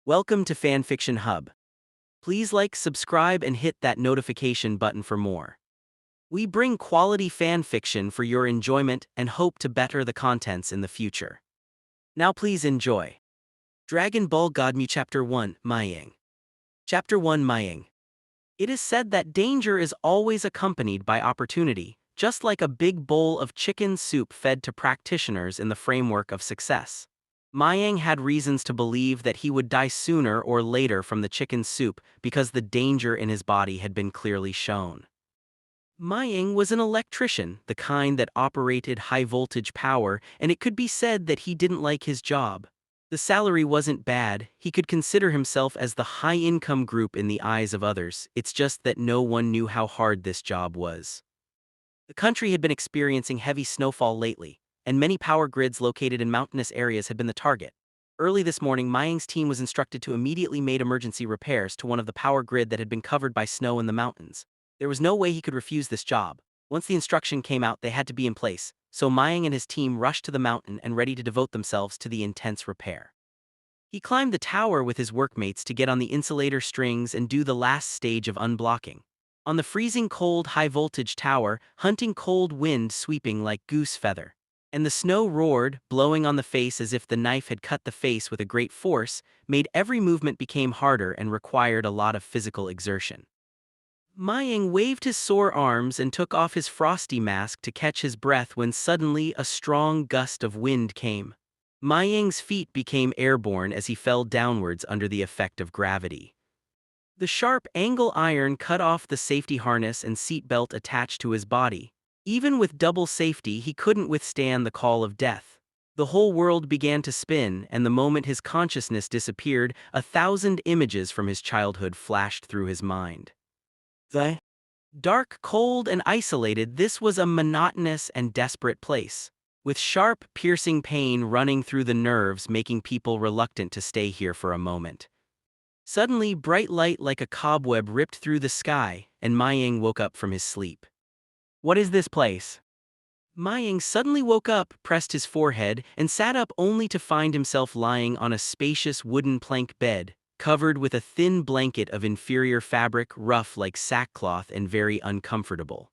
Welcome to Fanfiction Hub. Please like, subscribe, and hit that notification button for more. We bring quality fan fiction for your enjoyment and hope to better the contents in the future. Now please enjoy. Dragon Ball Godmu Chapter 1, Maying. Chapter 1, Maying. It is said that danger is always accompanied by opportunity, just like a big bowl of chicken soup fed to practitioners in the framework of success. Mayang had reasons to believe that he would die sooner or later from the chicken soup because the danger in his body had been clearly shown. Mayang was an electrician, the kind that operated high-voltage power, and it could be said that he didn't like his job. The salary wasn't bad, he could consider himself as the high-income group in the eyes of others, it's just that no one knew how hard this job was. The country had been experiencing heavy snowfall lately, and many power grids located in mountainous areas had been the target. Early this morning, Mayang's team was instructed to immediately make emergency repairs to one of the power grid that had been covered by snow in the mountains. There was no way he could refuse this job. Once the instruction came out, they had to be in place, so Mayang and his team rushed to the mountain and ready to devote themselves to the intense repair. He climbed the tower with his workmates to get on the insulator strings and do the last stage of unblocking. On the freezing cold high-voltage tower, hunting cold wind sweeping like goose feather. And the snow roared, blowing on the face as if the knife had cut the face with a great force, made every movement became harder and required a lot of physical exertion. Mayang waved his sore arms and took off his frosty mask to catch his breath when suddenly a strong gust of wind came. Mayang's feet became airborne as he fell downwards under the effect of gravity. The sharp angle iron cut off the safety harness and seat belt attached to his body. Even with double safety, he couldn't withstand the call of death. The whole world began to spin, and the moment his consciousness disappeared, 1,000 images from his childhood flashed through his mind. Dark, cold, and isolated, this was a monotonous and desperate place, with sharp, piercing pain running through the nerves, making people reluctant to stay here for a moment. Suddenly, bright light like a cobweb ripped through the sky, and Mayang woke up from his sleep. What is this place? Mayang suddenly woke up, pressed his forehead, and sat up only to find himself lying on a spacious wooden plank bed, covered with a thin blanket of inferior fabric, rough like sackcloth and very uncomfortable.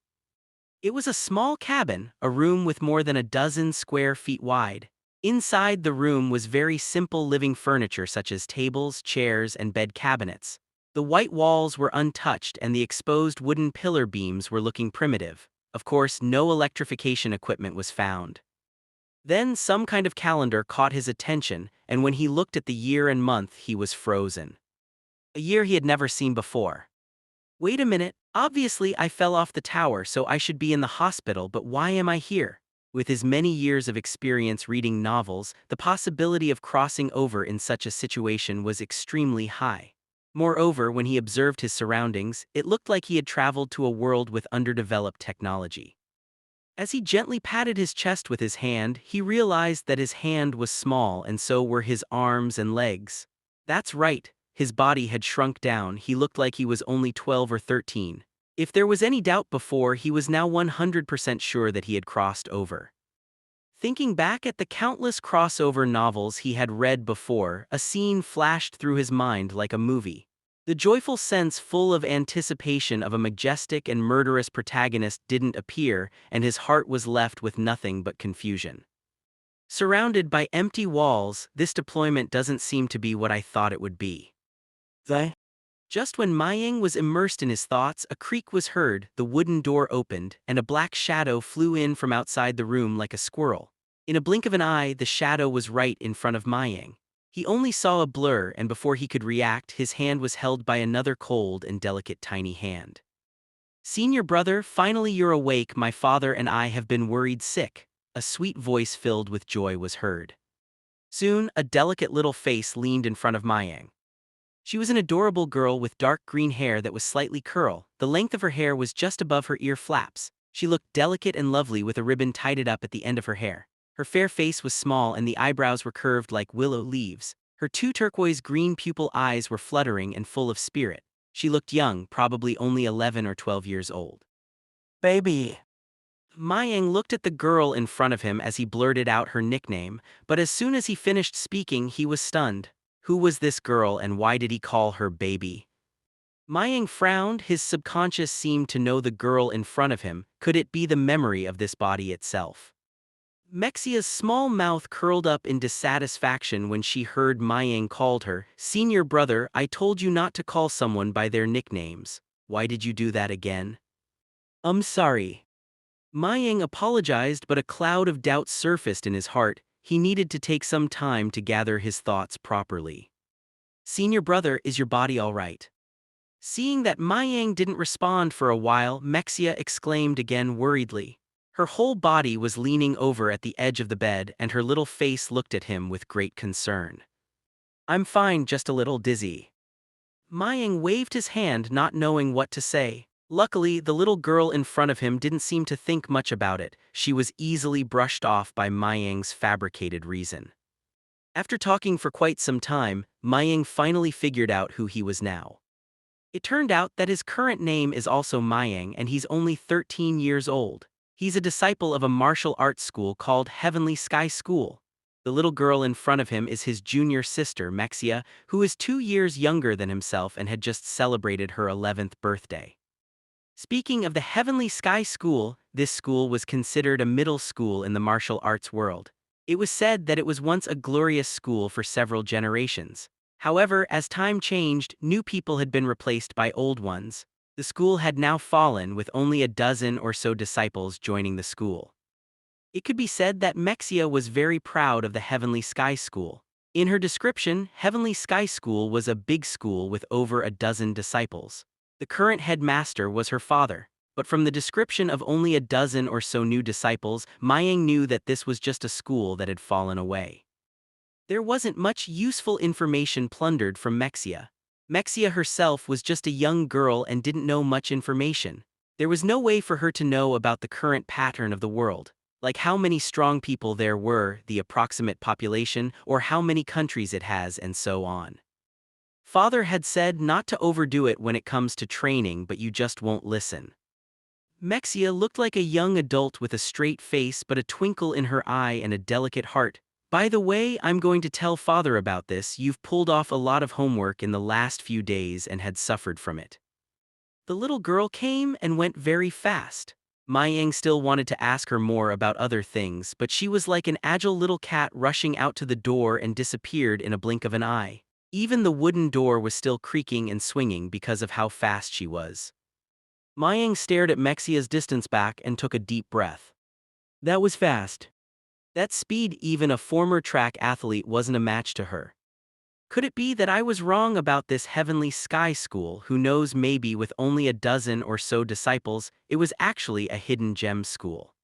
It was a small cabin, a room with more than a dozen square feet wide. Inside the room was very simple living furniture such as tables, chairs, and bed cabinets. The white walls were untouched and the exposed wooden pillar beams were looking primitive. Of course, no electrification equipment was found. Then some kind of calendar caught his attention, and when he looked at the year and month, he was frozen. A year he had never seen before. Wait a minute, obviously I fell off the tower, so I should be in the hospital, but why am I here? With his many years of experience reading novels, the possibility of crossing over in such a situation was extremely high. Moreover, when he observed his surroundings, it looked like he had traveled to a world with underdeveloped technology. As he gently patted his chest with his hand, he realized that his hand was small and so were his arms and legs. That's right, his body had shrunk down, he looked like he was only 12 or 13. If there was any doubt before, he was now 100% sure that he had crossed over. Thinking back at the countless crossover novels he had read before, a scene flashed through his mind like a movie. The joyful sense full of anticipation of a majestic and murderous protagonist didn't appear, and his heart was left with nothing but confusion. Surrounded by empty walls, this deployment doesn't seem to be what I thought it would be. Just when Mayang was immersed in his thoughts, a creak was heard, the wooden door opened, and a black shadow flew in from outside the room like a squirrel. In a blink of an eye, the shadow was right in front of Mayang. He only saw a blur, and before he could react, his hand was held by another cold and delicate tiny hand. "Senior brother, finally you're awake. My father and I have been worried sick." A sweet voice filled with joy was heard. Soon, a delicate little face leaned in front of Mayang. She was an adorable girl with dark green hair that was slightly curl. The length of her hair was just above her ear flaps. She looked delicate and lovely with a ribbon tied up at the end of her hair. Her fair face was small and the eyebrows were curved like willow leaves. Her two turquoise green pupil eyes were fluttering and full of spirit. She looked young, probably only 11 or 12 years old. "Baby." Mayang looked at the girl in front of him as he blurted out her nickname, but as soon as he finished speaking, he was stunned. Who was this girl and why did he call her baby? Mayang frowned, his subconscious seemed to know the girl in front of him. Could it be the memory of this body itself? Mexia's small mouth curled up in dissatisfaction when she heard Mayang called her, "Senior brother, I told you not to call someone by their nicknames. Why did you do that again?" Sorry." Mayang apologized, but a cloud of doubt surfaced in his heart. He needed to take some time to gather his thoughts properly. "Senior brother, is your body all right?" Seeing that Mayang didn't respond for a while, Mexia exclaimed again worriedly. Her whole body was leaning over at the edge of the bed and her little face looked at him with great concern. "I'm fine, just a little dizzy." Mayang waved his hand, not knowing what to say. Luckily, the little girl in front of him didn't seem to think much about it. She was easily brushed off by Mayang's fabricated reason. After talking for quite some time, Mayang finally figured out who he was now. It turned out that his current name is also Mayang and he's only 13 years old. He's a disciple of a martial arts school called Heavenly Sky School. The little girl in front of him is his junior sister, Mexia, who is 2 years younger than himself and had just celebrated her 11th birthday. Speaking of the Heavenly Sky School, this school was considered a middle school in the martial arts world. It was said that it was once a glorious school for several generations. However, as time changed, new people had been replaced by old ones. The school had now fallen, with only a dozen or so disciples joining the school. It could be said that Mexia was very proud of the Heavenly Sky School. In her description, Heavenly Sky School was a big school with over a dozen disciples. The current headmaster was her father, but from the description of only a dozen or so new disciples, Mayang knew that this was just a school that had fallen away. There wasn't much useful information plundered from Mexia. Mexia herself was just a young girl and didn't know much information. There was no way for her to know about the current pattern of the world, like how many strong people there were, the approximate population, or how many countries it has, and so on. Father had said not to overdo it when it comes to training, but you just won't listen. Mexia looked like a young adult with a straight face but a twinkle in her eye and a delicate heart. "By the way, I'm going to tell Father about this. You've pulled off a lot of homework in the last few days and had suffered from it." The little girl came and went very fast. Mayang still wanted to ask her more about other things, but she was like an agile little cat rushing out to the door and disappeared in a blink of an eye. Even the wooden door was still creaking and swinging because of how fast she was. Mayang stared at Mexia's distance back and took a deep breath. "That was fast. That speed, even a former track athlete wasn't a match to her. Could it be that I was wrong about this Heavenly Sky School? Who knows, maybe with only a dozen or so disciples, it was actually a hidden gem school.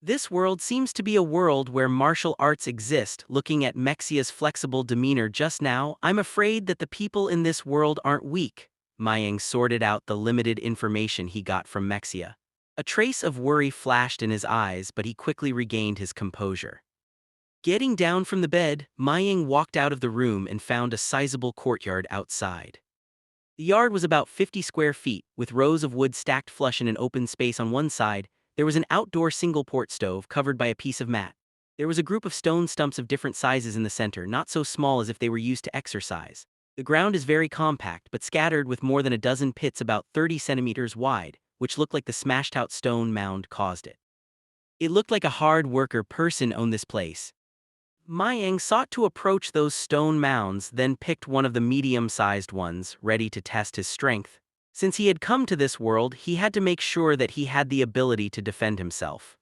This world seems to be a world where martial arts exist." Looking at Mexia's flexible demeanor just now, "I'm afraid that the people in this world aren't weak." Mayang sorted out the limited information he got from Mexia. A trace of worry flashed in his eyes, but he quickly regained his composure. Getting down from the bed, Mayang walked out of the room and found a sizable courtyard outside. The yard was about 50 square feet, with rows of wood stacked flush in an open space on one side. There was an outdoor single-port stove covered by a piece of mat. There was a group of stone stumps of different sizes in the center, not so small as if they were used to exercise. The ground is very compact, but scattered with more than a dozen pits about 30 centimeters wide, which looked like the smashed-out stone mound caused it. It looked like a hard-worker person owned this place. Mayang sought to approach those stone mounds, then picked one of the medium-sized ones, ready to test his strength. Since he had come to this world, he had to make sure that he had the ability to defend himself.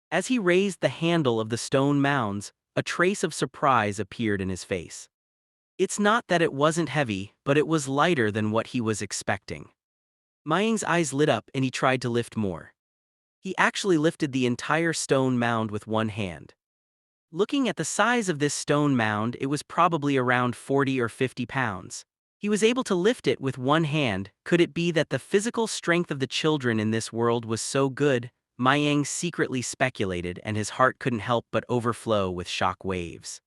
As he raised the handle of the stone mounds, a trace of surprise appeared in his face. It's not that it wasn't heavy, but it was lighter than what he was expecting. Mayang's eyes lit up and he tried to lift more. He actually lifted the entire stone mound with one hand. Looking at the size of this stone mound, it was probably around 40 or 50 pounds. He was able to lift it with one hand. Could it be that the physical strength of the children in this world was so good? Mayang secretly speculated, and his heart couldn't help but overflow with shock waves.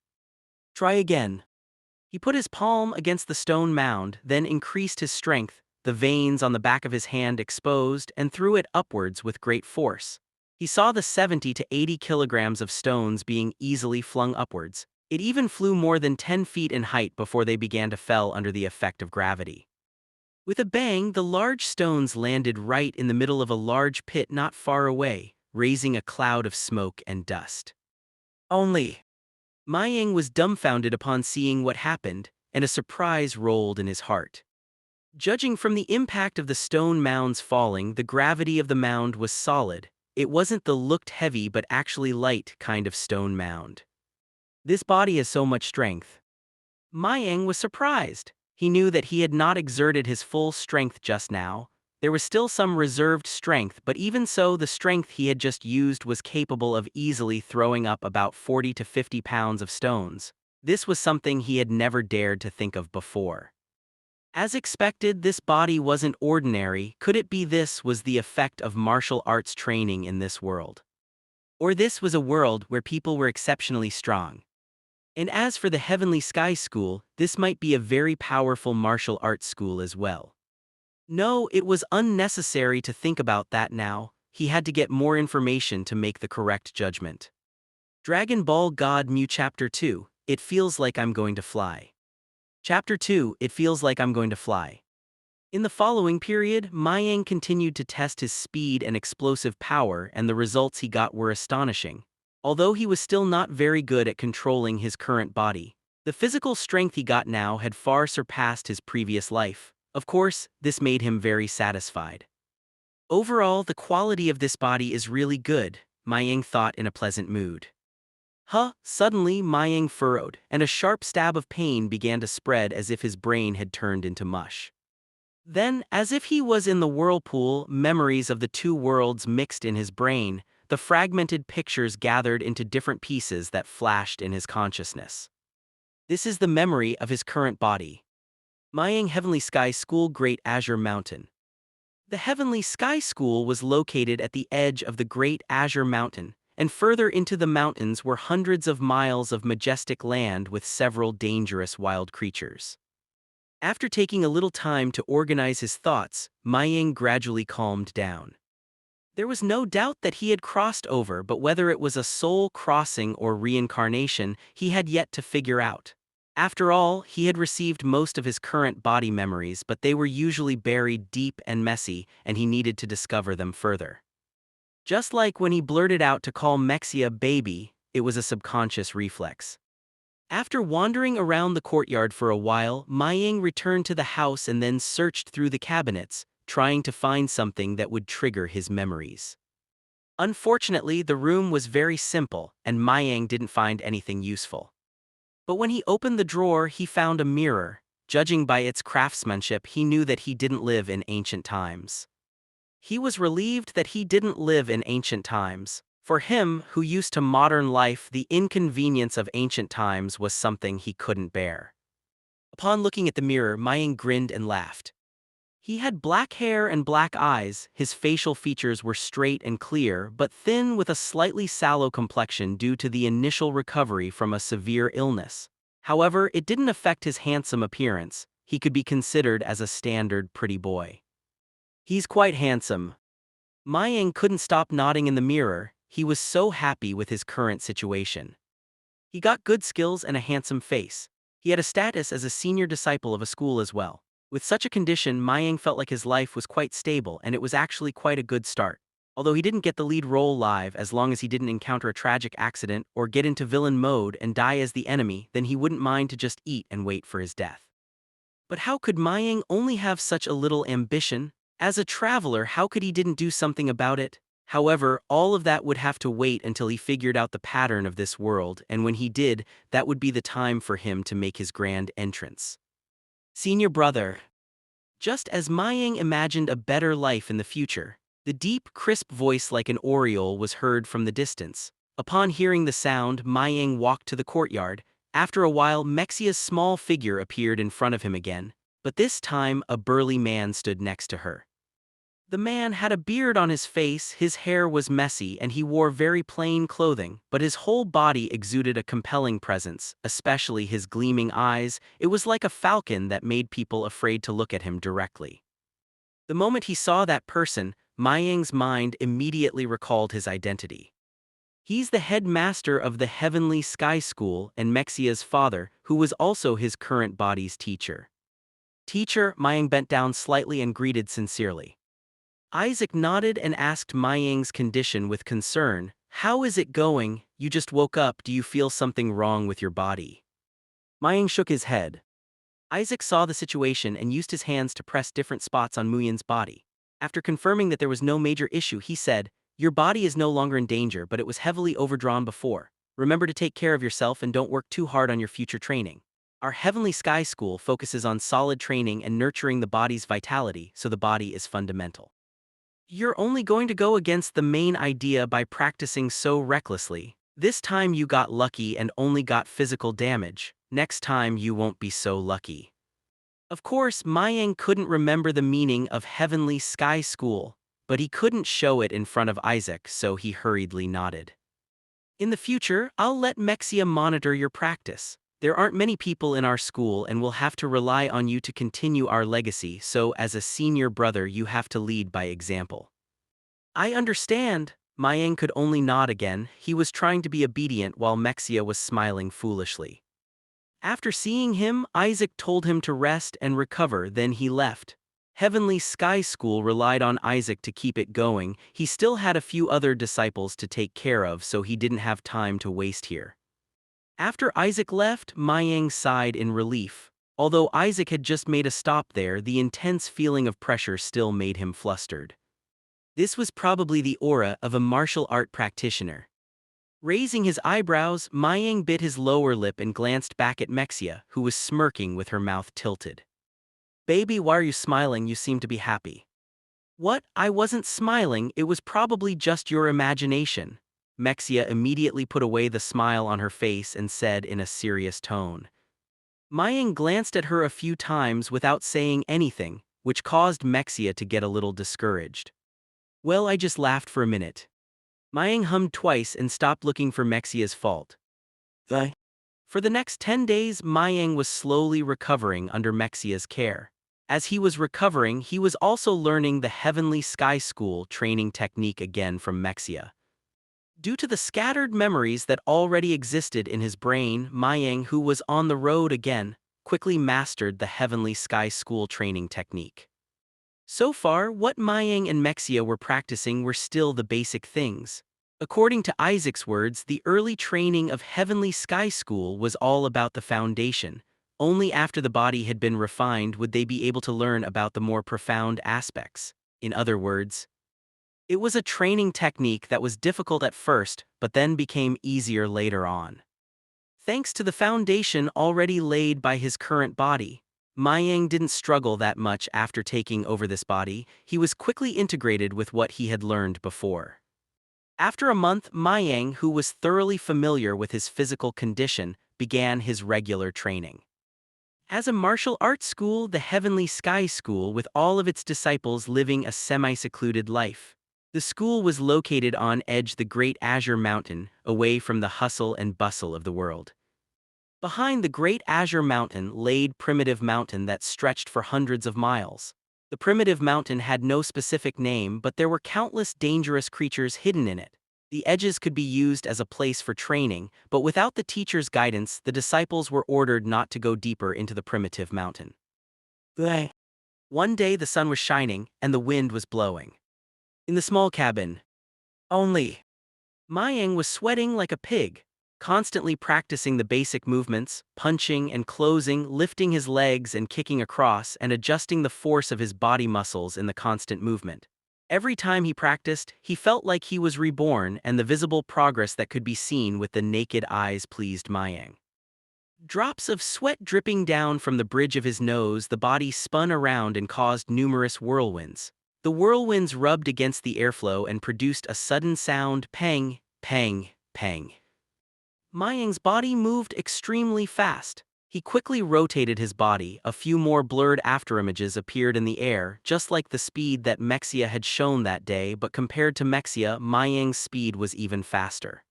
"Try again." He put his palm against the stone mound, then increased his strength. The veins on the back of his hand exposed and threw it upwards with great force. He saw the 70 to 80 kilograms of stones being easily flung upwards. It even flew more than 10 feet in height before they began to fall under the effect of gravity. With a bang, the large stones landed right in the middle of a large pit not far away, raising a cloud of smoke and dust. Only. Mayang was dumbfounded upon seeing what happened, and a surprise rolled in his heart. Judging from the impact of the stone mounds falling, the gravity of the mound was solid. It wasn't the looked heavy but actually light kind of stone mound. This body has so much strength. Mayang was surprised. He knew that he had not exerted his full strength just now. There was still some reserved strength, but even so, the strength he had just used was capable of easily throwing up about 40 to 50 pounds of stones. This was something he had never dared to think of before. As expected, this body wasn't ordinary. Could it be this was the effect of martial arts training in this world? Or this was a world where people were exceptionally strong? And as for the Heavenly Sky School, this might be a very powerful martial arts school as well. No, it was unnecessary to think about that now. He had to get more information to make the correct judgment. Dragon Ball God Mu Chapter 2, It Feels Like I'm Going to Fly. Chapter 2, It Feels Like I'm Going to Fly. In the following period, Mayang continued to test his speed and explosive power, and the results he got were astonishing. Although he was still not very good at controlling his current body, the physical strength he got now had far surpassed his previous life. Of course, this made him very satisfied. Overall, the quality of this body is really good, Mayang thought in a pleasant mood. Suddenly Mayang furrowed, and a sharp stab of pain began to spread as if his brain had turned into mush. Then, as if he was in the whirlpool, memories of the two worlds mixed in his brain. The fragmented pictures gathered into different pieces that flashed in his consciousness. This is the memory of his current body. Mayang Heavenly Sky School, Great Azure Mountain. The Heavenly Sky School was located at the edge of the Great Azure Mountain, and further into the mountains were hundreds of miles of majestic land with several dangerous wild creatures. After taking a little time to organize his thoughts, Mayang gradually calmed down. There was no doubt that he had crossed over, but whether it was a soul crossing or reincarnation, he had yet to figure out. After all, he had received most of his current body memories, but they were usually buried deep and messy, and he needed to discover them further. Just like when he blurted out to call Mexia baby, it was a subconscious reflex. After wandering around the courtyard for a while, Mayang returned to the house and then searched through the cabinets, trying to find something that would trigger his memories. Unfortunately, the room was very simple, and Mayang didn't find anything useful. But when he opened the drawer, he found a mirror. Judging by its craftsmanship, he knew that he didn't live in ancient times. He was relieved that he didn't live in ancient times. For him, who used to modern life, the inconvenience of ancient times was something he couldn't bear. Upon looking at the mirror, Mayang grinned and laughed. He had black hair and black eyes. His facial features were straight and clear, but thin with a slightly sallow complexion due to the initial recovery from a severe illness. However, it didn't affect his handsome appearance. He could be considered as a standard pretty boy. He's quite handsome. Mayang couldn't stop nodding in the mirror. He was so happy with his current situation. He got good skills and a handsome face. He had a status as a senior disciple of a school as well. With such a condition, Mayang felt like his life was quite stable, and it was actually quite a good start. Although he didn't get the lead role live, as long as he didn't encounter a tragic accident or get into villain mode and die as the enemy, then he wouldn't mind to just eat and wait for his death. But how could Mayang only have such a little ambition? As a traveler, how could he didn't do something about it? However, all of that would have to wait until he figured out the pattern of this world, and when he did, that would be the time for him to make his grand entrance. Senior brother. Just as Mayang imagined a better life in the future, the deep, crisp voice like an oriole was heard from the distance. Upon hearing the sound, Mayang walked to the courtyard. After a while, Mexia's small figure appeared in front of him again, but this time a burly man stood next to her. The man had a beard on his face, his hair was messy, and he wore very plain clothing, but his whole body exuded a compelling presence, especially his gleaming eyes. It was like a falcon that made people afraid to look at him directly. The moment he saw that person, Mayang's mind immediately recalled his identity. He's the headmaster of the Heavenly Sky School and Mexia's father, who was also his current body's teacher. Teacher, Mayang bent down slightly and greeted sincerely. Isaac nodded and asked Mayang's condition with concern. How is it going? You just woke up, do you feel something wrong with your body? Mayang shook his head. Isaac saw the situation and used his hands to press different spots on Muyan's body. After confirming that there was no major issue, he said, your body is no longer in danger, but it was heavily overdrawn before. Remember to take care of yourself and don't work too hard on your future training. Our Heavenly Sky School focuses on solid training and nurturing the body's vitality, so the body is fundamental. You're only going to go against the main idea by practicing so recklessly. This time you got lucky and only got physical damage. Next time you won't be so lucky. Of course, Mayang couldn't remember the meaning of Heavenly Sky School, but he couldn't show it in front of Isaac, so he hurriedly nodded. In the future, I'll let Mexia monitor your practice. There aren't many people in our school and we'll have to rely on you to continue our legacy, so as a senior brother you have to lead by example. I understand. Mayang could only nod again. He was trying to be obedient while Mexia was smiling foolishly. After seeing him, Isaac told him to rest and recover, then he left. Heavenly Sky School relied on Isaac to keep it going. He still had a few other disciples to take care of, so he didn't have time to waste here. After Isaac left, Mayang sighed in relief. Although Isaac had just made a stop there, the intense feeling of pressure still made him flustered. This was probably the aura of a martial art practitioner. Raising his eyebrows, Mayang bit his lower lip and glanced back at Mexia, who was smirking with her mouth tilted. Baby, why are you smiling? You seem to be happy. What? I wasn't smiling, it was probably just your imagination. Mexia immediately put away the smile on her face and said in a serious tone. Mayang glanced at her a few times without saying anything, which caused Mexia to get a little discouraged. Well, I just laughed for a minute. Mayang hummed twice and stopped looking for Mexia's fault. For the next 10 days, Mayang was slowly recovering under Mexia's care. As he was recovering, he was also learning the Heavenly Sky School training technique again from Mexia. Due to the scattered memories that already existed in his brain, Mayang, who was on the road again, quickly mastered the Heavenly Sky School training technique. So far, what Mayang and Mexia were practicing were still the basic things. According to Isaac's words, the early training of Heavenly Sky School was all about the foundation. Only after the body had been refined would they be able to learn about the more profound aspects. In other words, it was a training technique that was difficult at first, but then became easier later on. Thanks to the foundation already laid by his current body, Mayang didn't struggle that much after taking over this body. He was quickly integrated with what he had learned before. After a month, Mayang, who was thoroughly familiar with his physical condition, began his regular training. As a martial arts school, the Heavenly Sky School, with all of its disciples living a semi-secluded life. The school was located on edge the Great Azure Mountain, away from the hustle and bustle of the world. Behind the Great Azure Mountain laid Primitive Mountain that stretched for hundreds of miles. The Primitive Mountain had no specific name, but there were countless dangerous creatures hidden in it. The edges could be used as a place for training, but without the teacher's guidance, the disciples were ordered not to go deeper into the Primitive Mountain. One day the sun was shining, and the wind was blowing. In the small cabin, Mayang was sweating like a pig, constantly practicing the basic movements, punching and closing, lifting his legs and kicking across, and adjusting the force of his body muscles in the constant movement. Every time he practiced, he felt like he was reborn, and the visible progress that could be seen with the naked eyes pleased Mayang. Drops of sweat dripping down from the bridge of his nose, the body spun around and caused numerous whirlwinds. The whirlwinds rubbed against the airflow and produced a sudden sound, pang, pang, pang. Mayang's body moved extremely fast. He quickly rotated his body. A few more blurred afterimages appeared in the air, just like the speed that Mexia had shown that day, but compared to Mexia, Mayang's speed was even faster.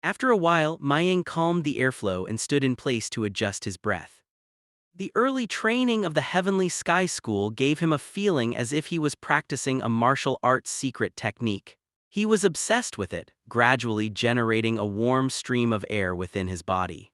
After a while, Mayang calmed the airflow and stood in place to adjust his breath. The early training of the Heavenly Sky School gave him a feeling as if he was practicing a martial arts secret technique. He was obsessed with it, gradually generating a warm stream of air within his body.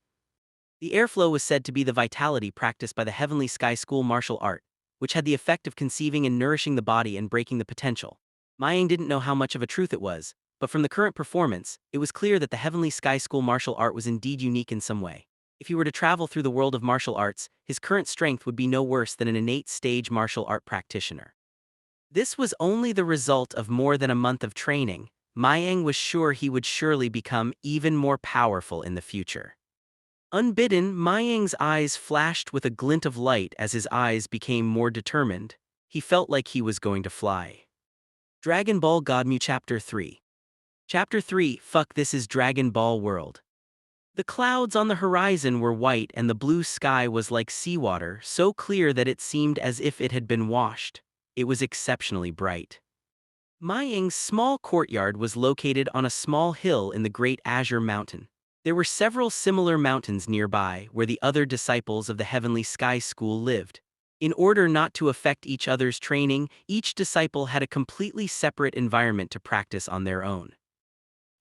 The airflow was said to be the vitality practiced by the Heavenly Sky School martial art, which had the effect of conceiving and nourishing the body and breaking the potential. Mayang didn't know how much of a truth it was, but from the current performance, it was clear that the Heavenly Sky School martial art was indeed unique in some way. If he were to travel through the world of martial arts, his current strength would be no worse than an innate stage martial art practitioner. This was only the result of more than a month of training. Mayang was sure he would surely become even more powerful in the future. Unbidden, Mayang's eyes flashed with a glint of light as his eyes became more determined. He felt like he was going to fly. Dragon Ball Godmu Chapter 3. Chapter 3, Fuck, this is Dragon Ball World. The clouds on the horizon were white and the blue sky was like seawater, so clear that it seemed as if it had been washed. It was exceptionally bright. Mayang's small courtyard was located on a small hill in the Great Azure Mountain. There were several similar mountains nearby where the other disciples of the Heavenly Sky School lived. In order not to affect each other's training, each disciple had a completely separate environment to practice on their own.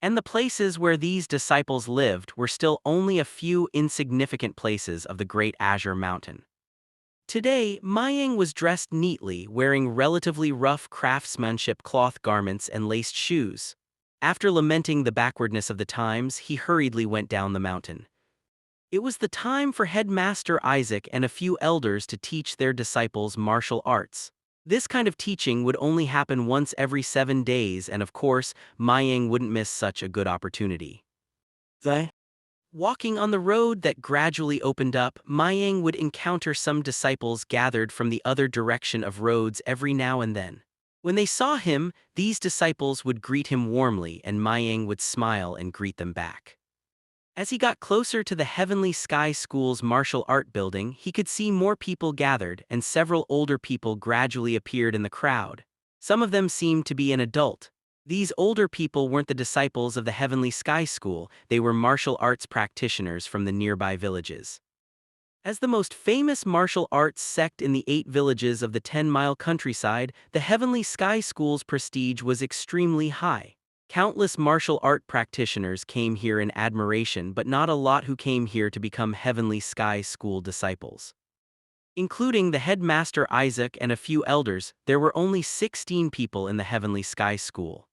And the places where these disciples lived were still only a few insignificant places of the Great Azure Mountain. Today, Mayang was dressed neatly, wearing relatively rough craftsmanship cloth garments and laced shoes. After lamenting the backwardness of the times, he hurriedly went down the mountain. It was the time for Headmaster Isaac and a few elders to teach their disciples martial arts. This kind of teaching would only happen once every 7 days, and of course, Mayang wouldn't miss such a good opportunity. Walking on the road that gradually opened up, Mayang would encounter some disciples gathered from the other direction of roads every now and then. When they saw him, these disciples would greet him warmly and Mayang would smile and greet them back. As he got closer to the Heavenly Sky School's martial art building, he could see more people gathered and several older people gradually appeared in the crowd. Some of them seemed to be an adult. These older people weren't the disciples of the Heavenly Sky School, they were martial arts practitioners from the nearby villages. As the most famous martial arts sect in the 8 villages of the 10-mile countryside, the Heavenly Sky School's prestige was extremely high. Countless martial art practitioners came here in admiration, but not a lot who came here to become Heavenly Sky School disciples. Including the headmaster Isaac and a few elders, there were only 16 people in the Heavenly Sky School.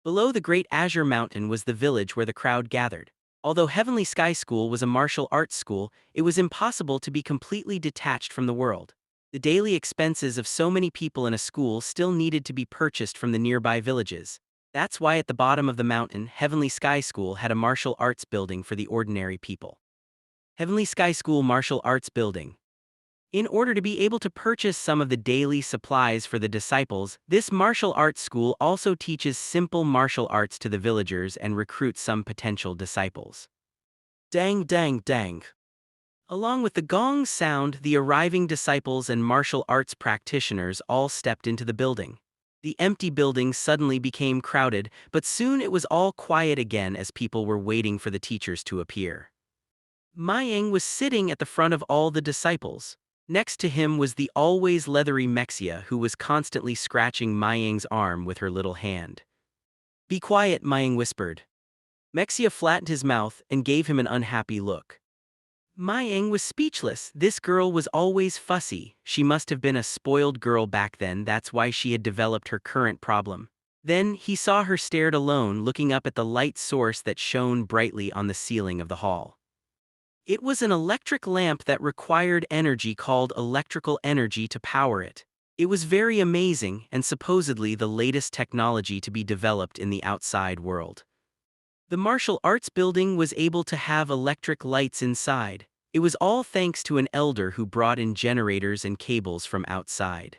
Below the Great Azure Mountain was the village where the crowd gathered. Although Heavenly Sky School was a martial arts school, it was impossible to be completely detached from the world. The daily expenses of so many people in a school still needed to be purchased from the nearby villages. That's why at the bottom of the mountain, Heavenly Sky School had a martial arts building for the ordinary people. Heavenly Sky School Martial Arts Building. In order to be able to purchase some of the daily supplies for the disciples, this martial arts school also teaches simple martial arts to the villagers and recruits some potential disciples. Dang, dang, dang. Along with the gong's sound, the arriving disciples and martial arts practitioners all stepped into the building. The empty building suddenly became crowded, but soon it was all quiet again as people were waiting for the teachers to appear. Mayang was sitting at the front of all the disciples. Next to him was the always leathery Mexia, who was constantly scratching Mayang's arm with her little hand. "Be quiet," Mayang whispered. Mexia flattened his mouth and gave him an unhappy look. Mayang was speechless. This girl was always fussy. She must have been a spoiled girl back then, that's why she had developed her current problem. Then he saw her stared alone, looking up at the light source that shone brightly on the ceiling of the hall. It was an electric lamp that required energy called electrical energy to power it. It was very amazing and supposedly the latest technology to be developed in the outside world. The martial arts building was able to have electric lights inside. It was all thanks to an elder who brought in generators and cables from outside.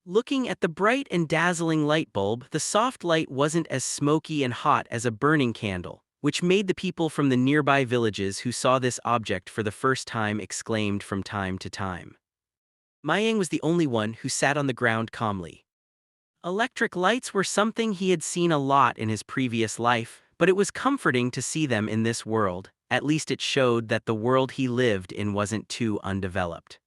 Looking at the bright and dazzling light bulb, the soft light wasn't as smoky and hot as a burning candle, which made the people from the nearby villages who saw this object for the first time exclaimed from time to time. Mayang was the only one who sat on the ground calmly. Electric lights were something he had seen a lot in his previous life, but it was comforting to see them in this world. At least it showed that the world he lived in wasn't too undeveloped.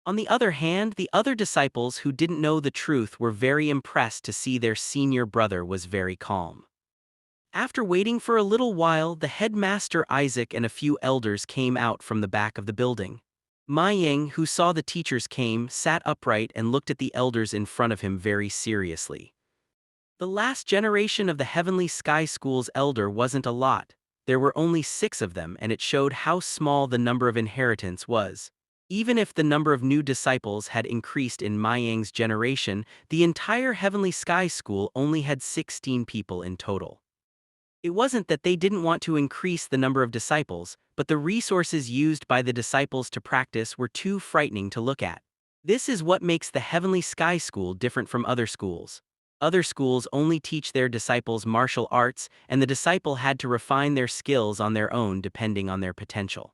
On the other hand, the other disciples who didn't know the truth were very impressed to see their senior brother was very calm. After waiting for a little while, the headmaster Isaac and a few elders came out from the back of the building. Ma Ying, who saw the teachers came, sat upright and looked at the elders in front of him very seriously. The last generation of the Heavenly Sky School's elder wasn't a lot. There were only 6 of them, and it showed how small the number of inheritance was. Even if the number of new disciples had increased in Ma Ying's generation, the entire Heavenly Sky School only had 16 people in total. It wasn't that they didn't want to increase the number of disciples, but the resources used by the disciples to practice were too frightening to look at. This is what makes the Heavenly Sky School different from other schools. Other schools only teach their disciples martial arts, and the disciple had to refine their skills on their own depending on their potential.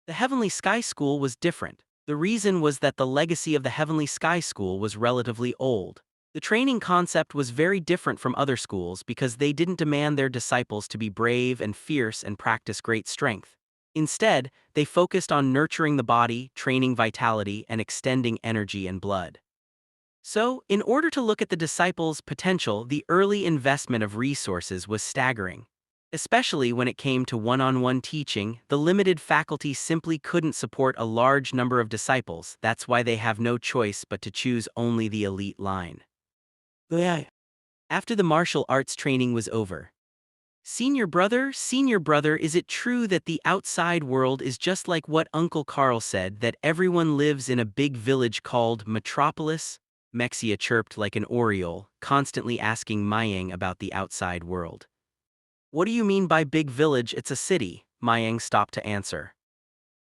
The Heavenly Sky School was different. The reason was that the legacy of the Heavenly Sky School was relatively old. The training concept was very different from other schools because they didn't demand their disciples to be brave and fierce and practice great strength. Instead, they focused on nurturing the body, training vitality, and extending energy and blood. So, in order to look at the disciples' potential, the early investment of resources was staggering. Especially when it came to one-on-one teaching, the limited faculty simply couldn't support a large number of disciples. That's why they have no choice but to choose only the elite line. After the martial arts training was over, Senior brother, is it true that the outside world is just like what Uncle Carl said, that everyone lives in a big village called Metropolis? Mexia chirped like an oriole, constantly asking Mayang about the outside world. What do you mean by big village? It's a city, Mayang stopped to answer.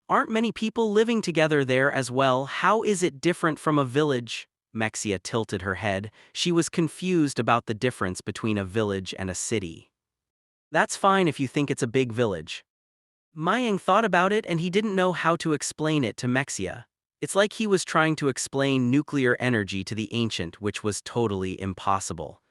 Aren't many people living together there as well? How is it different from a village? Mexia tilted her head. She was confused about the difference between a village and a city. That's fine if you think it's a big village. Mayang thought about it and he didn't know how to explain it to Mexia. It's like he was trying to explain nuclear energy to the ancient, which was totally impossible.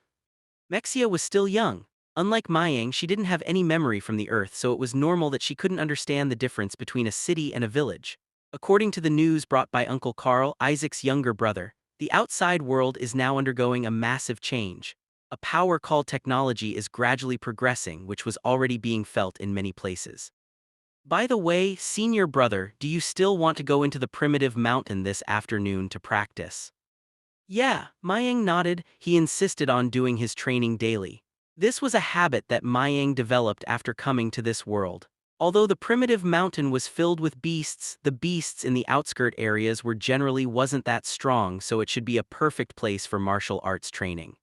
Mexia was still young. Unlike Mayang, she didn't have any memory from the Earth, so it was normal that she couldn't understand the difference between a city and a village. According to the news brought by Uncle Carl, Isaac's younger brother, the outside world is now undergoing a massive change. A power called technology is gradually progressing, which was already being felt in many places. By the way, senior brother, do you still want to go into the primitive mountain this afternoon to practice? Yeah, Mayang nodded. He insisted on doing his training daily. This was a habit that Mayang developed after coming to this world. Although the primitive mountain was filled with beasts, the beasts in the outskirt areas were generally wasn't that strong, so it should be a perfect place for martial arts training.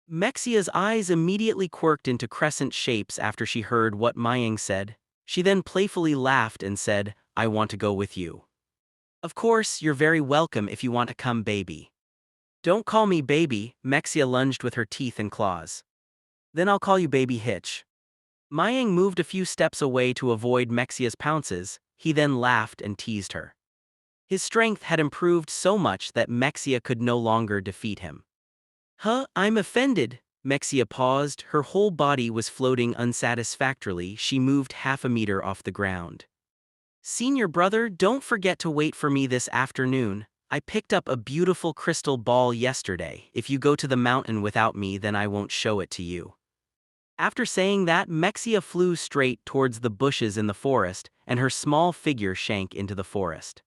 Mexia's eyes immediately quirked into crescent shapes after she heard what Mayang said. She then playfully laughed and said, I want to go with you. Of course, you're very welcome if you want to come, baby. Don't call me baby, Mexia lunged with her teeth and claws. Then I'll call you Baby Hitch. Mayang moved a few steps away to avoid Mexia's pounces. He then laughed and teased her. His strength had improved so much that Mexia could no longer defeat him. I'm offended. Mexia paused. Her whole body was floating unsatisfactorily. She moved half a meter off the ground. Senior brother, don't forget to wait for me this afternoon. I picked up a beautiful crystal ball yesterday. If you go to the mountain without me, then I won't show it to you. After saying that, Mexia flew straight towards the bushes in the forest, and her small figure sank into the forest.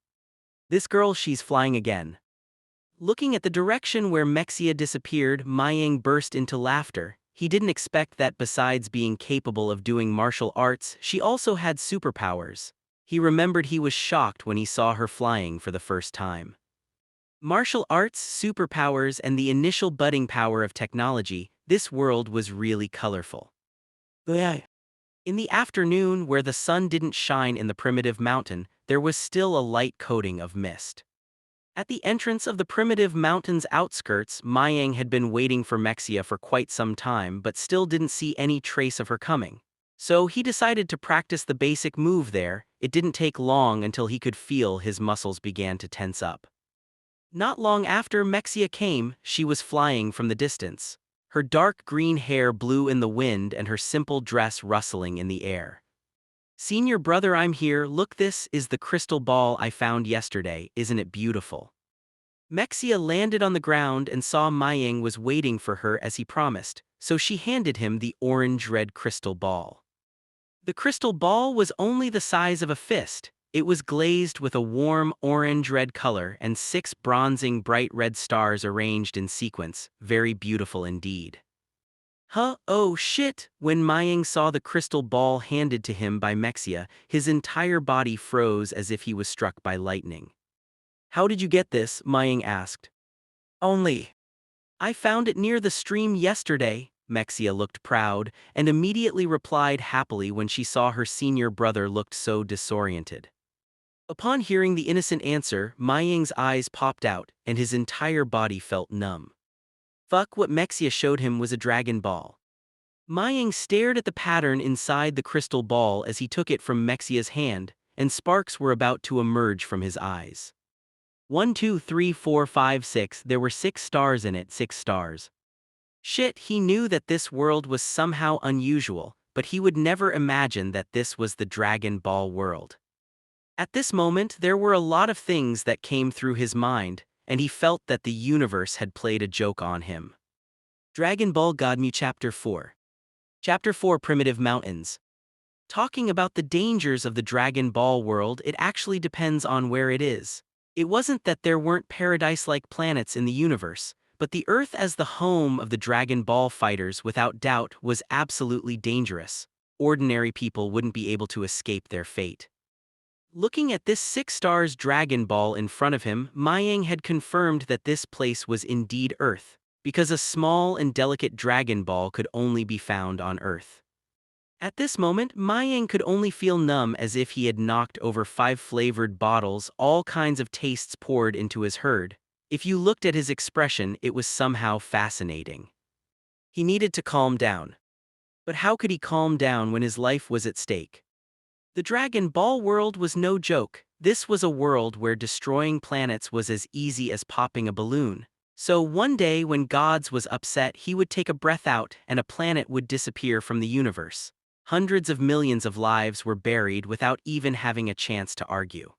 This girl, she's flying again. Looking at the direction where Mexia disappeared, Mayang burst into laughter. He didn't expect that besides being capable of doing martial arts, she also had superpowers. He remembered he was shocked when he saw her flying for the first time. Martial arts, superpowers, and the initial budding power of technology, this world was really colorful. In the afternoon, where the sun didn't shine in the primitive mountain, there was still a light coating of mist. At the entrance of the primitive mountain's outskirts, Mayang had been waiting for Mexia for quite some time but still didn't see any trace of her coming. So he decided to practice the basic move there. It didn't take long until he could feel his muscles began to tense up. Not long after Mexia came, she was flying from the distance. Her dark green hair blew in the wind and her simple dress rustling in the air. Senior brother, I'm here. Look, this is the crystal ball I found yesterday. Isn't it beautiful? Mexia landed on the ground and saw Maying was waiting for her as he promised, so she handed him the orange-red crystal ball. The crystal ball was only the size of a fist. It was glazed with a warm orange-red color and 6 bronzing bright red stars arranged in sequence, very beautiful indeed. Huh, oh shit! When Maying saw the crystal ball handed to him by Mexia, his entire body froze as if he was struck by lightning. How did you get this? Maying asked. Only. I found it near the stream yesterday. Mexia looked proud, and immediately replied happily when she saw her senior brother looked so disoriented. Upon hearing the innocent answer, Maying's eyes popped out, and his entire body felt numb. Fuck, what Mexia showed him was a dragon ball. Maying stared at the pattern inside the crystal ball as he took it from Mexia's hand, and sparks were about to emerge from his eyes. 1, 2, 3, 4, 5, 6, there were 6 stars in it, 6 stars. Shit, he knew that this world was somehow unusual, but he would never imagine that this was the Dragon Ball world. At this moment, there were a lot of things that came through his mind, and he felt that the universe had played a joke on him. Dragon Ball Godmu Chapter 4. Chapter 4, Primitive Mountains. Talking about the dangers of the Dragon Ball world, it actually depends on where it is. It wasn't that there weren't paradise-like planets in the universe, but the Earth as the home of the Dragon Ball fighters without doubt was absolutely dangerous. Ordinary people wouldn't be able to escape their fate. Looking at this 6 stars Dragon Ball in front of him, Maying had confirmed that this place was indeed Earth, because a small and delicate Dragon Ball could only be found on Earth. At this moment, Maying could only feel numb as if he had knocked over 5 flavored bottles, all kinds of tastes poured into his herd. If you looked at his expression, it was somehow fascinating. He needed to calm down. But how could he calm down when his life was at stake? The Dragon Ball world was no joke. This was a world where destroying planets was as easy as popping a balloon. So one day when Gods was upset, he would take a breath out and a planet would disappear from the universe. Hundreds of millions of lives were buried without even having a chance to argue.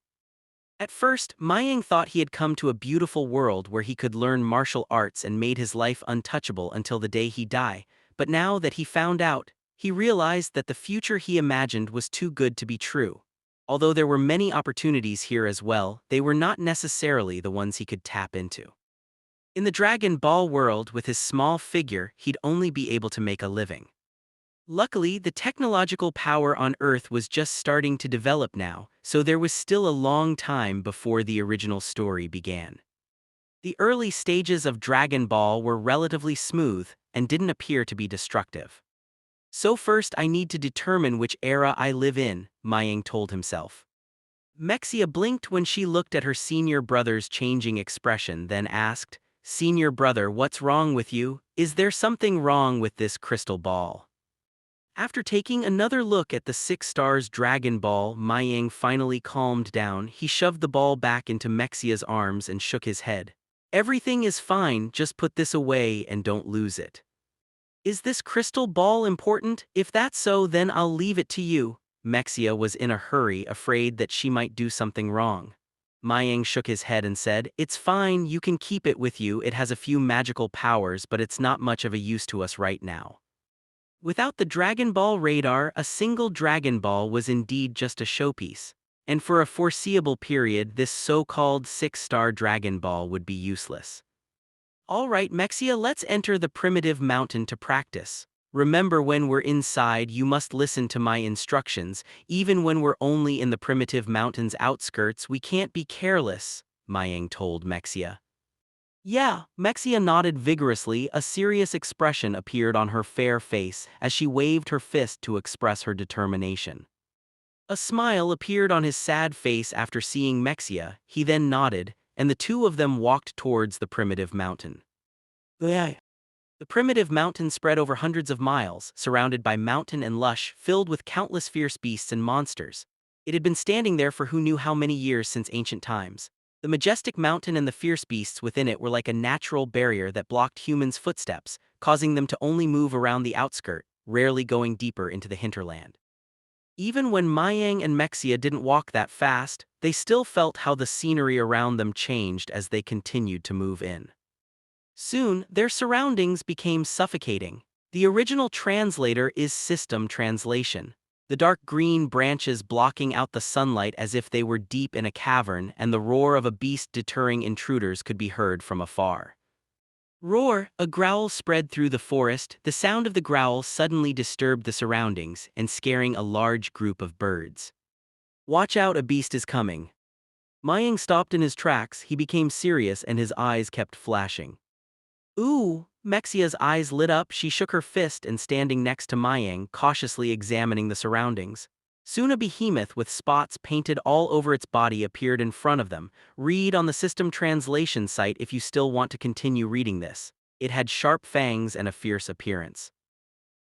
At first, Maying thought he had come to a beautiful world where he could learn martial arts and made his life untouchable until the day he died, but now that he found out, he realized that the future he imagined was too good to be true. Although there were many opportunities here as well, they were not necessarily the ones he could tap into. In the Dragon Ball world, with his small figure, he'd only be able to make a living. Luckily, the technological power on Earth was just starting to develop now, so there was still a long time before the original story began. The early stages of Dragon Ball were relatively smooth and didn't appear to be destructive. So first I need to determine which era I live in, Maying told himself. Mexia blinked when she looked at her senior brother's changing expression, then asked, "Senior brother, what's wrong with you? Is there something wrong with this crystal ball?" After taking another look at the 6 stars Dragon Ball, Maying finally calmed down. He shoved the ball back into Mexia's arms and shook his head. "Everything is fine, just put this away and don't lose it." "Is this crystal ball important? If that's so, then I'll leave it to you." Mexia was in a hurry, afraid that she might do something wrong. Maying shook his head and said, "It's fine, you can keep it with you. It has a few magical powers, but it's not much of a use to us right now." Without the Dragon Ball radar, a single Dragon Ball was indeed just a showpiece, and for a foreseeable period this so-called 6-star Dragon Ball would be useless. "Alright Mexia, let's enter the primitive mountain to practice. Remember, when we're inside you must listen to my instructions. Even when we're only in the primitive mountain's outskirts, we can't be careless," Maying told Mexia. "Yeah," Mexia nodded vigorously. A serious expression appeared on her fair face as she waved her fist to express her determination. A smile appeared on his sad face after seeing Mexia. He then nodded, and the two of them walked towards the primitive mountain. The primitive mountain spread over hundreds of miles, surrounded by mountain and lush, filled with countless fierce beasts and monsters. It had been standing there for who knew how many years since ancient times. The majestic mountain and the fierce beasts within it were like a natural barrier that blocked humans' footsteps, causing them to only move around the outskirt, rarely going deeper into the hinterland. Even when Mayang and Mexia didn't walk that fast, they still felt how the scenery around them changed as they continued to move in. Soon, their surroundings became suffocating. The original translator is system translation. The dark green branches blocking out the sunlight as if they were deep in a cavern, and the roar of a beast deterring intruders could be heard from afar. Roar, a growl spread through the forest. The sound of the growl suddenly disturbed the surroundings and scaring a large group of birds. Watch out, a beast is coming. Mayang stopped in his tracks. He became serious and his eyes kept flashing. Ooh, Mexia's eyes lit up. She shook her fist and standing next to Mayang, cautiously examining the surroundings. Soon a behemoth with spots painted all over its body appeared in front of them. Read on the system translation site if you still want to continue reading this. It had sharp fangs and a fierce appearance.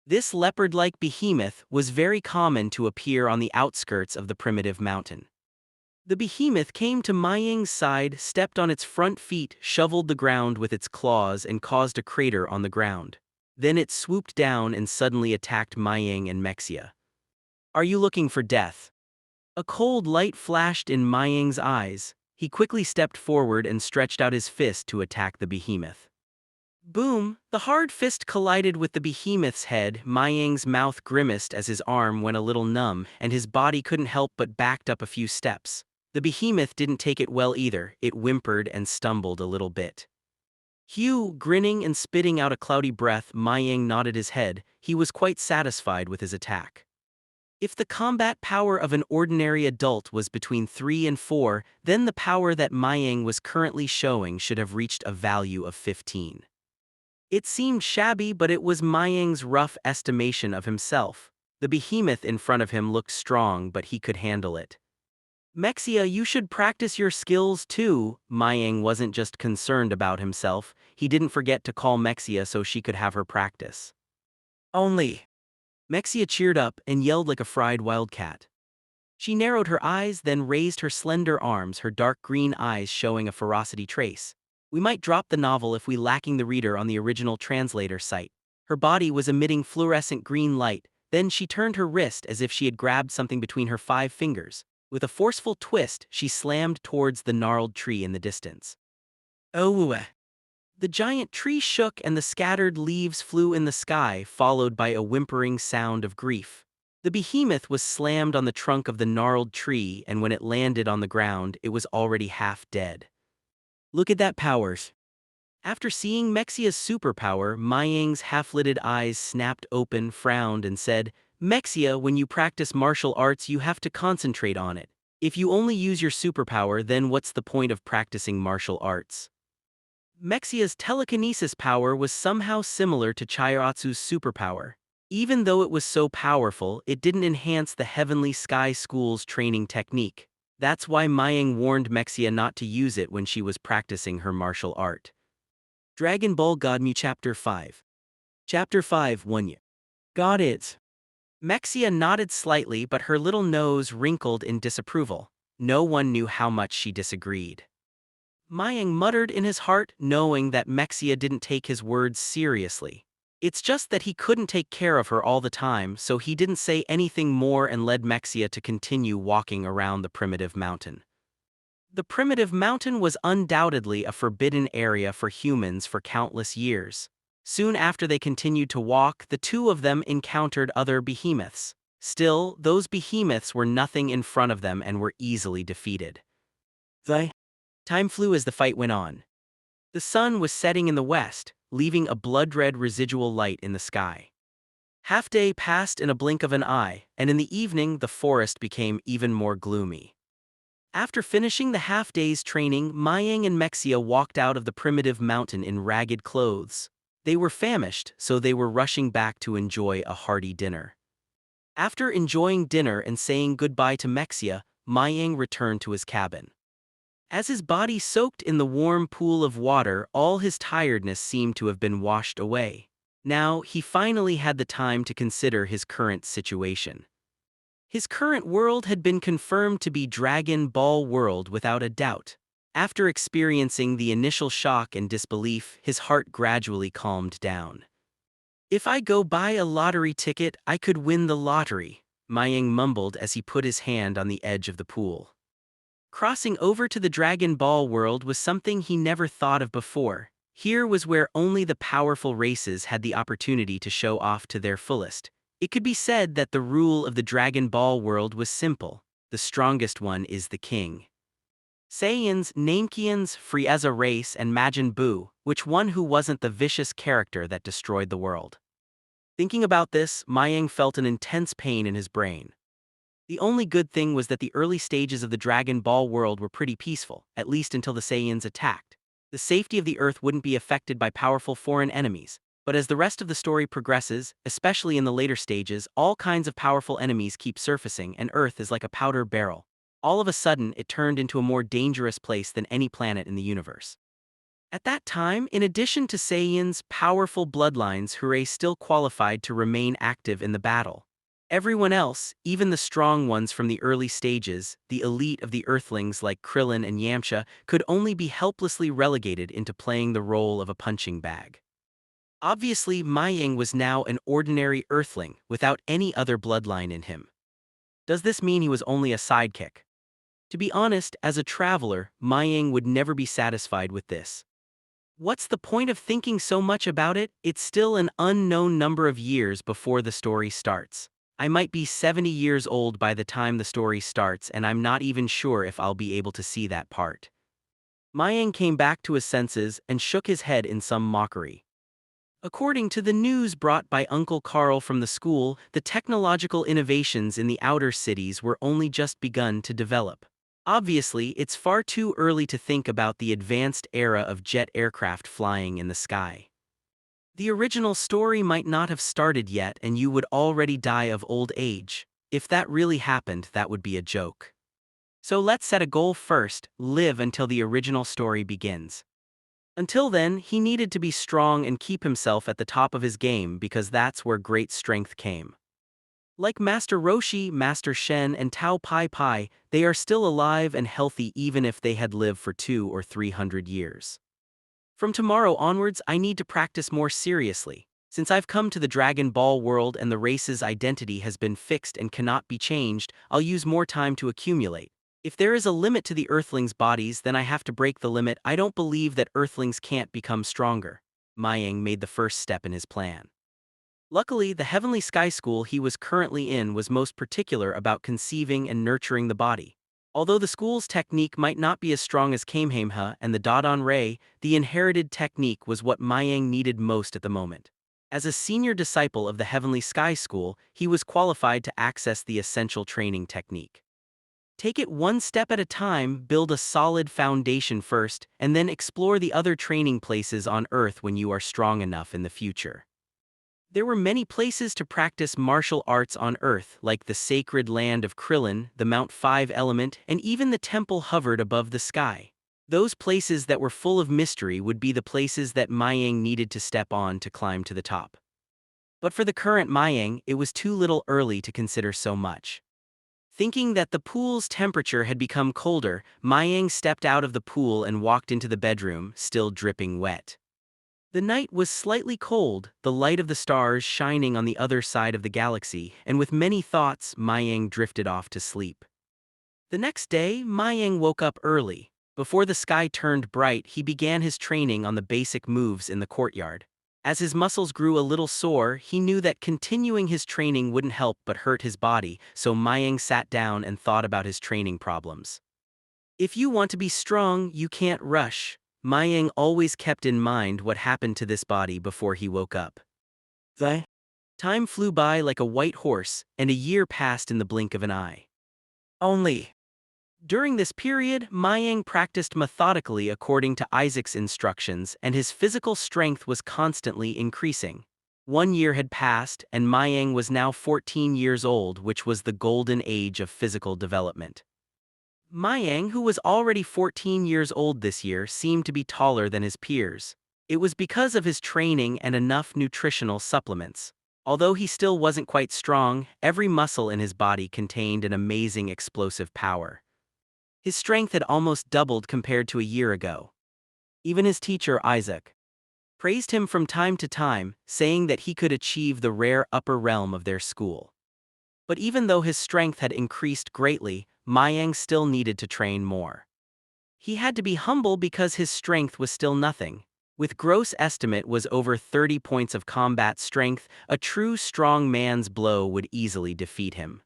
This leopard-like behemoth was very common to appear on the outskirts of the primitive mountain. The behemoth came to Mayang's side, stepped on its front feet, shoveled the ground with its claws and caused a crater on the ground. Then it swooped down and suddenly attacked Mayang and Mexia. Are you looking for death? A cold light flashed in Mayang's eyes. He quickly stepped forward and stretched out his fist to attack the behemoth. Boom! The hard fist collided with the behemoth's head. Mayang's mouth grimaced as his arm went a little numb, and his body couldn't help but backed up a few steps. The behemoth didn't take it well either. It whimpered and stumbled a little bit. Hugh, grinning and spitting out a cloudy breath, Mayang nodded his head. He was quite satisfied with his attack. If the combat power of an ordinary adult was between 3 and 4, then the power that Mayang was currently showing should have reached a value of 15. It seemed shabby, but it was Mayang's rough estimation of himself. The behemoth in front of him looked strong, but he could handle it. Mexia, you should practice your skills too. Mayang wasn't just concerned about himself. He didn't forget to call Mexia so she could have her practice. Only. Mexia cheered up and yelled like a fried wildcat. She narrowed her eyes, then raised her slender arms, her dark green eyes showing a ferocity trace. We might drop the novel if we lacking the reader on the original translator site. Her body was emitting fluorescent green light, then she turned her wrist as if she had grabbed something between her 5 fingers. With a forceful twist, she slammed towards the gnarled tree in the distance. Oh! The giant tree shook and the scattered leaves flew in the sky, followed by a whimpering sound of grief. The behemoth was slammed on the trunk of the gnarled tree, and when it landed on the ground, it was already half dead. Look at that powers. After seeing Mexia's superpower, Mayang's half-lidded eyes snapped open, frowned, and said, Mexia, when you practice martial arts, you have to concentrate on it. If you only use your superpower, then what's the point of practicing martial arts? Mexia's telekinesis power was somehow similar to Chiratsu's superpower. Even though it was so powerful, it didn't enhance the Heavenly Sky School's training technique. That's why Mayang warned Mexia not to use it when she was practicing her martial art. Dragon Ball Godmu Chapter 5. Chapter 5 1. God is. Mexia nodded slightly, but her little nose wrinkled in disapproval. No one knew how much she disagreed. Mayang muttered in his heart, knowing that Mexia didn't take his words seriously. It's just that he couldn't take care of her all the time, so he didn't say anything more and led Mexia to continue walking around the primitive mountain. The primitive mountain was undoubtedly a forbidden area for humans for countless years. Soon after they continued to walk, the two of them encountered other behemoths. Still, those behemoths were nothing in front of them and were easily defeated. Time flew as the fight went on. The sun was setting in the west, leaving a blood-red residual light in the sky. Half-day passed in a blink of an eye, and in the evening the forest became even more gloomy. After finishing the half-day's training, Mayang and Mexia walked out of the primitive mountain in ragged clothes. They were famished, so they were rushing back to enjoy a hearty dinner. After enjoying dinner and saying goodbye to Mexia, Mayang returned to his cabin. As his body soaked in the warm pool of water, all his tiredness seemed to have been washed away. Now, he finally had the time to consider his current situation. His current world had been confirmed to be Dragon Ball World without a doubt. After experiencing the initial shock and disbelief, his heart gradually calmed down. If I go buy a lottery ticket, I could win the lottery. Mayang mumbled as he put his hand on the edge of the pool. Crossing over to the Dragon Ball world was something he never thought of before. Here was where only the powerful races had the opportunity to show off to their fullest. It could be said that the rule of the Dragon Ball world was simple. The strongest one is the king. Saiyans, Namekians, Frieza race, and Majin Buu, which one who wasn't the vicious character that destroyed the world? Thinking about this, Mayang felt an intense pain in his brain. The only good thing was that the early stages of the Dragon Ball world were pretty peaceful, at least until the Saiyans attacked. The safety of the Earth wouldn't be affected by powerful foreign enemies, but as the rest of the story progresses, especially in the later stages, all kinds of powerful enemies keep surfacing and Earth is like a powder barrel. All of a sudden, it turned into a more dangerous place than any planet in the universe. At that time, in addition to Saiyans, powerful bloodlines Hooray still qualified to remain active in the battle. Everyone else, even the strong ones from the early stages, the elite of the Earthlings like Krillin and Yamcha, could only be helplessly relegated into playing the role of a punching bag. Obviously, Mayang was now an ordinary Earthling, without any other bloodline in him. Does this mean he was only a sidekick? To be honest, as a traveler, Mayang would never be satisfied with this. What's the point of thinking so much about it? It's still an unknown number of years before the story starts. I might be 70 years old by the time the story starts, and I'm not even sure if I'll be able to see that part. Mayang came back to his senses and shook his head in some mockery. According to the news brought by Uncle Carl from the school, the technological innovations in the outer cities were only just begun to develop. Obviously, it's far too early to think about the advanced era of jet aircraft flying in the sky. The original story might not have started yet and you would already die of old age. If that really happened, that would be a joke. So let's set a goal first: live until the original story begins. Until then, he needed to be strong and keep himself at the top of his game because that's where great strength came. Like Master Roshi, Master Shen, and Tao Pai Pai, they are still alive and healthy even if they had lived for 200 or 300 years. From tomorrow onwards, I need to practice more seriously. Since I've come to the Dragon Ball world and the race's identity has been fixed and cannot be changed, I'll use more time to accumulate. If there is a limit to the Earthlings' bodies, then I have to break the limit. I don't believe that Earthlings can't become stronger. Mayang made the first step in his plan. Luckily, the Heavenly Sky School he was currently in was most particular about conceiving and nurturing the body. Although the school's technique might not be as strong as Kamehameha and the Dodon Ray, the inherited technique was what Mayang needed most at the moment. As a senior disciple of the Heavenly Sky School, he was qualified to access the essential training technique. Take it one step at a time, build a solid foundation first, and then explore the other training places on Earth when you are strong enough in the future. There were many places to practice martial arts on Earth, like the sacred land of Krillin, the Mount 5 element, and even the temple hovered above the sky. Those places that were full of mystery would be the places that Mayang needed to step on to climb to the top. But for the current Mayang, it was too little early to consider so much. Thinking that the pool's temperature had become colder, Mayang stepped out of the pool and walked into the bedroom, still dripping wet. The night was slightly cold, the light of the stars shining on the other side of the galaxy, and with many thoughts, Mayang drifted off to sleep. The next day, Mayang woke up early. Before the sky turned bright, he began his training on the basic moves in the courtyard. As his muscles grew a little sore, he knew that continuing his training wouldn't help but hurt his body, so Mayang sat down and thought about his training problems. If you want to be strong, you can't rush. Mayang always kept in mind what happened to this body before he woke up. The time flew by like a white horse, and a year passed in the blink of an eye. During this period, Mayang practiced methodically according to Isaac's instructions, and his physical strength was constantly increasing. 1 year had passed, and Mayang was now 14 years old, which was the golden age of physical development. Mayang, who was already 14 years old this year, seemed to be taller than his peers. It was because of his training and enough nutritional supplements. Although he still wasn't quite strong, every muscle in his body contained an amazing explosive power. His strength had almost doubled compared to a year ago. Even his teacher, Isaac, praised him from time to time, saying that he could achieve the rare upper realm of their school. But even though his strength had increased greatly, Mayang still needed to train more. He had to be humble because his strength was still nothing. With gross estimate was over 30 points of combat strength, a true strong man's blow would easily defeat him.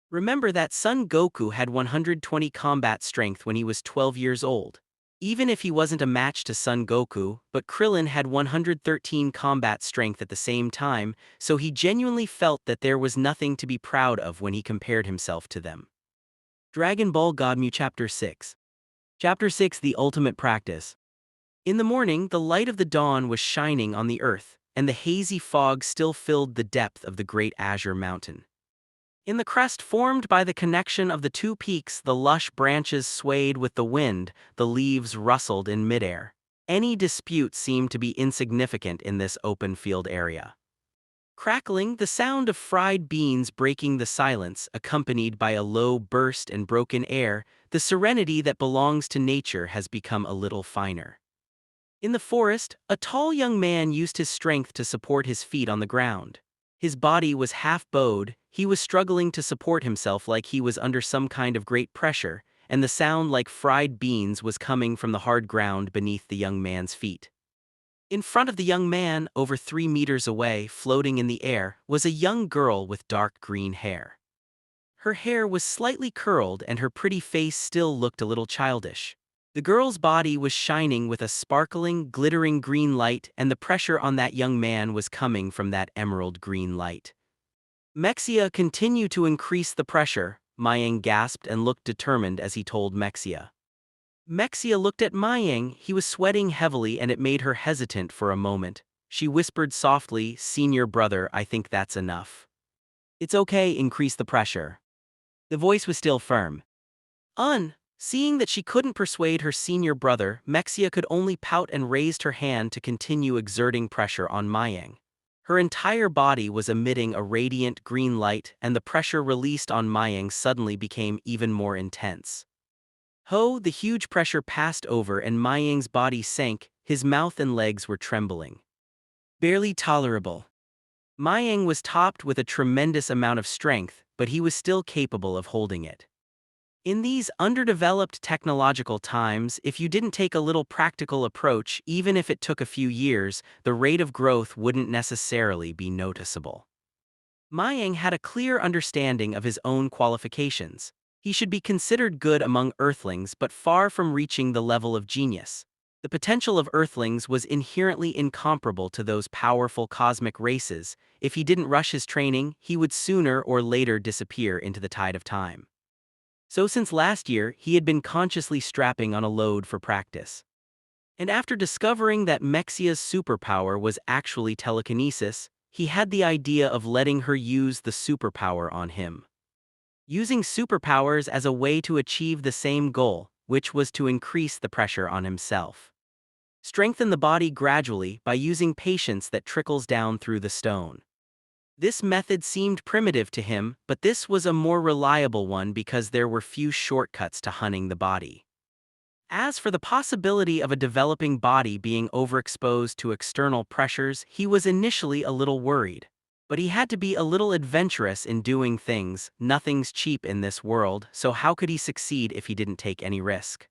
Remember that Son Goku had 120 combat strength when he was 12 years old. Even if he wasn't a match to Son Goku, but Krillin had 113 combat strength at the same time, so he genuinely felt that there was nothing to be proud of when he compared himself to them. Dragon Ball Godmu Chapter 6. Chapter 6 The Ultimate Practice. In the morning, the light of the dawn was shining on the earth, and the hazy fog still filled the depth of the great azure mountain. In the crest formed by the connection of the two peaks, the lush branches swayed with the wind, the leaves rustled in midair. Any dispute seemed to be insignificant in this open field area. Crackling, the sound of fried beans breaking the silence, accompanied by a low burst and broken air, the serenity that belongs to nature has become a little finer. In the forest, a tall young man used his strength to support his feet on the ground. His body was half-bowed, he was struggling to support himself like he was under some kind of great pressure, and the sound like fried beans was coming from the hard ground beneath the young man's feet. In front of the young man, over 3 meters away, floating in the air, was a young girl with dark green hair. Her hair was slightly curled and her pretty face still looked a little childish. The girl's body was shining with a sparkling, glittering green light, and the pressure on that young man was coming from that emerald green light. Mexia, continue to increase the pressure, Mayang gasped and looked determined as he told Mexia. Mexia looked at Mayang, he was sweating heavily and it made her hesitant for a moment. She whispered softly, "Senior brother, I think that's enough." "It's okay, increase the pressure." The voice was still firm. Seeing that she couldn't persuade her senior brother, Mexia could only pout and raised her hand to continue exerting pressure on Mayang. Her entire body was emitting a radiant green light and the pressure released on Mayang suddenly became even more intense. The huge pressure passed over and Mayang's body sank, his mouth and legs were trembling. Barely tolerable. Mayang was topped with a tremendous amount of strength, but he was still capable of holding it. In these underdeveloped technological times, if you didn't take a little practical approach, even if it took a few years, the rate of growth wouldn't necessarily be noticeable. Mayang had a clear understanding of his own qualifications. He should be considered good among Earthlings but far from reaching the level of genius. The potential of Earthlings was inherently incomparable to those powerful cosmic races. If he didn't rush his training, he would sooner or later disappear into the tide of time. So since last year, he had been consciously strapping on a load for practice. And after discovering that Mexia's superpower was actually telekinesis, he had the idea of letting her use the superpower on him. Using superpowers as a way to achieve the same goal, which was to increase the pressure on himself. Strengthen the body gradually by using patience that trickles down through the stone. This method seemed primitive to him, but this was a more reliable one because there were few shortcuts to hunting the body. As for the possibility of a developing body being overexposed to external pressures, he was initially a little worried. But he had to be a little adventurous in doing things. Nothing's cheap in this world, so how could he succeed if he didn't take any risk?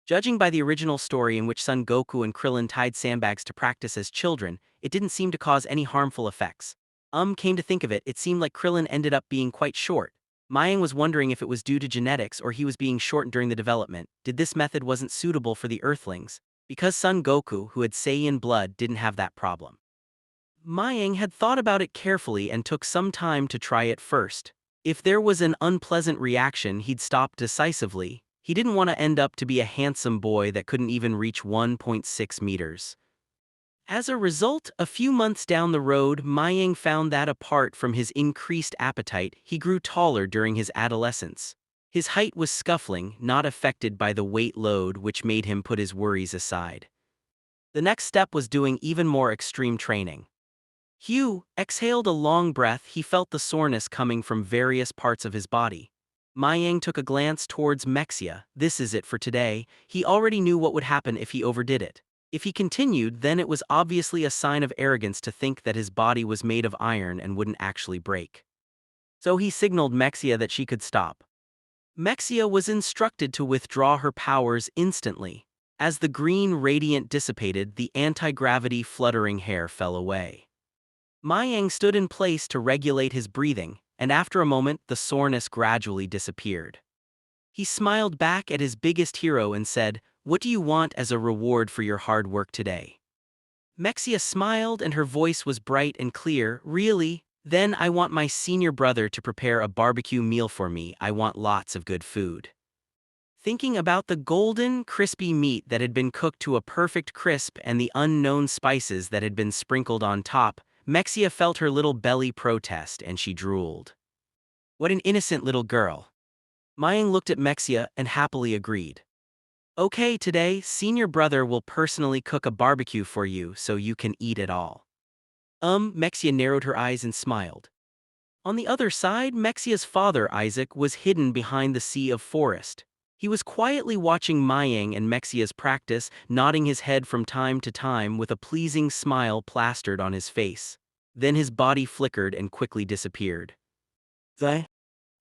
Judging by the original story in which Son Goku and Krillin tied sandbags to practice as children, it didn't seem to cause any harmful effects. Came to think of it, it seemed like Krillin ended up being quite short. Mayang was wondering if it was due to genetics or he was being short during the development. Did this method wasn't suitable for the Earthlings? Because Son Goku, who had Saiyan blood, didn't have that problem. Mayang had thought about it carefully and took some time to try it first. If there was an unpleasant reaction, he'd stop decisively. He didn't want to end up to be a handsome boy that couldn't even reach 1.6 meters. As a result, a few months down the road, Mayang found that apart from his increased appetite, he grew taller during his adolescence. His height was scuffling, not affected by the weight load, which made him put his worries aside. The next step was doing even more extreme training. Hugh exhaled a long breath. He felt the soreness coming from various parts of his body. Mayang took a glance towards Mexia. This is it for today. He already knew what would happen if he overdid it. If he continued, then it was obviously a sign of arrogance to think that his body was made of iron and wouldn't actually break. So he signaled Mexia that she could stop. Mexia was instructed to withdraw her powers instantly. As the green radiant dissipated, the anti-gravity fluttering hair fell away. Mayang stood in place to regulate his breathing, and after a moment the soreness gradually disappeared. He smiled back at his biggest hero and said, "What do you want as a reward for your hard work today?" Mexia smiled and her voice was bright and clear. "Really? Then I want my senior brother to prepare a barbecue meal for me. I want lots of good food." Thinking about the golden, crispy meat that had been cooked to a perfect crisp and the unknown spices that had been sprinkled on top, Mexia felt her little belly protest and she drooled. What an innocent little girl. Mayang looked at Mexia and happily agreed. "Okay, today, senior brother will personally cook a barbecue for you so you can eat it all." Mexia narrowed her eyes and smiled. On the other side, Mexia's father, Isaac, was hidden behind the sea of forest. He was quietly watching Mayang and Mexia's practice, nodding his head from time to time with a pleasing smile plastered on his face. Then his body flickered and quickly disappeared.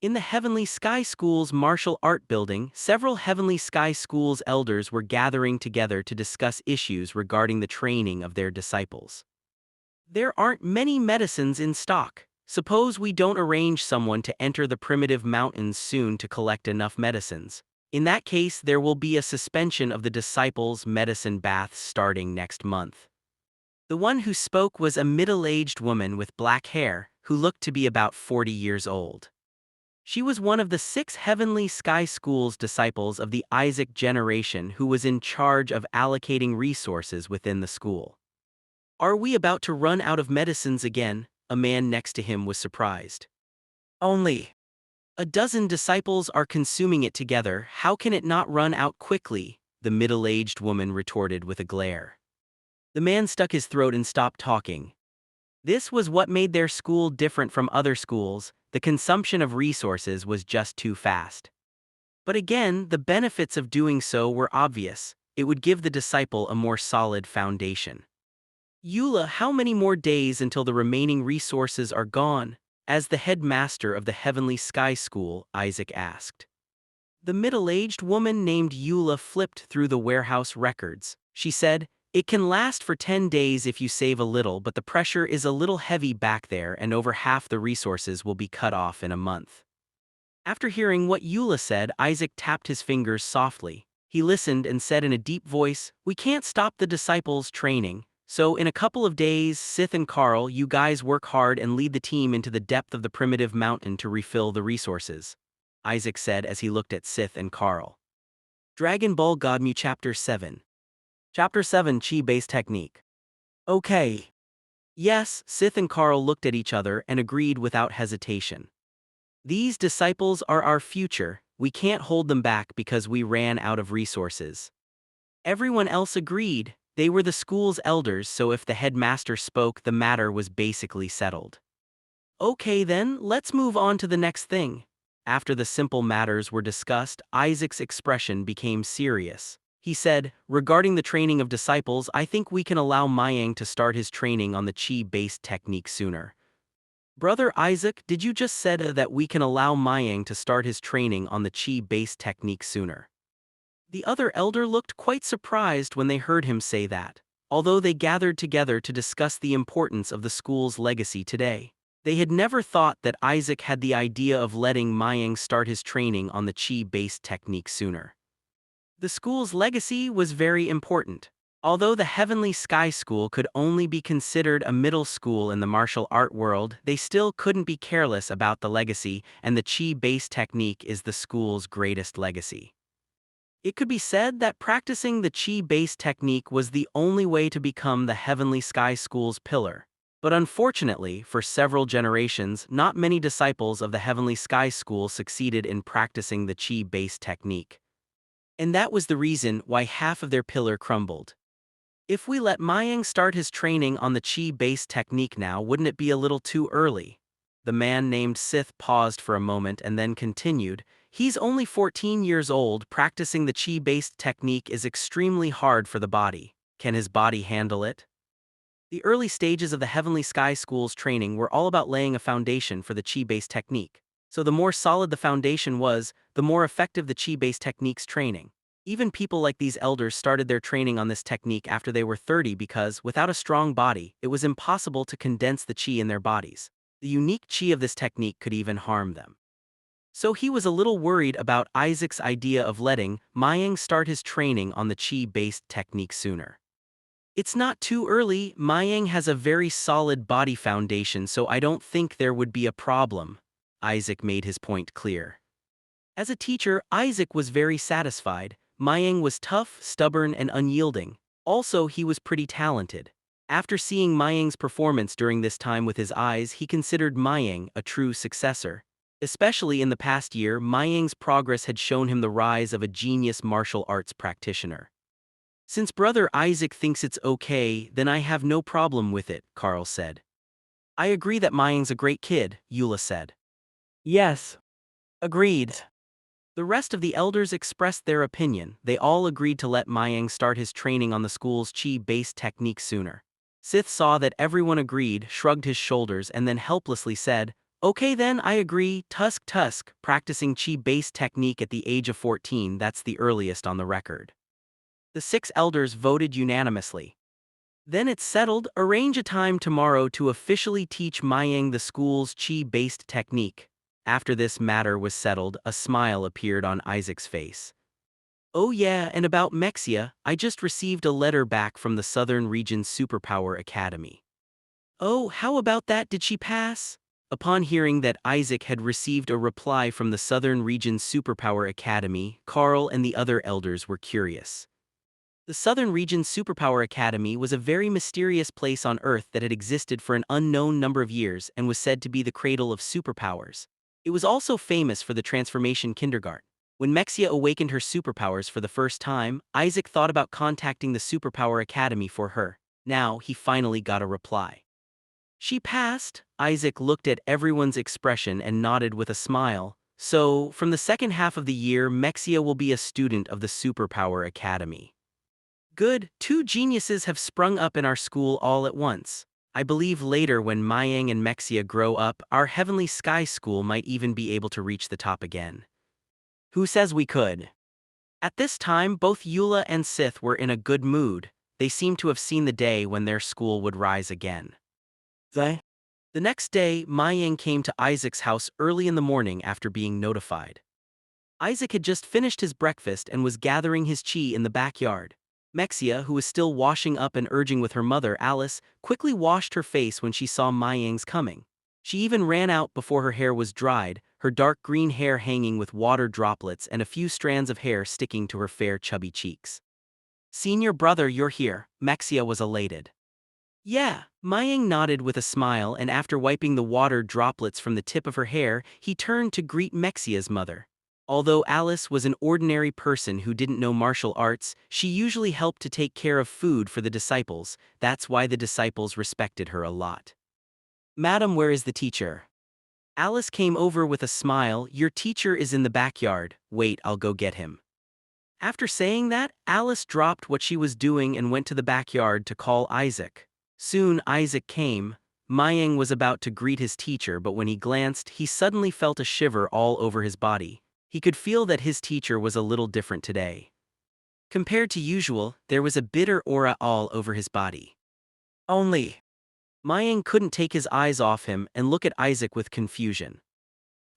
In the Heavenly Sky School's martial art building, several Heavenly Sky School's elders were gathering together to discuss issues regarding the training of their disciples. "There aren't many medicines in stock. Suppose we don't arrange someone to enter the primitive mountains soon to collect enough medicines. In that case, there will be a suspension of the disciples' medicine baths starting next month." The one who spoke was a middle-aged woman with black hair, who looked to be about 40 years old. She was one of the 6 Heavenly Sky School's disciples of the Isaac generation who was in charge of allocating resources within the school. "Are we about to run out of medicines again?" A man next to him was surprised. "Only a dozen disciples are consuming it together. How can it not run out quickly?" the middle-aged woman retorted with a glare. The man stuck his throat and stopped talking. This was what made their school different from other schools. The consumption of resources was just too fast. But again, the benefits of doing so were obvious. It would give the disciple a more solid foundation. "Eula, how many more days until the remaining resources are gone?" As the headmaster of the Heavenly Sky School, Isaac asked. The middle-aged woman named Eula flipped through the warehouse records. She said, "It can last for 10 days if you save a little, but the pressure is a little heavy back there and over half the resources will be cut off in a month." After hearing what Eula said, Isaac tapped his fingers softly. He listened and said in a deep voice, "We can't stop the disciples' training. So in a couple of days, Sith and Carl, you guys work hard and lead the team into the depth of the primitive mountain to refill the resources," Isaac said as he looked at Sith and Carl. Dragon Ball Godmu Chapter 7. Chapter 7 Chi-Based Technique. "Okay." Yes, Sith and Carl looked at each other and agreed without hesitation. "These disciples are our future. We can't hold them back because we ran out of resources." Everyone else agreed. They were the school's elders, so if the headmaster spoke, the matter was basically settled. "Okay then, let's move on to the next thing." After the simple matters were discussed, Isaac's expression became serious. He said, "Regarding the training of disciples, I think we can allow Mayang to start his training on the Chi-based technique sooner." "Brother Isaac, did you just said that we can allow Mayang to start his training on the Chi-based technique sooner?" The other elder looked quite surprised when they heard him say that. Although they gathered together to discuss the importance of the school's legacy today, they had never thought that Isaac had the idea of letting Mayang start his training on the Chi-based technique sooner. The school's legacy was very important. Although the Heavenly Sky School could only be considered a middle school in the martial art world, they still couldn't be careless about the legacy, and the Chi-based technique is the school's greatest legacy. It could be said that practicing the Chi-based technique was the only way to become the Heavenly Sky School's pillar. But unfortunately, for several generations, not many disciples of the Heavenly Sky School succeeded in practicing the Chi-based technique. And that was the reason why half of their pillar crumbled. If we let Mayang start his training on the Chi-based technique now, wouldn't it be a little too early? The man named Sith paused for a moment and then continued, "He's only 14 years old. Practicing the Chi-based technique is extremely hard for the body. Can his body handle it?" The early stages of the Heavenly Sky School's training were all about laying a foundation for the Chi-based technique. So the more solid the foundation was, the more effective the Chi-based technique's training. Even people like these elders started their training on this technique after they were 30 because, without a strong body, it was impossible to condense the Chi in their bodies. The unique Chi of this technique could even harm them. So he was a little worried about Isaac's idea of letting Mayang start his training on the Chi-based technique sooner. It's not too early. Mayang has a very solid body foundation, so I don't think there would be a problem. Isaac made his point clear. As a teacher, Isaac was very satisfied. Mayang was tough, stubborn, and unyielding. Also, he was pretty talented. After seeing Mayang's performance during this time with his eyes, he considered Mayang a true successor. Especially in the past year, Mayang's progress had shown him the rise of a genius martial arts practitioner. Since brother Isaac thinks it's okay, then I have no problem with it, Carl said. I agree that Mayang's a great kid, Eula said. Yes. Agreed. The rest of the elders expressed their opinion. They all agreed to let Mayang start his training on the school's Chi-based technique sooner. Sith saw that everyone agreed, shrugged his shoulders, and then helplessly said, Okay then, I agree, Tusk, practicing Chi-based technique at the age of 14, that's the earliest on the record. The 6 elders voted unanimously. Then it's settled, arrange a time tomorrow to officially teach Mayang the school's Chi-based technique. After this matter was settled, a smile appeared on Isaac's face. Oh yeah, and about Mexia, I just received a letter back from the Southern Region Superpower Academy. Oh, how about that, did she pass? Upon hearing that Isaac had received a reply from the Southern Region Superpower Academy, Carl and the other elders were curious. The Southern Region Superpower Academy was a very mysterious place on Earth that had existed for an unknown number of years and was said to be the cradle of superpowers. It was also famous for the transformation kindergarten. When Mexia awakened her superpowers for the first time, Isaac thought about contacting the Superpower Academy for her. Now, he finally got a reply. She passed. Isaac looked at everyone's expression and nodded with a smile. So, from the second half of the year, Mexia will be a student of the Superpower Academy. Good, 2 geniuses have sprung up in our school all at once. I believe later when Mayang and Mexia grow up, our Heavenly Sky School might even be able to reach the top again. Who says we could? At this time, both Eula and Sith were in a good mood. They seemed to have seen the day when their school would rise again. The next day, Mayang came to Isaac's house early in the morning after being notified. Isaac had just finished his breakfast and was gathering his chi in the backyard. Mexia, who was still washing up and urging with her mother, Alice, quickly washed her face when she saw Mayang's coming. She even ran out before her hair was dried, her dark green hair hanging with water droplets and a few strands of hair sticking to her fair chubby cheeks. Senior brother, you're here, Mexia was elated. Yeah, Mayang nodded with a smile, and after wiping the water droplets from the tip of her hair, he turned to greet Mexia's mother. Although Alice was an ordinary person who didn't know martial arts, she usually helped to take care of food for the disciples. That's why the disciples respected her a lot. Madam, where is the teacher? Alice came over with a smile. Your teacher is in the backyard. Wait, I'll go get him. After saying that, Alice dropped what she was doing and went to the backyard to call Isaac. Soon Isaac came. Mayang was about to greet his teacher, but when he glanced, he suddenly felt a shiver all over his body. He could feel that his teacher was a little different today. Compared to usual, there was a bitter aura all over his body. Mayang couldn't take his eyes off him and look at Isaac with confusion.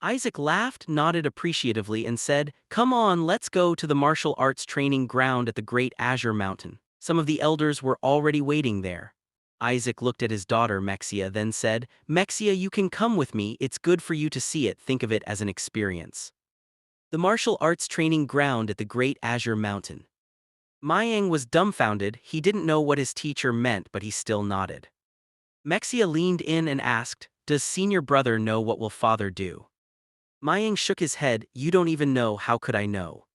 Isaac laughed, nodded appreciatively, and said, Come on, let's go to the martial arts training ground at the Great Azure Mountain. Some of the elders were already waiting there. Isaac looked at his daughter Mexia, then said, Mexia, you can come with me, it's good for you to see it, think of it as an experience. The martial arts training ground at the Great Azure Mountain. Mayang was dumbfounded, he didn't know what his teacher meant, but he still nodded. Mexia leaned in and asked, Does senior brother know what will father do? Mayang shook his head, You don't even know, how could I know?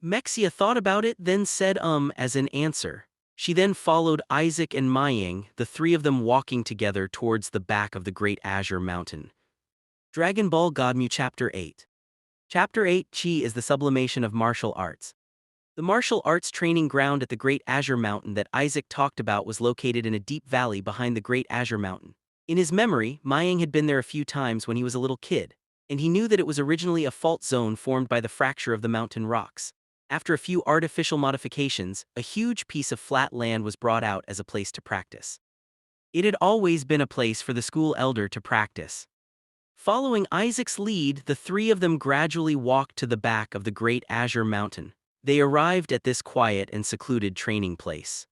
Mexia thought about it, then said as an answer. She then followed Isaac and Mayang, the 3 of them walking together towards the back of the Great Azure Mountain. Dragon Ball Godmu Chapter 8. Chapter 8 Chi is the sublimation of martial arts. The martial arts training ground at the Great Azure Mountain that Isaac talked about was located in a deep valley behind the Great Azure Mountain. In his memory, Mayang had been there a few times when he was a little kid, and he knew that it was originally a fault zone formed by the fracture of the mountain rocks. After a few artificial modifications, a huge piece of flat land was brought out as a place to practice. It had always been a place for the school elder to practice. Following Isaac's lead, the three of them gradually walked to the back of the Great Azure Mountain. They arrived at this quiet and secluded training place.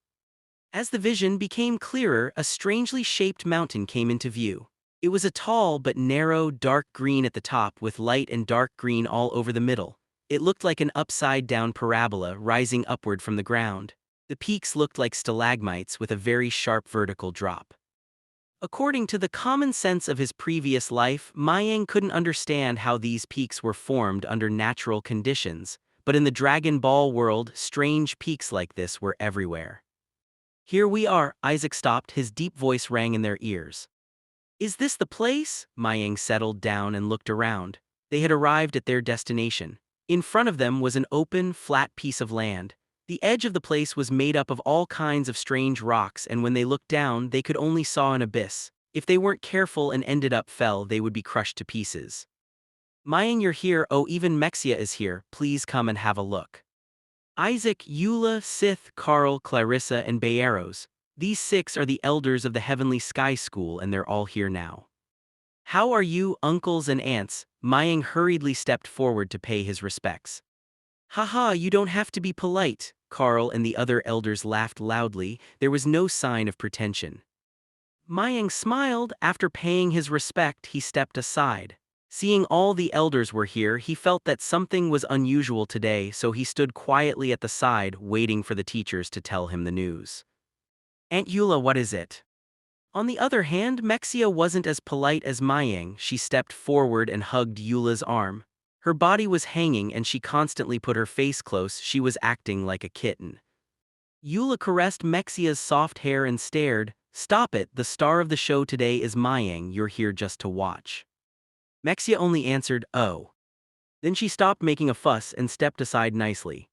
As the vision became clearer, a strangely shaped mountain came into view. It was a tall but narrow, dark green at the top with light and dark green all over the middle. It looked like an upside-down parabola rising upward from the ground. The peaks looked like stalagmites with a very sharp vertical drop. According to the common sense of his previous life, Mayang couldn't understand how these peaks were formed under natural conditions, but in the Dragon Ball world, strange peaks like this were everywhere. "Here we are," Isaac stopped, his deep voice rang in their ears. "Is this the place?" Mayang settled down and looked around. They had arrived at their destination. In front of them was an open, flat piece of land. The edge of the place was made up of all kinds of strange rocks, and when they looked down, they could only saw an abyss. If they weren't careful and ended up fell, they would be crushed to pieces. "Mayang, you're here. Oh, even Mexia is here. Please come and have a look." Isaac, Eula, Sith, Carl, Clarissa, and Baeros. These six are the elders of the Heavenly Sky School, and they're all here now. "How are you, uncles and aunts?" Mayang hurriedly stepped forward to pay his respects. "Haha, you don't have to be polite." Carl and the other elders laughed loudly. There was no sign of pretension. Mayang smiled. After paying his respect, he stepped aside. Seeing all the elders were here, he felt that something was unusual today, so he stood quietly at the side, waiting for the teachers to tell him the news. "Aunt Eula, what is it?" On the other hand, Mexia wasn't as polite as Mayang. She stepped forward and hugged Eula's arm. Her body was hanging and she constantly put her face close. She was acting like a kitten. Eula caressed Mexia's soft hair and stared. "Stop it, the star of the show today is Mayang, you're here just to watch." Mexia only answered, "Oh." Then she stopped making a fuss and stepped aside nicely.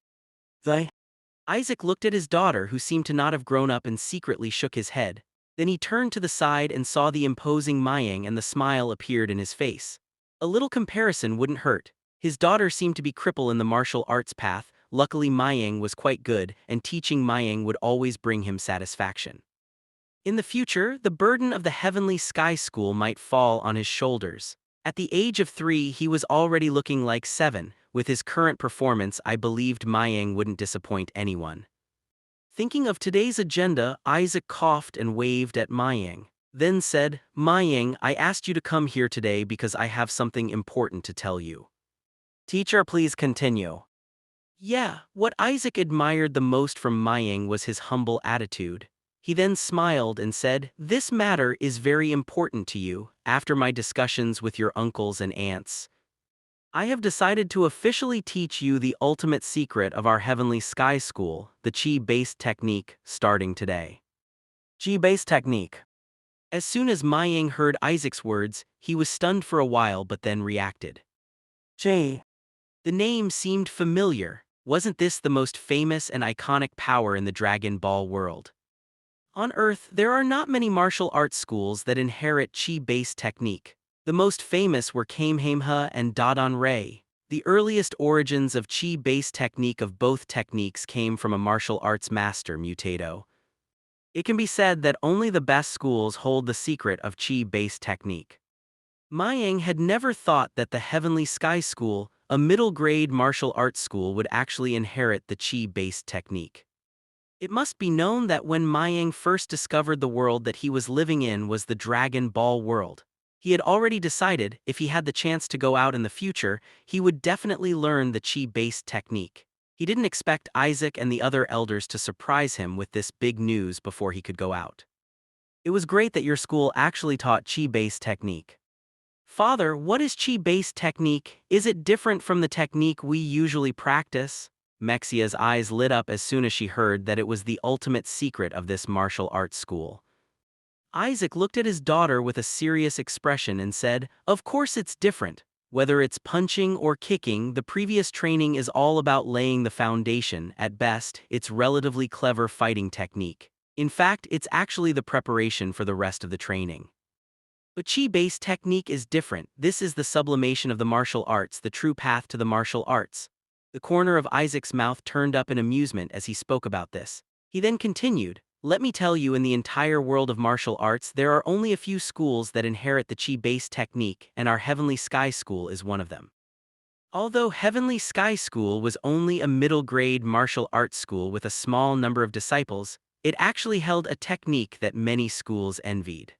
Isaac looked at his daughter, who seemed to not have grown up, and secretly shook his head. Then he turned to the side and saw the imposing Mayang, and the smile appeared in his face. A little comparison wouldn't hurt. His daughter seemed to be crippled in the martial arts path. Luckily Mayang was quite good, and teaching Mayang would always bring him satisfaction. In the future, the burden of the Heavenly Sky School might fall on his shoulders. At the age of 3, he was already looking like 7. With his current performance, I believed Mayang wouldn't disappoint anyone. Thinking of today's agenda, Isaac coughed and waved at Mayang. Then said, "Mayang, I asked you to come here today because I have something important to tell you." "Teacher, please continue." Yeah, what Isaac admired the most from Mayang was his humble attitude. He then smiled and said, "This matter is very important to you. After my discussions with your uncles and aunts, I have decided to officially teach you the ultimate secret of our Heavenly Sky School, the Chi-based technique, starting today." Chi-based technique. As soon as Mayang heard Isaac's words, he was stunned for a while but then reacted. Chi. The name seemed familiar. Wasn't this the most famous and iconic power in the Dragon Ball world? On Earth, there are not many martial arts schools that inherit Chi-based technique. The most famous were Kamehameha and Dadan Ray. The earliest origins of Chi-based technique of both techniques came from a martial arts master, Mutado. It can be said that only the best schools hold the secret of Chi-based technique. Mayang had never thought that the Heavenly Sky School, a middle-grade martial arts school, would actually inherit the Chi-based technique. It must be known that when Mayang first discovered the world that he was living in was the Dragon Ball world, he had already decided, if he had the chance to go out in the future, he would definitely learn the Chi-based technique. He didn't expect Isaac and the other elders to surprise him with this big news before he could go out. "It was great that your school actually taught Chi-based technique." "Father, what is Chi-based technique? Is it different from the technique we usually practice?" Mexia's eyes lit up as soon as she heard that it was the ultimate secret of this martial arts school. Isaac looked at his daughter with a serious expression and said, "Of course it's different. Whether it's punching or kicking, the previous training is all about laying the foundation. At best, it's relatively clever fighting technique. In fact, it's actually the preparation for the rest of the training. But chi-based technique is different. This is the sublimation of the martial arts, the true path to the martial arts. The corner of Isaac's mouth turned up in amusement as he spoke about this. He then continued, "Let me tell you, in the entire world of martial arts, there are only a few schools that inherit the chi-based technique, and our Heavenly Sky School is one of them." Although Heavenly Sky School was only a middle-grade martial arts school with a small number of disciples, it actually held a technique that many schools envied.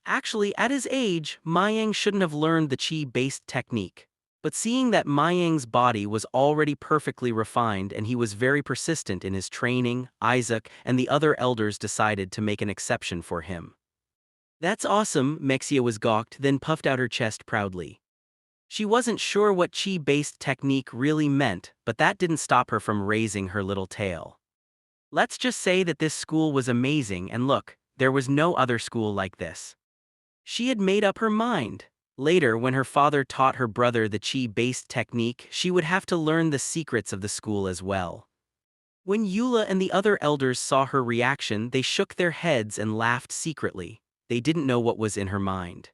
Actually, at his age, Mayang shouldn't have learned the chi-based technique. But seeing that Mayang's body was already perfectly refined and he was very persistent in his training, Isaac and the other elders decided to make an exception for him. "That's awesome," Mexia was gawked, then puffed out her chest proudly. She wasn't sure what chi-based technique really meant, but that didn't stop her from raising her little tail. Let's just say that this school was amazing, and look, there was no other school like this. She had made up her mind. Later, when her father taught her brother the chi-based technique, she would have to learn the secrets of the school as well. When Eula and the other elders saw her reaction, they shook their heads and laughed secretly. They didn't know what was in her mind.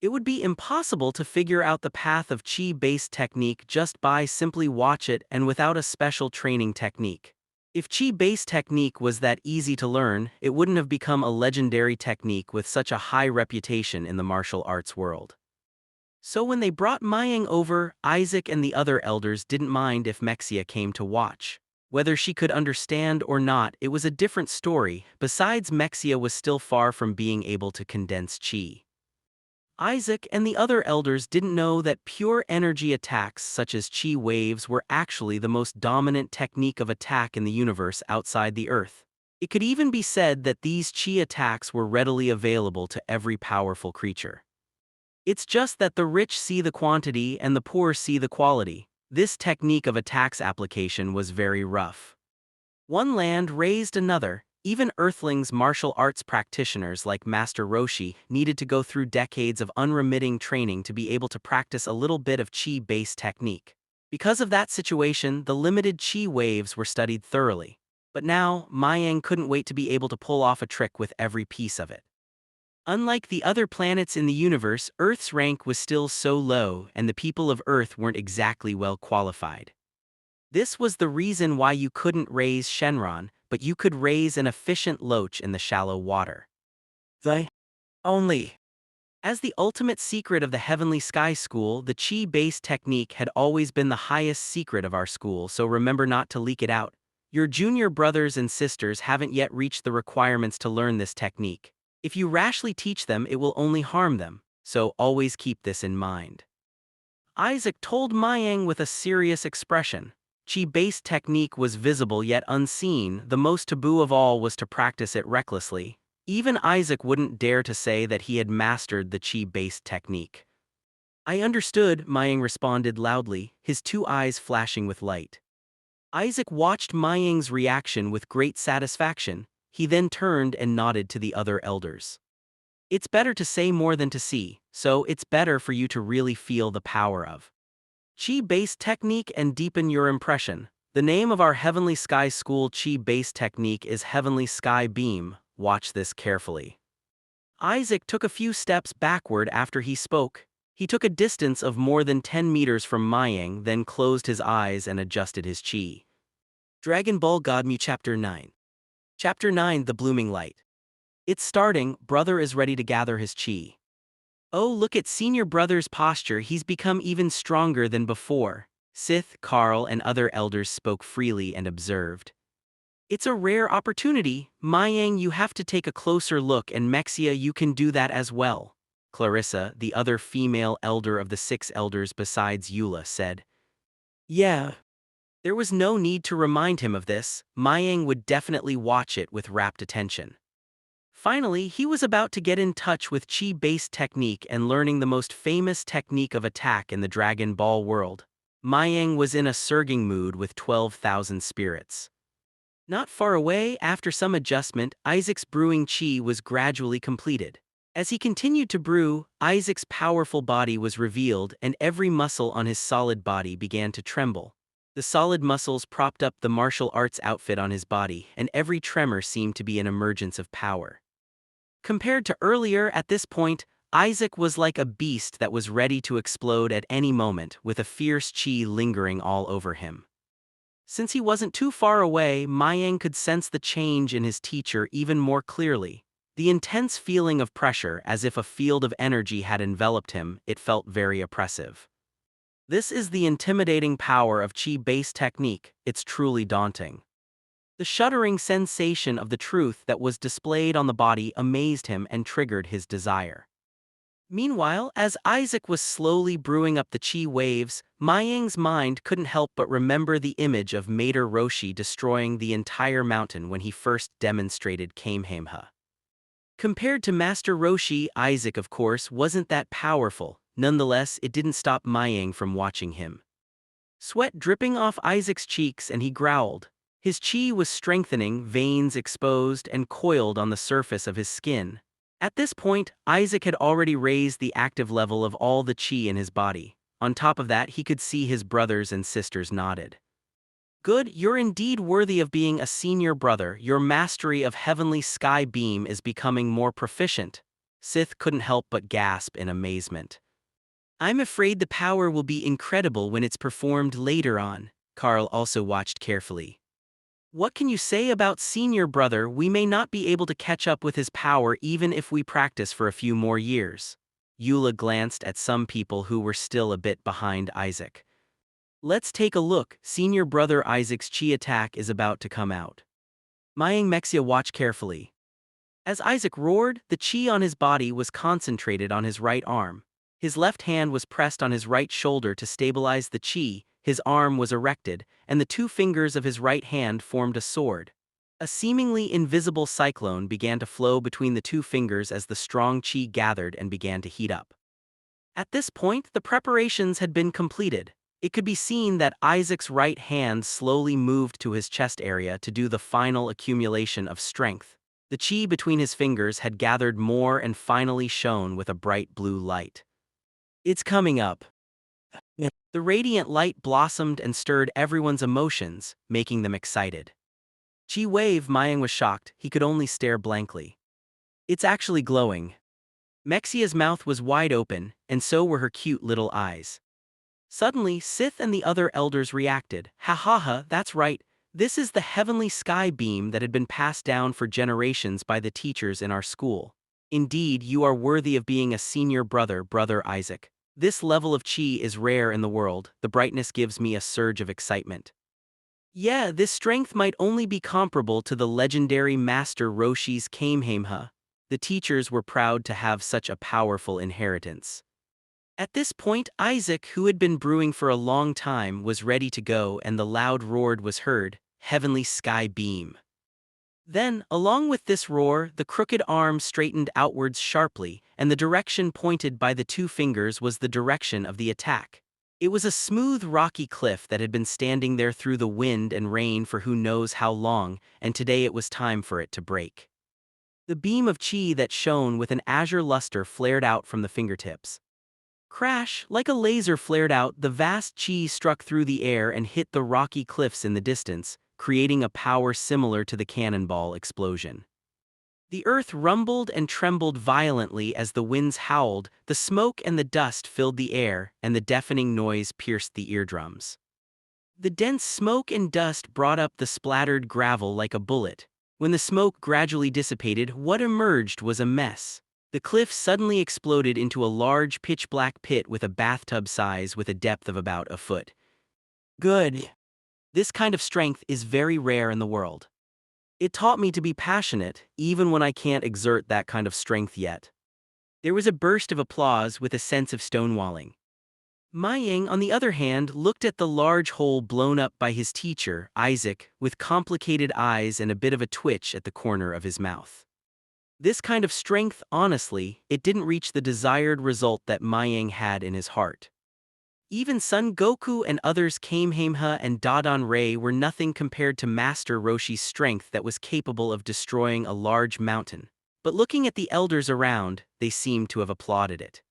It would be impossible to figure out the path of chi-based technique just by simply watch it and without a special training technique. If chi-based technique was that easy to learn, it wouldn't have become a legendary technique with such a high reputation in the martial arts world. So when they brought Mayang over, Isaac and the other elders didn't mind if Mexia came to watch. Whether she could understand or not, it was a different story. Besides, Mexia was still far from being able to condense chi. Isaac and the other elders didn't know that pure energy attacks such as chi waves were actually the most dominant technique of attack in the universe outside the Earth. It could even be said that these chi attacks were readily available to every powerful creature. It's just that the rich see the quantity and the poor see the quality. This technique of attacks application was very rough. One land raised another. Even Earthlings martial arts practitioners like Master Roshi needed to go through decades of unremitting training to be able to practice a little bit of chi-based technique. Because of that situation, the limited chi waves were studied thoroughly. But now, Mayang couldn't wait to be able to pull off a trick with every piece of it. Unlike the other planets in the universe, Earth's rank was still so low, and the people of Earth weren't exactly well qualified. This was the reason why you couldn't raise Shenron, but you could raise an efficient loach in the shallow water. The only. As the ultimate secret of the Heavenly Sky School, the chi-based technique had always been the highest secret of our school, so remember not to leak it out. Your junior brothers and sisters haven't yet reached the requirements to learn this technique. If you rashly teach them, it will only harm them, so always keep this in mind. Isaac told Mayang with a serious expression. Chi-based technique was visible yet unseen. The most taboo of all was to practice it recklessly. Even Isaac wouldn't dare to say that he had mastered the chi-based technique. "I understood," Mayang responded loudly, his two eyes flashing with light. Isaac watched Mayang's reaction with great satisfaction. He then turned and nodded to the other elders. "It's better to say more than to see, so it's better for you to really feel the power of chi-based technique and deepen your impression. The name of our Heavenly Sky School chi-based technique is Heavenly Sky Beam. Watch this carefully." Isaac took a few steps backward after he spoke. He took a distance of more than 10 meters from Mayang, then closed his eyes and adjusted his chi. Dragon Ball Godmu Chapter 9. Chapter 9, The Blooming Light. It's starting. Brother is ready to gather his chi. Oh, look at senior brother's posture, he's become even stronger than before. Sith, Carl and other elders spoke freely and observed. It's a rare opportunity. Mayang, you have to take a closer look, and Mexia, you can do that as well. Clarissa, the other female elder of the 6 elders besides Eula, said. Yeah. There was no need to remind him of this. Mayang would definitely watch it with rapt attention. Finally, he was about to get in touch with chi-based technique and learning the most famous technique of attack in the Dragon Ball world. Mayang was in a surging mood with 12,000 spirits. Not far away, after some adjustment, Isaac's brewing chi was gradually completed. As he continued to brew, Isaac's powerful body was revealed and every muscle on his solid body began to tremble. The solid muscles propped up the martial arts outfit on his body, and every tremor seemed to be an emergence of power. Compared to earlier, at this point, Isaac was like a beast that was ready to explode at any moment, with a fierce chi lingering all over him. Since he wasn't too far away, Mayang could sense the change in his teacher even more clearly. The intense feeling of pressure, as if a field of energy had enveloped him, it felt very oppressive. This is the intimidating power of chi-based technique. It's truly daunting. The shuddering sensation of the truth that was displayed on the body amazed him and triggered his desire. Meanwhile, as Isaac was slowly brewing up the chi waves, Mayang's mind couldn't help but remember the image of Mater Roshi destroying the entire mountain when he first demonstrated Kamehameha. Compared to Master Roshi, Isaac, of course, wasn't that powerful. Nonetheless, it didn't stop Mayang from watching him. Sweat dripping off Isaac's cheeks, and he growled. His chi was strengthening, veins exposed and coiled on the surface of his skin. At this point, Isaac had already raised the active level of all the chi in his body. On top of that, he could see his brothers and sisters nodded. Good, you're indeed worthy of being a senior brother. Your mastery of heavenly sky beam is becoming more proficient. Sith couldn't help but gasp in amazement. I'm afraid the power will be incredible when it's performed later on. Carl also watched carefully. What can you say about senior brother? We may not be able to catch up with his power even if we practice for a few more years. Eula glanced at some people who were still a bit behind Isaac. Let's take a look. Senior brother Isaac's chi attack is about to come out. Mayang Mexia watched carefully. As Isaac roared, the chi on his body was concentrated on his right arm. His left hand was pressed on his right shoulder to stabilize the chi, his arm was erected, and the two fingers of his right hand formed a sword. A seemingly invisible cyclone began to flow between the two fingers as the strong chi gathered and began to heat up. At this point, the preparations had been completed. It could be seen that Isaac's right hand slowly moved to his chest area to do the final accumulation of strength. The chi between his fingers had gathered more and finally shone with a bright blue light. It's coming up. The radiant light blossomed and stirred everyone's emotions, making them excited. Chi wave, Mayang was shocked, he could only stare blankly. It's actually glowing. Mexia's mouth was wide open, and so were her cute little eyes. Suddenly, Sith and the other elders reacted. Ha ha ha, that's right. This is the heavenly sky beam that had been passed down for generations by the teachers in our school. Indeed, you are worthy of being a senior brother, Brother Isaac. This level of chi is rare in the world. The brightness gives me a surge of excitement. Yeah, this strength might only be comparable to the legendary Master Roshi's Kamehameha. The teachers were proud to have such a powerful inheritance. At this point, Isaac, who had been brewing for a long time, was ready to go, and the loud roar was heard, Heavenly Sky Beam. Then, along with this roar, the crooked arm straightened outwards sharply, and the direction pointed by the two fingers was the direction of the attack. It was a smooth, rocky cliff that had been standing there through the wind and rain for who knows how long, and today it was time for it to break. The beam of chi that shone with an azure luster flared out from the fingertips. Crash, like a laser flared out, the vast chi struck through the air and hit the rocky cliffs in the distance, creating a power similar to the cannonball explosion. The earth rumbled and trembled violently as the winds howled, the smoke and the dust filled the air, and the deafening noise pierced the eardrums. The dense smoke and dust brought up the splattered gravel like a bullet. When the smoke gradually dissipated, what emerged was a mess. The cliff suddenly exploded into a large pitch-black pit with a bathtub size with a depth of about a foot. Good. This kind of strength is very rare in the world. It taught me to be passionate, even when I can't exert that kind of strength yet. There was a burst of applause with a sense of stonewalling. Mayang, on the other hand, looked at the large hole blown up by his teacher, Isaac, with complicated eyes and a bit of a twitch at the corner of his mouth. This kind of strength, honestly, it didn't reach the desired result that Mayang had in his heart. Even Son Goku and others Kamehameha and Dadan Rei were nothing compared to Master Roshi's strength that was capable of destroying a large mountain. But looking at the elders around, they seemed to have applauded it.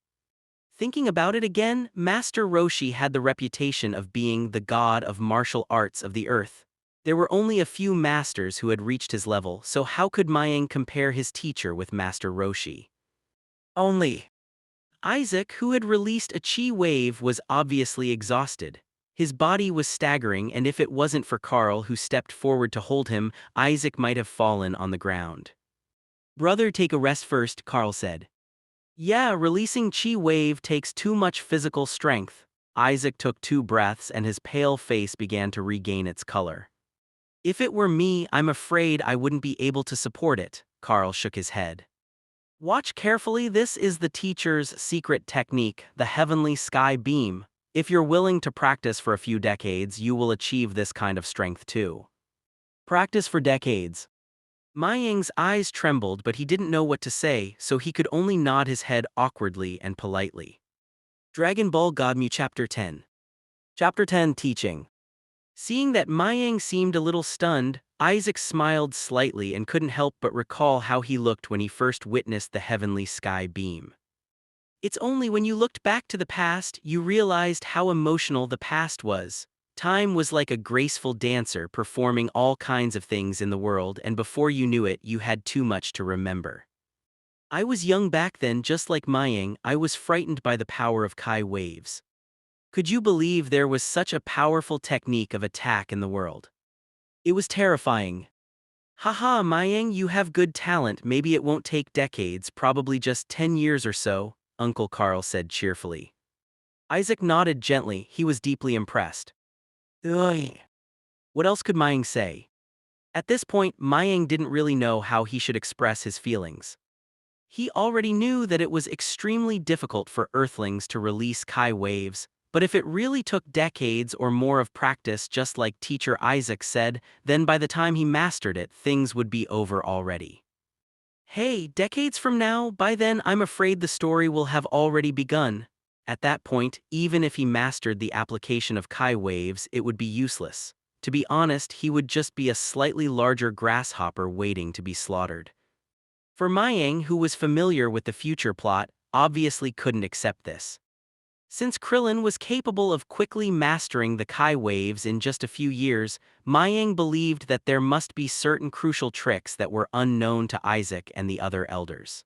Thinking about it again, Master Roshi had the reputation of being the god of martial arts of the earth. There were only a few masters who had reached his level, so how could Mayang compare his teacher with Master Roshi? Only Isaac, who had released a chi wave, was obviously exhausted. His body was staggering, and if it wasn't for Carl, who stepped forward to hold him, Isaac might have fallen on the ground. "Brother, take a rest first," Carl said. "Yeah, releasing chi wave takes too much physical strength." Isaac took 2 breaths and his pale face began to regain its color. "If it were me, I'm afraid I wouldn't be able to support it." Carl shook his head. "Watch carefully, this is the teacher's secret technique, the heavenly sky beam. If you're willing to practice for a few decades, you will achieve this kind of strength too." Practice for decades. Mayang's eyes trembled, but he didn't know what to say, so he could only nod his head awkwardly and politely. Dragon Ball Godmu Chapter 10. Chapter 10 Teaching. Seeing that Mayang seemed a little stunned, Isaac smiled slightly and couldn't help but recall how he looked when he first witnessed the heavenly sky beam. It's only when you looked back to the past you realized how emotional the past was. Time was like a graceful dancer performing all kinds of things in the world, and before you knew it, you had too much to remember. I was young back then, just like Mayang. I was frightened by the power of Kai waves. Could you believe there was such a powerful technique of attack in the world? It was terrifying. Haha, Mayang, you have good talent. Maybe it won't take decades, probably just 10 years or so, Uncle Carl said cheerfully. Isaac nodded gently. He was deeply impressed. Ugh. What else could Mayang say? At this point, Mayang didn't really know how he should express his feelings. He already knew that it was extremely difficult for Earthlings to release Kai waves, but if it really took decades or more of practice, just like teacher Isaac said, then by the time he mastered it, things would be over already. Hey, decades from now, by then I'm afraid the story will have already begun. At that point, even if he mastered the application of Kai waves, it would be useless. To be honest, he would just be a slightly larger grasshopper waiting to be slaughtered. For Mayang, who was familiar with the future plot, obviously couldn't accept this. Since Krillin was capable of quickly mastering the Kai waves in just a few years, Mayang believed that there must be certain crucial tricks that were unknown to Isaac and the other elders.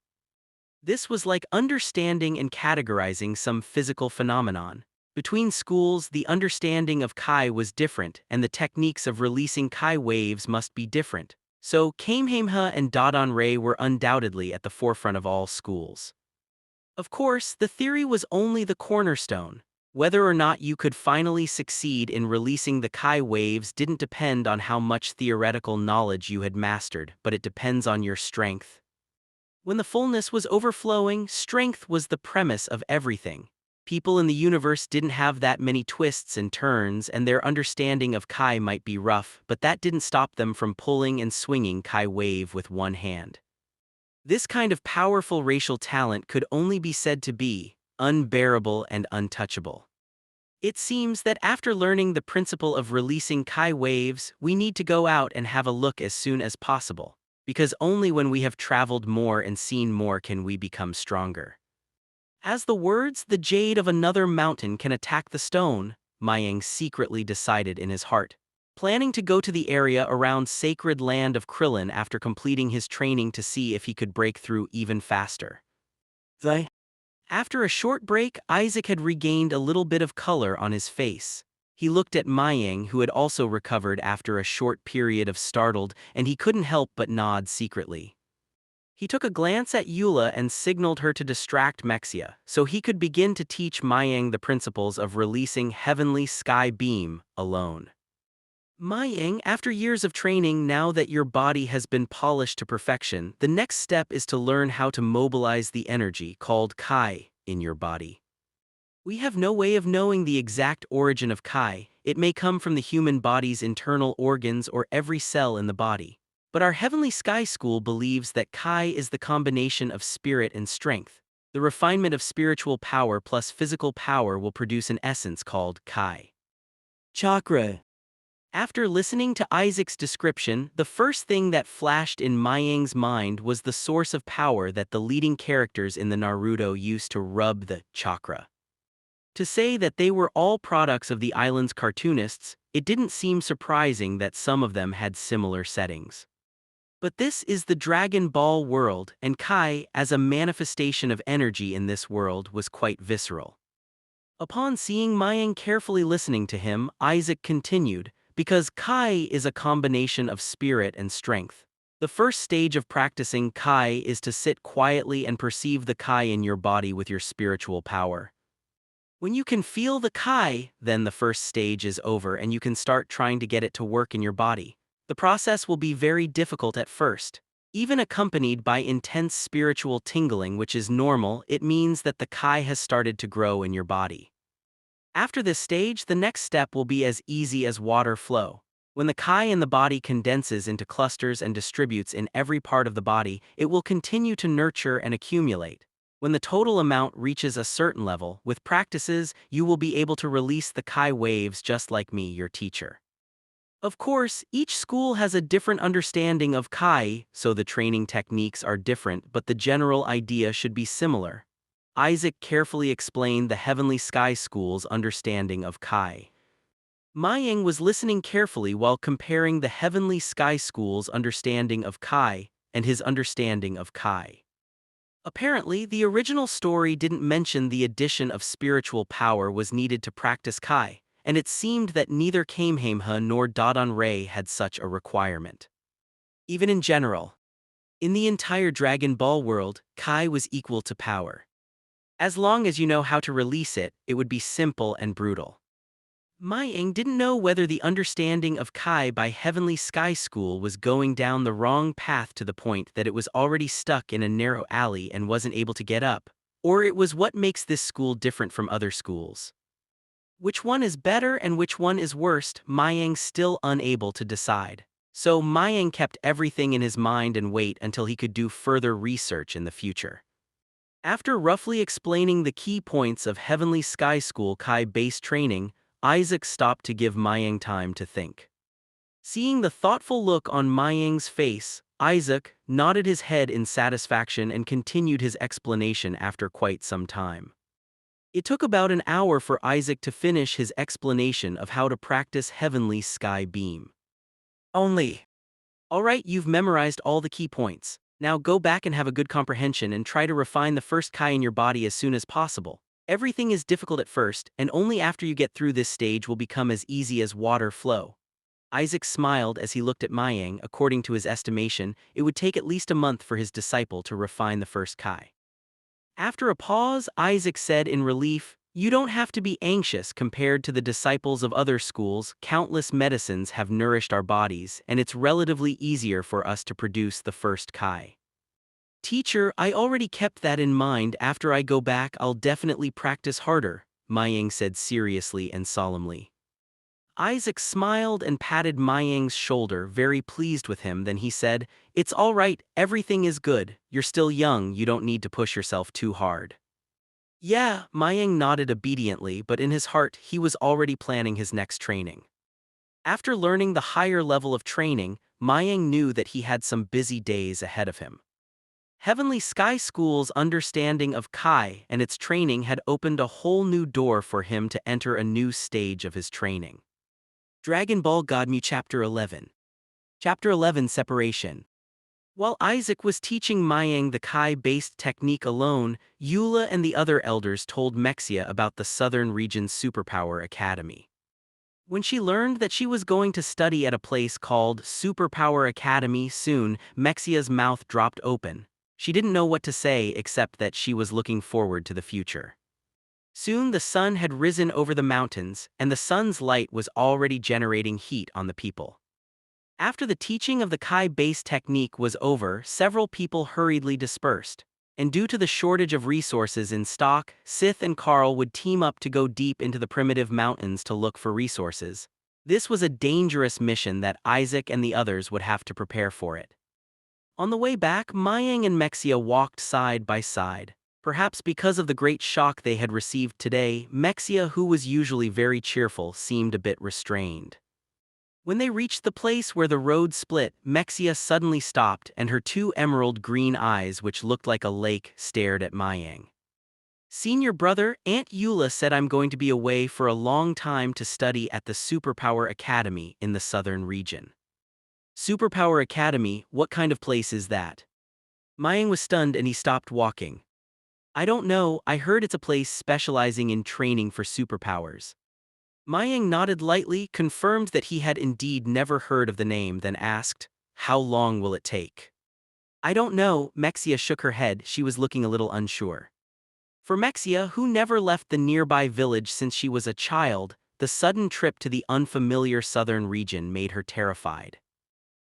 This was like understanding and categorizing some physical phenomenon. Between schools, the understanding of Kai was different, and the techniques of releasing Kai waves must be different. So, Kamehameha and Dodonray were undoubtedly at the forefront of all schools. Of course, the theory was only the cornerstone. Whether or not you could finally succeed in releasing the Kai waves didn't depend on how much theoretical knowledge you had mastered, but it depends on your strength. When the fullness was overflowing, strength was the premise of everything. People in the universe didn't have that many twists and turns, and their understanding of Kai might be rough, but that didn't stop them from pulling and swinging Kai wave with one hand. This kind of powerful racial talent could only be said to be unbearable and untouchable. It seems that after learning the principle of releasing Kai waves, we need to go out and have a look as soon as possible. Because only when we have traveled more and seen more can we become stronger. As the words, "the jade of another mountain can attack the stone," Mayang secretly decided in his heart, planning to go to the area around sacred land of Krillin after completing his training to see if he could break through even faster. After a short break, Isaac had regained a little bit of color on his face. He looked at Mayang, who had also recovered after a short period of startled, and he couldn't help but nod secretly. He took a glance at Eula and signaled her to distract Mexia, so he could begin to teach Mayang the principles of releasing heavenly sky beam alone. Mayang, after years of training, now that your body has been polished to perfection, the next step is to learn how to mobilize the energy called Kai in your body. We have no way of knowing the exact origin of Kai. It may come from the human body's internal organs or every cell in the body. But our Heavenly Sky School believes that Kai is the combination of spirit and strength. The refinement of spiritual power plus physical power will produce an essence called Kai. Chakra. After listening to Isaac's description, the first thing that flashed in Mayang's mind was the source of power that the leading characters in the Naruto used to rub the chakra. To say that they were all products of the island's cartoonists, it didn't seem surprising that some of them had similar settings. But this is the Dragon Ball world, and Kai, as a manifestation of energy in this world, was quite visceral. Upon seeing Mayang carefully listening to him, Isaac continued, because Kai is a combination of spirit and strength. The first stage of practicing Kai is to sit quietly and perceive the Kai in your body with your spiritual power. When you can feel the Kai, then the first stage is over and you can start trying to get it to work in your body. The process will be very difficult at first. Even accompanied by intense spiritual tingling, which is normal, it means that the Kai has started to grow in your body. After this stage, the next step will be as easy as water flow. When the Kai in the body condenses into clusters and distributes in every part of the body, it will continue to nurture and accumulate. When the total amount reaches a certain level, with practices, you will be able to release the Kai waves just like me, your teacher. Of course, each school has a different understanding of Kai, so the training techniques are different, but the general idea should be similar. Isaac carefully explained the Heavenly Sky School's understanding of Kai. Mayang was listening carefully while comparing the Heavenly Sky School's understanding of Kai and his understanding of Kai. Apparently, the original story didn't mention the addition of spiritual power was needed to practice Kai, and it seemed that neither Kamehameha nor Dodonray had such a requirement. Even in general, in the entire Dragon Ball world, Kai was equal to power. As long as you know how to release it, it would be simple and brutal. Mayang didn't know whether the understanding of Kai by Heavenly Sky School was going down the wrong path to the point that it was already stuck in a narrow alley and wasn't able to get up, or it was what makes this school different from other schools. Which one is better and which one is worst, Mayang still unable to decide. So Mayang kept everything in his mind and wait until he could do further research in the future. After roughly explaining the key points of Heavenly Sky School Kai-based training, Isaac stopped to give Mayang time to think. Seeing the thoughtful look on Mayang's face, Isaac nodded his head in satisfaction and continued his explanation after quite some time. It took about an hour for Isaac to finish his explanation of how to practice Heavenly Sky Beam. Alright, you've memorized all the key points. Now go back and have a good comprehension and try to refine the first Kai in your body as soon as possible. Everything is difficult at first, and only after you get through this stage will become as easy as water flow. Isaac smiled as he looked at Mayang. According to his estimation, it would take at least a month for his disciple to refine the first Kai. After a pause, Isaac said in relief, "You don't have to be anxious compared to the disciples of other schools. Countless medicines have nourished our bodies, and it's relatively easier for us to produce the first Kai." "Teacher, I already kept that in mind. After I go back, I'll definitely practice harder," Mayang said seriously and solemnly. Isaac smiled and patted Mayang's shoulder, very pleased with him. Then he said, "It's all right, everything is good. You're still young, you don't need to push yourself too hard." Yeah, Mayang nodded obediently, but in his heart, he was already planning his next training. After learning the higher level of training, Mayang knew that he had some busy days ahead of him. Heavenly Sky School's understanding of Kai and its training had opened a whole new door for him to enter a new stage of his training. Dragon Ball Godmu Chapter 11. Chapter 11 Separation. While Isaac was teaching Mayang the Kai-based technique alone, Eula and the other elders told Mexia about the Southern Region's Superpower Academy. When she learned that she was going to study at a place called Superpower Academy soon, Mexia's mouth dropped open. She didn't know what to say except that she was looking forward to the future. Soon the sun had risen over the mountains, and the sun's light was already generating heat on the people. After the teaching of the Kai-based technique was over, several people hurriedly dispersed. And due to the shortage of resources in stock, Sith and Carl would team up to go deep into the primitive mountains to look for resources. This was a dangerous mission that Isaac and the others would have to prepare for it. On the way back, Mayang and Mexia walked side by side. Perhaps because of the great shock they had received today, Mexia, who was usually very cheerful, seemed a bit restrained. When they reached the place where the road split, Mexia suddenly stopped and her two emerald green eyes, which looked like a lake, stared at Mayang. Senior brother, Aunt Eula said I'm going to be away for a long time to study at the Superpower Academy in the southern region. Superpower Academy, what kind of place is that? Mayang was stunned and he stopped walking. I don't know, I heard it's a place specializing in training for superpowers. Mayang nodded lightly, confirmed that he had indeed never heard of the name, then asked, how long will it take? I don't know, Mexia shook her head, she was looking a little unsure. For Mexia, who never left the nearby village since she was a child, the sudden trip to the unfamiliar southern region made her terrified.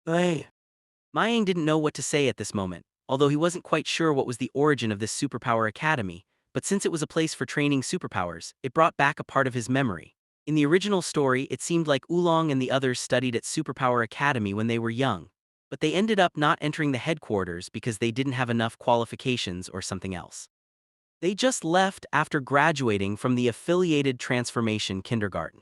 Hey. Mayang didn't know what to say at this moment, although he wasn't quite sure what was the origin of this superpower academy, but since it was a place for training superpowers, it brought back a part of his memory. In the original story, it seemed like Oolong and the others studied at Superpower Academy when they were young, but they ended up not entering the headquarters because they didn't have enough qualifications or something else. They just left after graduating from the affiliated transformation kindergarten.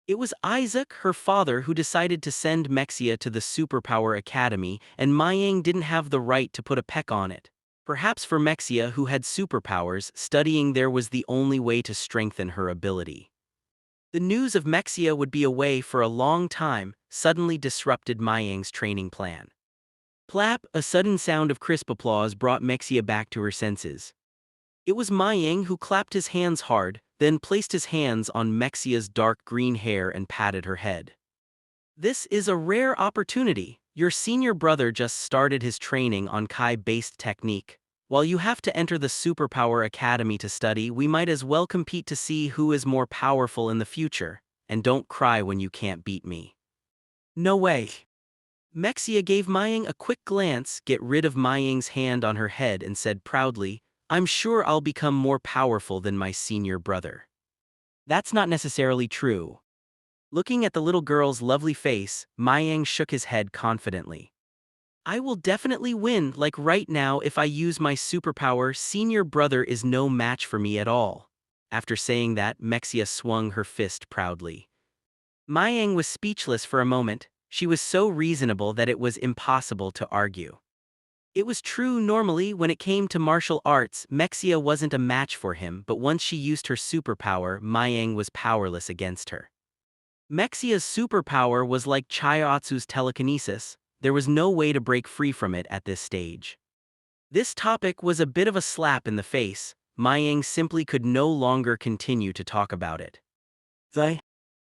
It was Isaac, her father, who decided to send Mexia to the Superpower Academy, and Mayang didn't have the right to put a peck on it. Perhaps for Mexia, who had superpowers, studying there was the only way to strengthen her ability. The news of Mexia would be away for a long time suddenly disrupted Mayang's training plan. Plap, a sudden sound of crisp applause brought Mexia back to her senses. It was Mayang who clapped his hands hard, then placed his hands on Mexia's dark green hair and patted her head. This is a rare opportunity. Your senior brother just started his training on Kai-based technique. While you have to enter the Superpower Academy to study, we might as well compete to see who is more powerful in the future. And don't cry when you can't beat me. No way. Mexia gave Mayang a quick glance, get rid of Mayang's hand on her head, and said proudly, I'm sure I'll become more powerful than my senior brother. That's not necessarily true. Looking at the little girl's lovely face, Mayang shook his head confidently. I will definitely win, like right now if I use my superpower. Senior brother is no match for me at all. After saying that, Mexia swung her fist proudly. Mayang was speechless for a moment. She was so reasonable that it was impossible to argue. It was true normally when it came to martial arts, Mexia wasn't a match for him, but once she used her superpower, Mayang was powerless against her. Mexia's superpower was like Chiatsu's telekinesis. There was no way to break free from it at this stage. This topic was a bit of a slap in the face. Mayang simply could no longer continue to talk about it.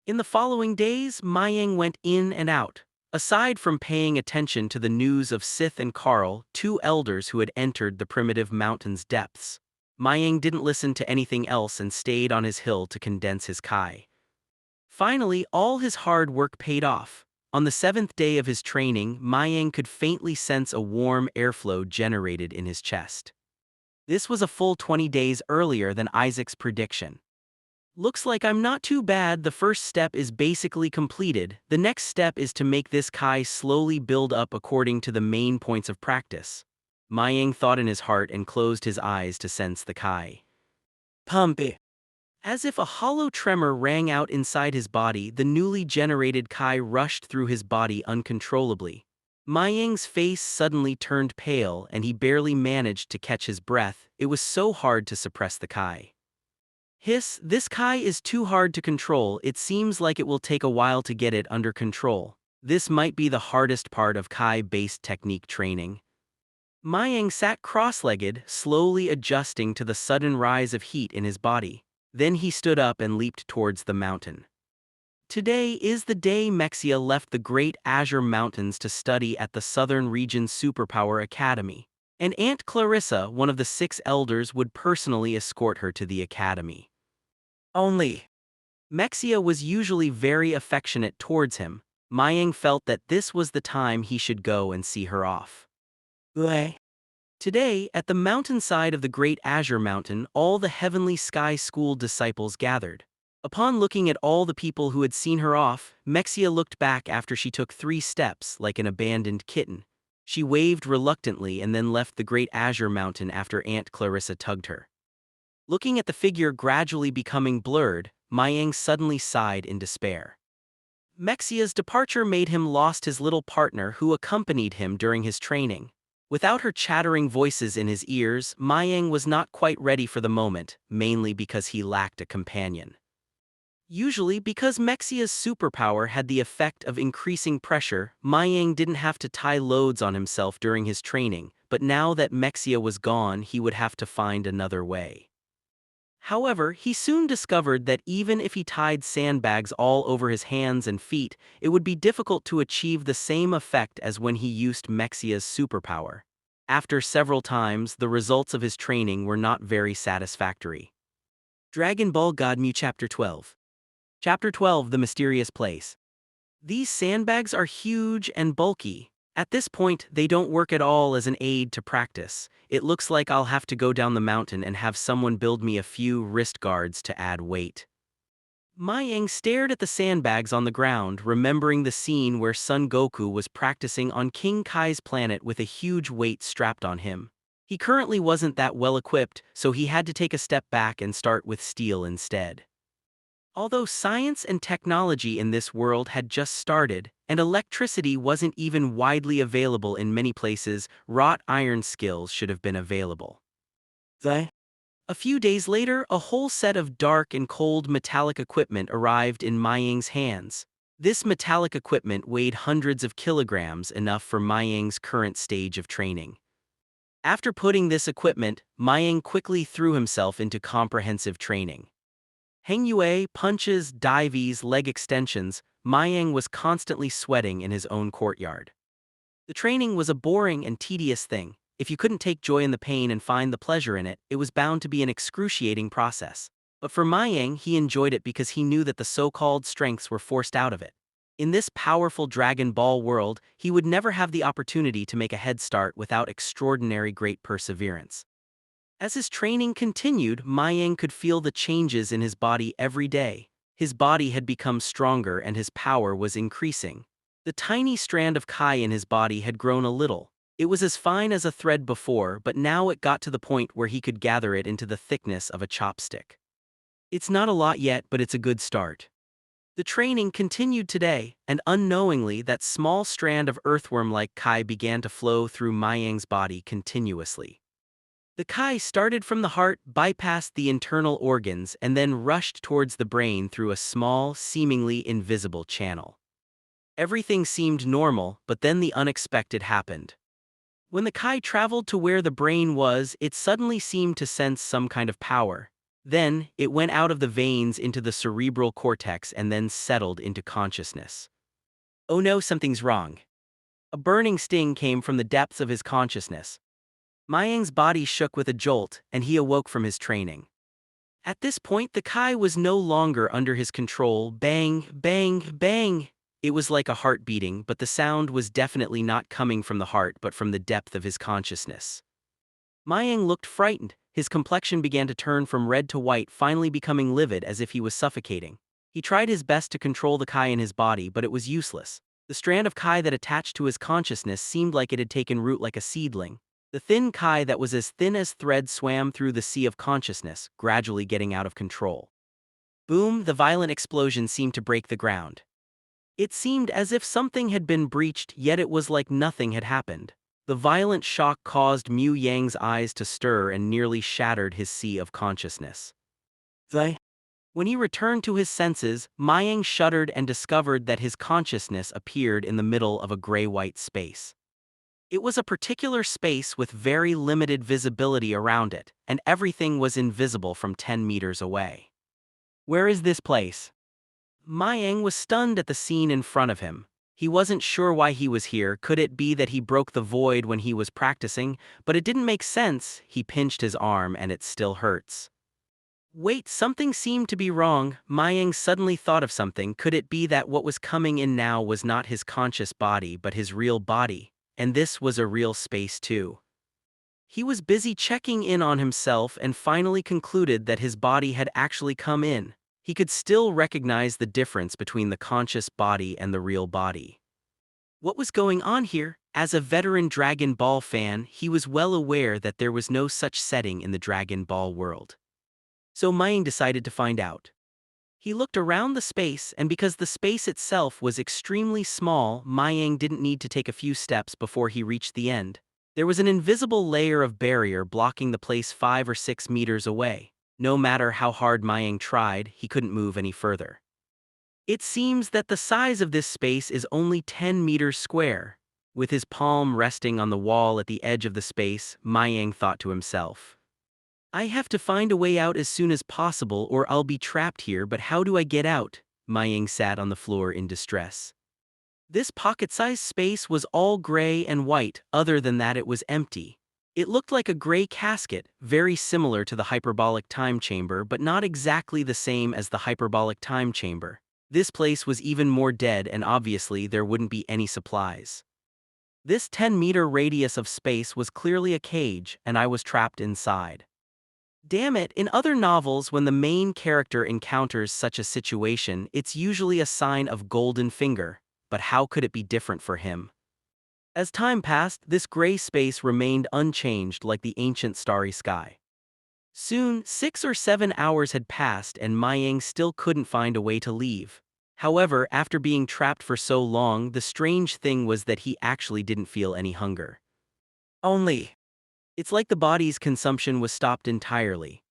In the following days, Mayang went in and out. Aside from paying attention to the news of Sith and Carl, two elders who had entered the primitive mountain's depths, Mayang didn't listen to anything else and stayed on his hill to condense his Kai. Finally, all his hard work paid off. On the 7th day of his training, Mayang could faintly sense a warm airflow generated in his chest. This was a full 20 days earlier than Isaac's prediction. Looks like I'm not too bad. The first step is basically completed. The next step is to make this Kai slowly build up according to the main points of practice. Mayang thought in his heart and closed his eyes to sense the Kai. Pumpy. As if a hollow tremor rang out inside his body, the newly generated Kai rushed through his body uncontrollably. Mayang's face suddenly turned pale and he barely managed to catch his breath. It was so hard to suppress the Kai. Hiss, this Kai is too hard to control. It seems like it will take a while to get it under control. This might be the hardest part of Kai-based technique training. Mayang sat cross-legged, slowly adjusting to the sudden rise of heat in his body. Then he stood up and leaped towards the mountain. Today is the day Mexia left the Great Azure Mountains to study at the Southern Region Superpower Academy, and Aunt Clarissa, one of the 6 elders, would personally escort her to the academy. Only. Mexia was usually very affectionate towards him. Mayang felt that this was the time he should go and see her off. Today, at the mountainside of the Great Azure Mountain, all the Heavenly Sky School disciples gathered. Upon looking at all the people who had seen her off, Mexia looked back after she took 3 steps like an abandoned kitten. She waved reluctantly and then left the Great Azure Mountain after Aunt Clarissa tugged her. Looking at the figure gradually becoming blurred, Mayang suddenly sighed in despair. Mexia's departure made him lost his little partner who accompanied him during his training. Without her chattering voices in his ears, Mayang was not quite ready for the moment, mainly because he lacked a companion. Usually, because Mexia's superpower had the effect of increasing pressure, Mayang didn't have to tie loads on himself during his training, but now that Mexia was gone, he would have to find another way. However, he soon discovered that even if he tied sandbags all over his hands and feet, it would be difficult to achieve the same effect as when he used Mexia's superpower. After several times, the results of his training were not very satisfactory. Dragon Ball God Mu Chapter 12. Chapter 12 The Mysterious Place. These sandbags are huge and bulky. At this point, they don't work at all as an aid to practice. It looks like I'll have to go down the mountain and have someone build me a few wrist guards to add weight. Mayang stared at the sandbags on the ground, remembering the scene where Son Goku was practicing on King Kai's planet with a huge weight strapped on him. He currently wasn't that well equipped, so he had to take a step back and start with steel instead. Although science and technology in this world had just started, and electricity wasn't even widely available in many places, wrought iron skills should have been available. A few days later, a whole set of dark and cold metallic equipment arrived in Mayang's hands. This metallic equipment weighed hundreds of kilograms, enough for Mayang's current stage of training. After putting this equipment, Mayang quickly threw himself into comprehensive training. Hengyue, punches, dives, leg extensions, Mayang was constantly sweating in his own courtyard. The training was a boring and tedious thing. If you couldn't take joy in the pain and find the pleasure in it, it was bound to be an excruciating process. But for Mayang, he enjoyed it because he knew that the so-called strengths were forced out of it. In this powerful Dragon Ball world, he would never have the opportunity to make a head start without extraordinary great perseverance. As his training continued, Mayang could feel the changes in his body every day. His body had become stronger and his power was increasing. The tiny strand of Kai in his body had grown a little. It was as fine as a thread before, but now it got to the point where he could gather it into the thickness of a chopstick. It's not a lot yet, but it's a good start. The training continued today, and unknowingly that small strand of earthworm-like Kai began to flow through Mayang's body continuously. The Kai started from the heart, bypassed the internal organs, and then rushed towards the brain through a small, seemingly invisible channel. Everything seemed normal, but then the unexpected happened. When the Kai traveled to where the brain was, it suddenly seemed to sense some kind of power. Then, it went out of the veins into the cerebral cortex and then settled into consciousness. Oh no, something's wrong. A burning sting came from the depths of his consciousness. Mayang's body shook with a jolt, and he awoke from his training. At this point, the Kai was no longer under his control. Bang, bang, bang! It was like a heart beating, but the sound was definitely not coming from the heart but from the depth of his consciousness. Mayang looked frightened. His complexion began to turn from red to white, finally becoming livid as if he was suffocating. He tried his best to control the Kai in his body, but it was useless. The strand of Kai that attached to his consciousness seemed like it had taken root like a seedling. The thin Kai that was as thin as thread swam through the sea of consciousness, gradually getting out of control. Boom! The violent explosion seemed to break the ground. It seemed as if something had been breached, yet it was like nothing had happened. The violent shock caused Mu Yang's eyes to stir and nearly shattered his sea of consciousness. When he returned to his senses, Mayang shuddered and discovered that his consciousness appeared in the middle of a gray-white space. It was a particular space with very limited visibility around it, and everything was invisible from 10 meters away. Where is this place? Mayang was stunned at the scene in front of him. He wasn't sure why he was here. Could it be that he broke the void when he was practicing? But it didn't make sense. He pinched his arm and it still hurts. Wait, something seemed to be wrong. Mayang suddenly thought of something. Could it be that what was coming in now was not his conscious body but his real body? And this was a real space too. He was busy checking in on himself and finally concluded that his body had actually come in. He could still recognize the difference between the conscious body and the real body. What was going on here? As a veteran Dragon Ball fan, he was well aware that there was no such setting in the Dragon Ball world. So Mayang decided to find out. He looked around the space, and because the space itself was extremely small, Mayang didn't need to take a few steps before he reached the end. There was an invisible layer of barrier blocking the place 5 or 6 meters away. No matter how hard Mayang tried, he couldn't move any further. It seems that the size of this space is only 10 meters square. With his palm resting on the wall at the edge of the space, Mayang thought to himself, I have to find a way out as soon as possible or I'll be trapped here, but how do I get out? Mayang sat on the floor in distress. This pocket-sized space was all gray and white, other than that it was empty. It looked like a gray casket, very similar to the hyperbolic time chamber but not exactly the same as the hyperbolic time chamber. This place was even more dead and obviously there wouldn't be any supplies. This 10-meter radius of space was clearly a cage and I was trapped inside. Damn it, in other novels when the main character encounters such a situation, it's usually a sign of golden finger, but how could it be different for him? As time passed, this gray space remained unchanged like the ancient starry sky. Soon, 6 or 7 hours had passed and Mayang still couldn't find a way to leave. However, after being trapped for so long, the strange thing was that he actually didn't feel any hunger. It's like the body's consumption was stopped entirely.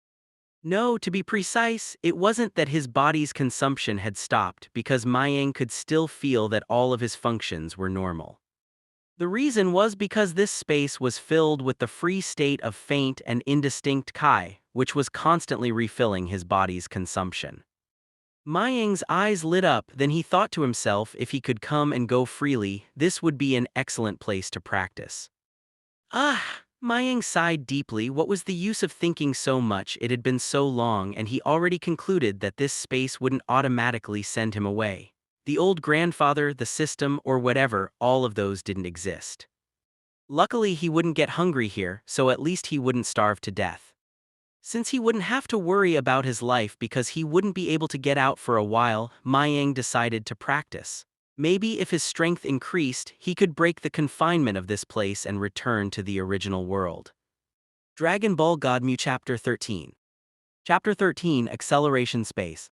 No, to be precise, it wasn't that his body's consumption had stopped because Mayang could still feel that all of his functions were normal. The reason was because this space was filled with the free state of faint and indistinct Kai, which was constantly refilling his body's consumption. Mayang's eyes lit up, then he thought to himself if he could come and go freely, this would be an excellent place to practice. Mayang sighed deeply. What was the use of thinking so much? It had been so long and he already concluded that this space wouldn't automatically send him away. The old grandfather, the system, or whatever, all of those didn't exist. Luckily he wouldn't get hungry here, so at least he wouldn't starve to death. Since he wouldn't have to worry about his life because he wouldn't be able to get out for a while, Mayang decided to practice. Maybe if his strength increased, he could break the confinement of this place and return to the original world. Dragon Ball Godmu Chapter 13. Chapter 13, Acceleration Space.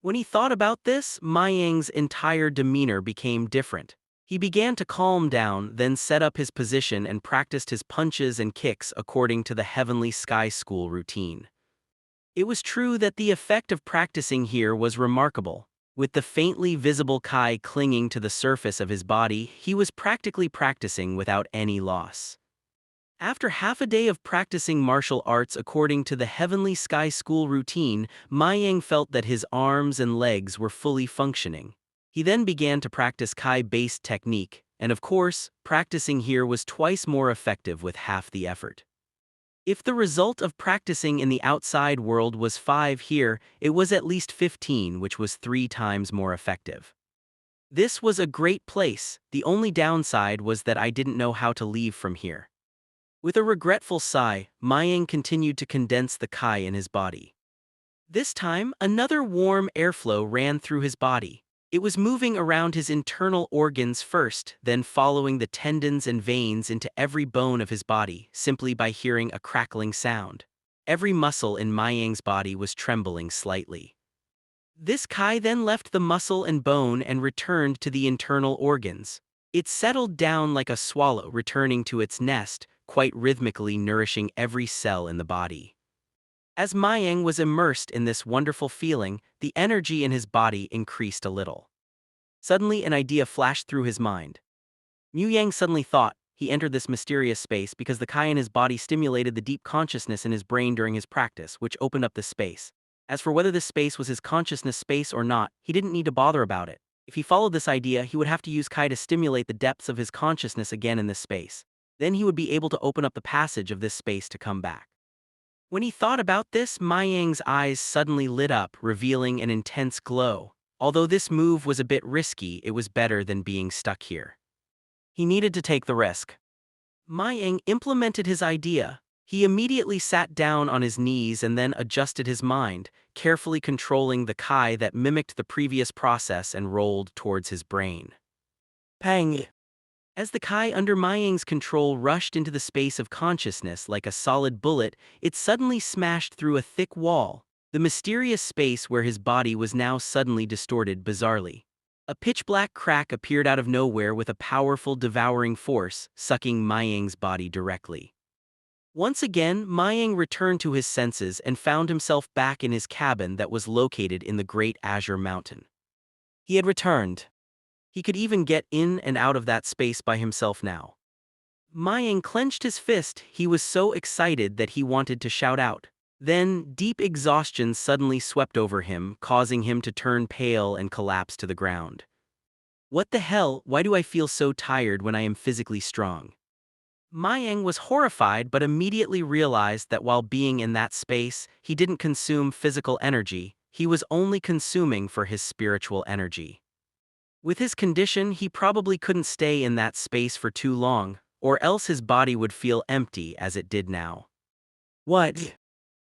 When he thought about this, Mayang's entire demeanor became different. He began to calm down, then set up his position and practiced his punches and kicks according to the Heavenly Sky School routine. It was true that the effect of practicing here was remarkable. With the faintly visible Kai clinging to the surface of his body, he was practically practicing without any loss. After half a day of practicing martial arts according to the Heavenly Sky School routine, Mayang felt that his arms and legs were fully functioning. He then began to practice Kai-based technique, and of course, practicing here was twice more effective with half the effort. If the result of practicing in the outside world was 5 here, it was at least 15, which was 3 times more effective. This was a great place. The only downside was that I didn't know how to leave from here. With a regretful sigh, Mayang continued to condense the Kai in his body. This time, another warm airflow ran through his body. It was moving around his internal organs first, then following the tendons and veins into every bone of his body, simply by hearing a crackling sound. Every muscle in Mayang's body was trembling slightly. This Kai then left the muscle and bone and returned to the internal organs. It settled down like a swallow returning to its nest, quite rhythmically nourishing every cell in the body. As Mayang was immersed in this wonderful feeling, the energy in his body increased a little. Suddenly an idea flashed through his mind. Yang suddenly thought he entered this mysterious space because the Kai in his body stimulated the deep consciousness in his brain during his practice, which opened up this space. As for whether this space was his consciousness space or not, he didn't need to bother about it. If he followed this idea, he would have to use Kai to stimulate the depths of his consciousness again in this space. Then he would be able to open up the passage of this space to come back. When he thought about this, Mayang's eyes suddenly lit up, revealing an intense glow. Although this move was a bit risky, it was better than being stuck here. He needed to take the risk. Mayang implemented his idea. He immediately sat down on his knees and then adjusted his mind, carefully controlling the Kai that mimicked the previous process and rolled towards his brain. Pang! As the Kai under Mayang's control rushed into the space of consciousness like a solid bullet, it suddenly smashed through a thick wall. The mysterious space where his body was now suddenly distorted bizarrely. A pitch-black crack appeared out of nowhere with a powerful devouring force, sucking Mayang's body directly. Once again, Mayang returned to his senses and found himself back in his cabin that was located in the Great Azure Mountain. He had returned. He could even get in and out of that space by himself now. Mayang clenched his fist. He was so excited that he wanted to shout out. Then, deep exhaustion suddenly swept over him, causing him to turn pale and collapse to the ground. What the hell? Why do I feel so tired when I am physically strong? Mayang was horrified but immediately realized that while being in that space, he didn't consume physical energy, he was only consuming for his spiritual energy. With his condition, he probably couldn't stay in that space for too long, or else his body would feel empty as it did now. What?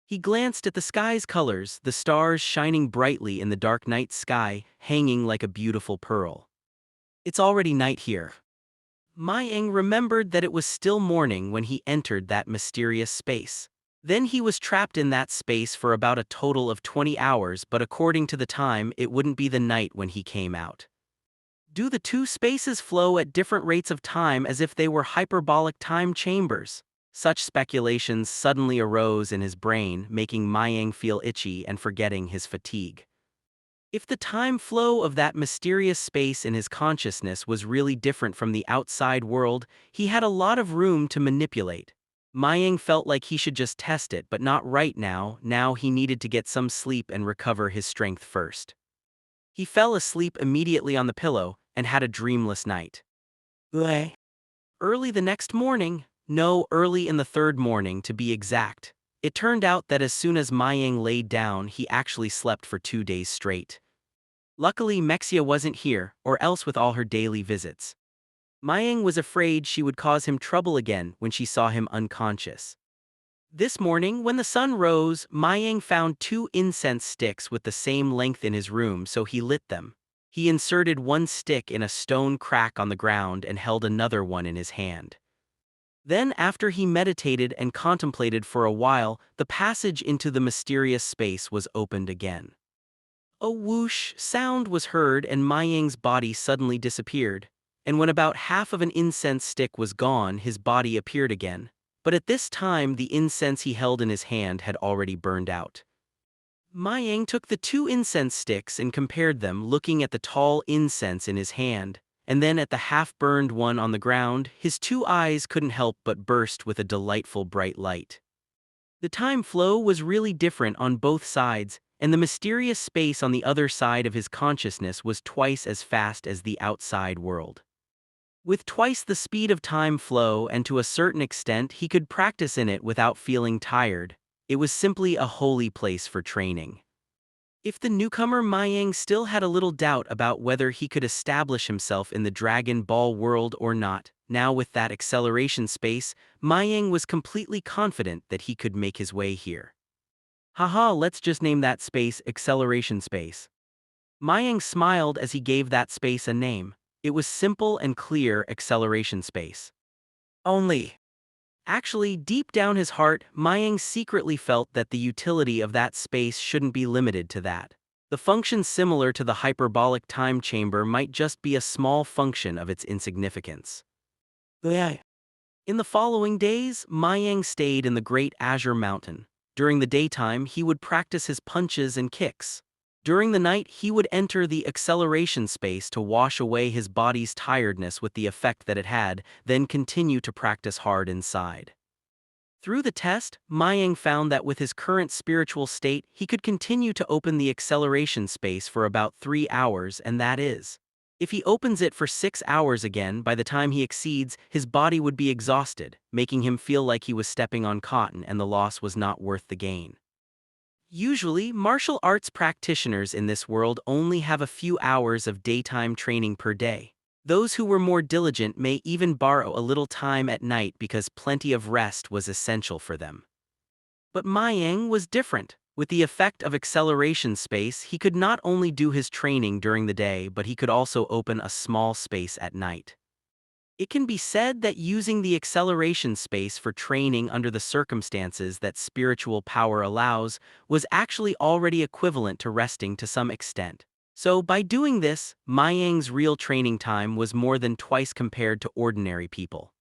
He glanced at the sky's colors, the stars shining brightly in the dark night sky, hanging like a beautiful pearl. It's already night here. Mayang remembered that it was still morning when he entered that mysterious space. Then he was trapped in that space for about a total of 20 hours, but according to the time, it wouldn't be the night when he came out. Do the two spaces flow at different rates of time as if they were hyperbolic time chambers? Such speculations suddenly arose in his brain, making Mayang feel itchy and forgetting his fatigue. If the time flow of that mysterious space in his consciousness was really different from the outside world, he had a lot of room to manipulate. Mayang felt like he should just test it, but not right now. Now he needed to get some sleep and recover his strength first. He fell asleep immediately on the pillow and had a dreamless night. Early the next morning, early in the third morning to be exact, it turned out that as soon as Mayang laid down, he actually slept for 2 days straight. Luckily, Mexia wasn't here, or else with all her daily visits. Mayang was afraid she would cause him trouble again when she saw him unconscious. This morning, when the sun rose, Mayang found 2 incense sticks with the same length in his room, so he lit them. He inserted one stick in a stone crack on the ground and held another one in his hand. Then, after he meditated and contemplated for a while, the passage into the mysterious space was opened again. A whoosh sound was heard and Mayang's body suddenly disappeared, and when about half of an incense stick was gone, his body appeared again. But at this time, the incense he held in his hand had already burned out. Mayang took the 2 incense sticks and compared them, looking at the tall incense in his hand, and then at the half-burned one on the ground. His 2 eyes couldn't help but burst with a delightful bright light. The time flow was really different on both sides, and the mysterious space on the other side of his consciousness was twice as fast as the outside world. With twice the speed of time flow and to a certain extent he could practice in it without feeling tired, it was simply a holy place for training. If the newcomer Mayang still had a little doubt about whether he could establish himself in the Dragon Ball world or not, now with that acceleration space, Mayang was completely confident that he could make his way here. Haha, let's just name that space Acceleration Space. Mayang smiled as he gave that space a name. It was simple and clear: Acceleration Space. Only. Actually, deep down his heart, Mayang secretly felt that the utility of that space shouldn't be limited to that. The function similar to the hyperbolic time chamber might just be a small function of its insignificance. In the following days, Mayang stayed in the Great Azure Mountain. During the daytime, he would practice his punches and kicks. During the night, he would enter the acceleration space to wash away his body's tiredness with the effect that it had, then continue to practice hard inside. Through the test, Mayang found that with his current spiritual state, he could continue to open the acceleration space for about 3 hours, and that is, if he opens it for 6 hours again, by the time he exceeds, his body would be exhausted, making him feel like he was stepping on cotton and the loss was not worth the gain. Usually, martial arts practitioners in this world only have a few hours of daytime training per day. Those who were more diligent may even borrow a little time at night because plenty of rest was essential for them. But Mayang was different. With the effect of acceleration space, he could not only do his training during the day, but he could also open a small space at night. It can be said that using the acceleration space for training under the circumstances that spiritual power allows was actually already equivalent to resting to some extent. So, by doing this, Mayang's real training time was more than twice compared to ordinary people.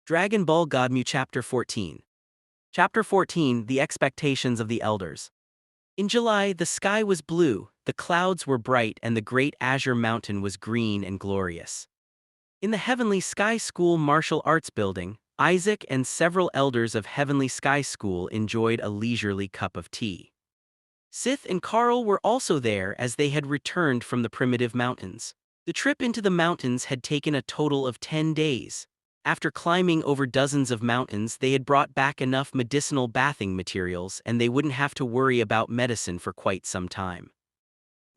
Dragon Ball Godmu Chapter 14. Chapter 14, The Expectations of the Elders. In July, the sky was blue, the clouds were bright, and the great azure mountain was green and glorious. In the Heavenly Sky School martial arts building, Isaac and several elders of Heavenly Sky School enjoyed a leisurely cup of tea. Sith and Carl were also there as they had returned from the primitive mountains. The trip into the mountains had taken a total of 10 days. After climbing over dozens of mountains, they had brought back enough medicinal bathing materials and they wouldn't have to worry about medicine for quite some time.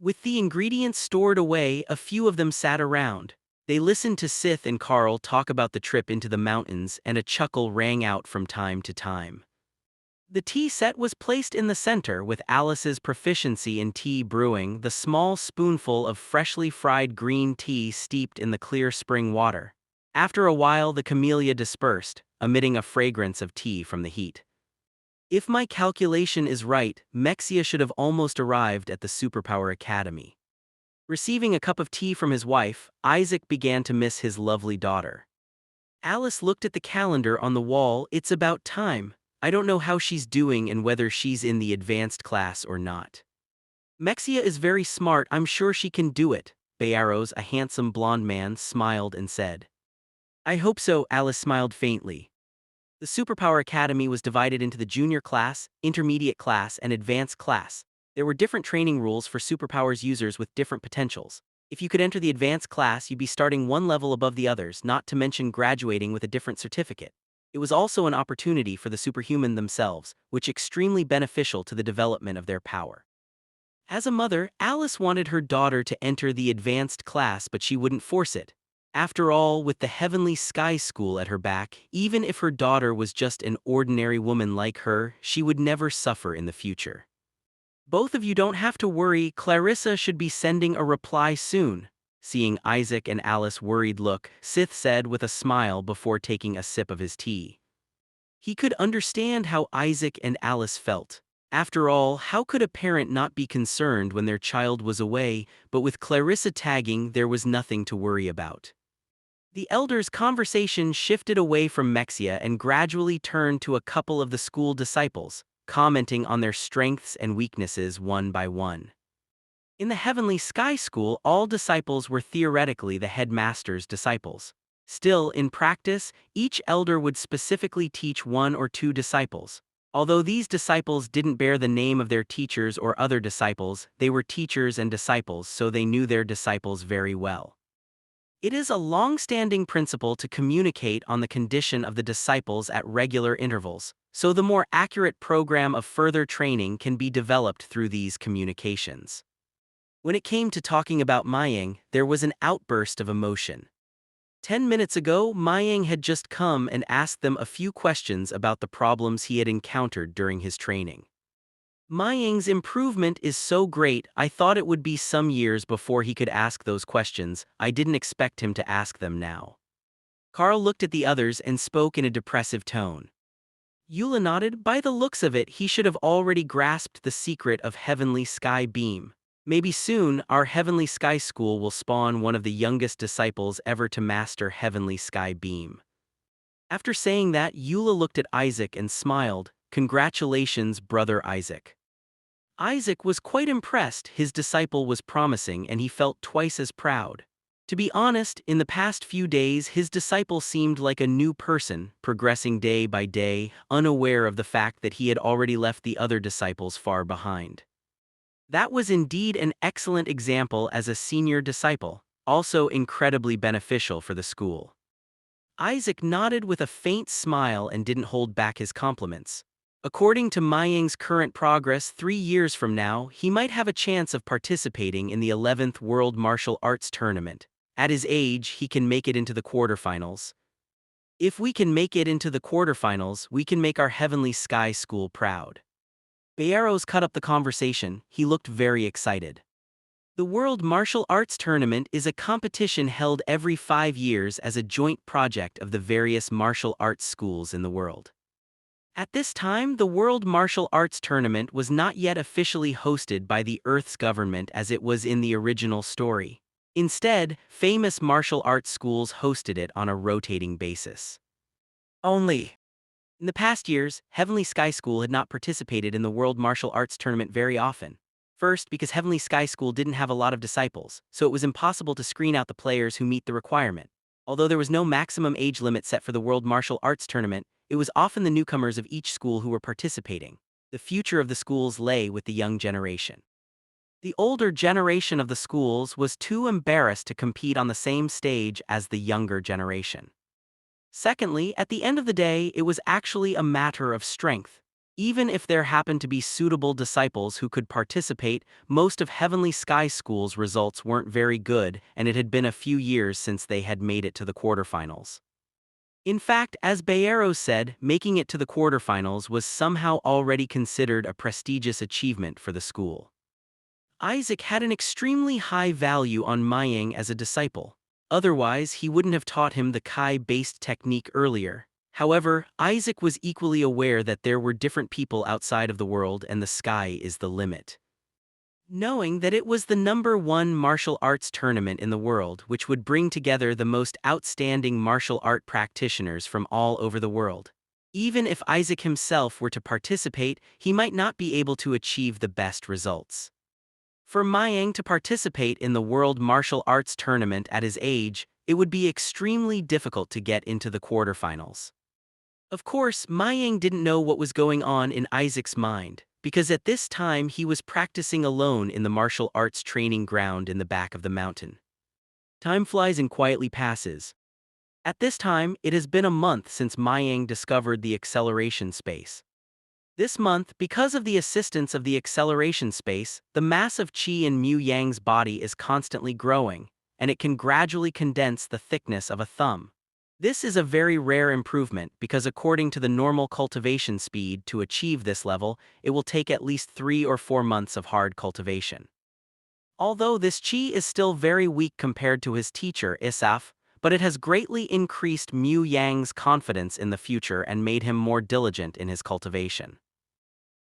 With the ingredients stored away, a few of them sat around. They listened to Sith and Carl talk about the trip into the mountains, and a chuckle rang out from time to time. The tea set was placed in the center with Alice's proficiency in tea brewing, the small spoonful of freshly fried green tea steeped in the clear spring water. After a while, the camellia dispersed, emitting a fragrance of tea from the heat. If my calculation is right, Mexia should have almost arrived at the Superpower Academy. Receiving a cup of tea from his wife, Isaac began to miss his lovely daughter. Alice looked at the calendar on the wall. It's about time. I don't know how she's doing and whether she's in the advanced class or not. Mexia is very smart, I'm sure she can do it, Bayaros, a handsome blonde man, smiled and said. I hope so, Alice smiled faintly. The Superpower Academy was divided into the junior class, intermediate class, and advanced class. There were different training rules for superpowers users with different potentials. If you could enter the advanced class, you'd be starting one level above the others, not to mention graduating with a different certificate. It was also an opportunity for the superhuman themselves, which extremely beneficial to the development of their power. As a mother, Alice wanted her daughter to enter the advanced class, but she wouldn't force it. After all, with the Heavenly Sky School at her back, even if her daughter was just an ordinary woman like her, she would never suffer in the future. Both of you don't have to worry, Clarissa should be sending a reply soon. Seeing Isaac and Alice's worried look, Sith said with a smile before taking a sip of his tea. He could understand how Isaac and Alice felt. After all, how could a parent not be concerned when their child was away, but with Clarissa tagging, there was nothing to worry about. The elders' conversation shifted away from Mexia and gradually turned to a couple of the school disciples, commenting on their strengths and weaknesses one by one. In the Heavenly Sky School, all disciples were theoretically the headmaster's disciples. Still, in practice, each elder would specifically teach one or two disciples. Although these disciples didn't bear the name of their teachers or other disciples, they were teachers and disciples, so they knew their disciples very well. It is a long-standing principle to communicate on the condition of the disciples at regular intervals, so the more accurate program of further training can be developed through these communications. When it came to talking about Mayang, there was an outburst of emotion. 10 minutes ago, Mayang had just come and asked them a few questions about the problems he had encountered during his training. Mayang's improvement is so great, I thought it would be some years before he could ask those questions. I didn't expect him to ask them now. Carl looked at the others and spoke in a depressive tone. Eula nodded. By the looks of it, he should have already grasped the secret of Heavenly Sky Beam. Maybe soon, our Heavenly Sky School will spawn one of the youngest disciples ever to master Heavenly Sky Beam. After saying that, Eula looked at Isaac and smiled. Congratulations, brother Isaac. Isaac was quite impressed. His disciple was promising and he felt twice as proud. To be honest, in the past few days, his disciple seemed like a new person, progressing day by day, unaware of the fact that he had already left the other disciples far behind. That was indeed an excellent example as a senior disciple, also incredibly beneficial for the school. Isaac nodded with a faint smile and didn't hold back his compliments. According to Mayang's current progress, 3 years from now, he might have a chance of participating in the 11th World Martial Arts Tournament. At his age, he can make it into the quarterfinals. If we can make it into the quarterfinals, we can make our Heavenly Sky School proud. Bayaros cut up the conversation. He looked very excited. The World Martial Arts Tournament is a competition held every 5 years as a joint project of the various martial arts schools in the world. At this time, the World Martial Arts Tournament was not yet officially hosted by the Earth's government as it was in the original story. Instead, famous martial arts schools hosted it on a rotating basis. Only. In the past years, Heavenly Sky School had not participated in the World Martial Arts Tournament very often. First, because Heavenly Sky School didn't have a lot of disciples, so it was impossible to screen out the players who meet the requirement. Although there was no maximum age limit set for the World Martial Arts Tournament, it was often the newcomers of each school who were participating. The future of the schools lay with the young generation. The older generation of the schools was too embarrassed to compete on the same stage as the younger generation. Secondly, at the end of the day, it was actually a matter of strength. Even if there happened to be suitable disciples who could participate, most of Heavenly Sky School's results weren't very good, and it had been a few years since they had made it to the quarterfinals. In fact, as Bayero said, making it to the quarterfinals was somehow already considered a prestigious achievement for the school. Isaac had an extremely high value on Mayang as a disciple. Otherwise, he wouldn't have taught him the Kai-based technique earlier. However, Isaac was equally aware that there were different people outside of the world and the sky is the limit. Knowing that it was the #1 martial arts tournament in the world which would bring together the most outstanding martial art practitioners from all over the world. Even if Isaac himself were to participate, he might not be able to achieve the best results. For Mayang to participate in the World Martial Arts Tournament at his age, it would be extremely difficult to get into the quarterfinals. Of course, Mayang didn't know what was going on in Isaac's mind, because at this time he was practicing alone in the martial arts training ground in the back of the mountain. Time flies and quietly passes. At this time, it has been a month since Mayang discovered the acceleration space. This month, because of the assistance of the acceleration space, the mass of qi in Mu Yang's body is constantly growing, and it can gradually condense the thickness of a thumb. This is a very rare improvement because according to the normal cultivation speed to achieve this level, it will take at least 3 or 4 months of hard cultivation. Although this qi is still very weak compared to his teacher Isaf, but it has greatly increased Mu Yang's confidence in the future and made him more diligent in his cultivation.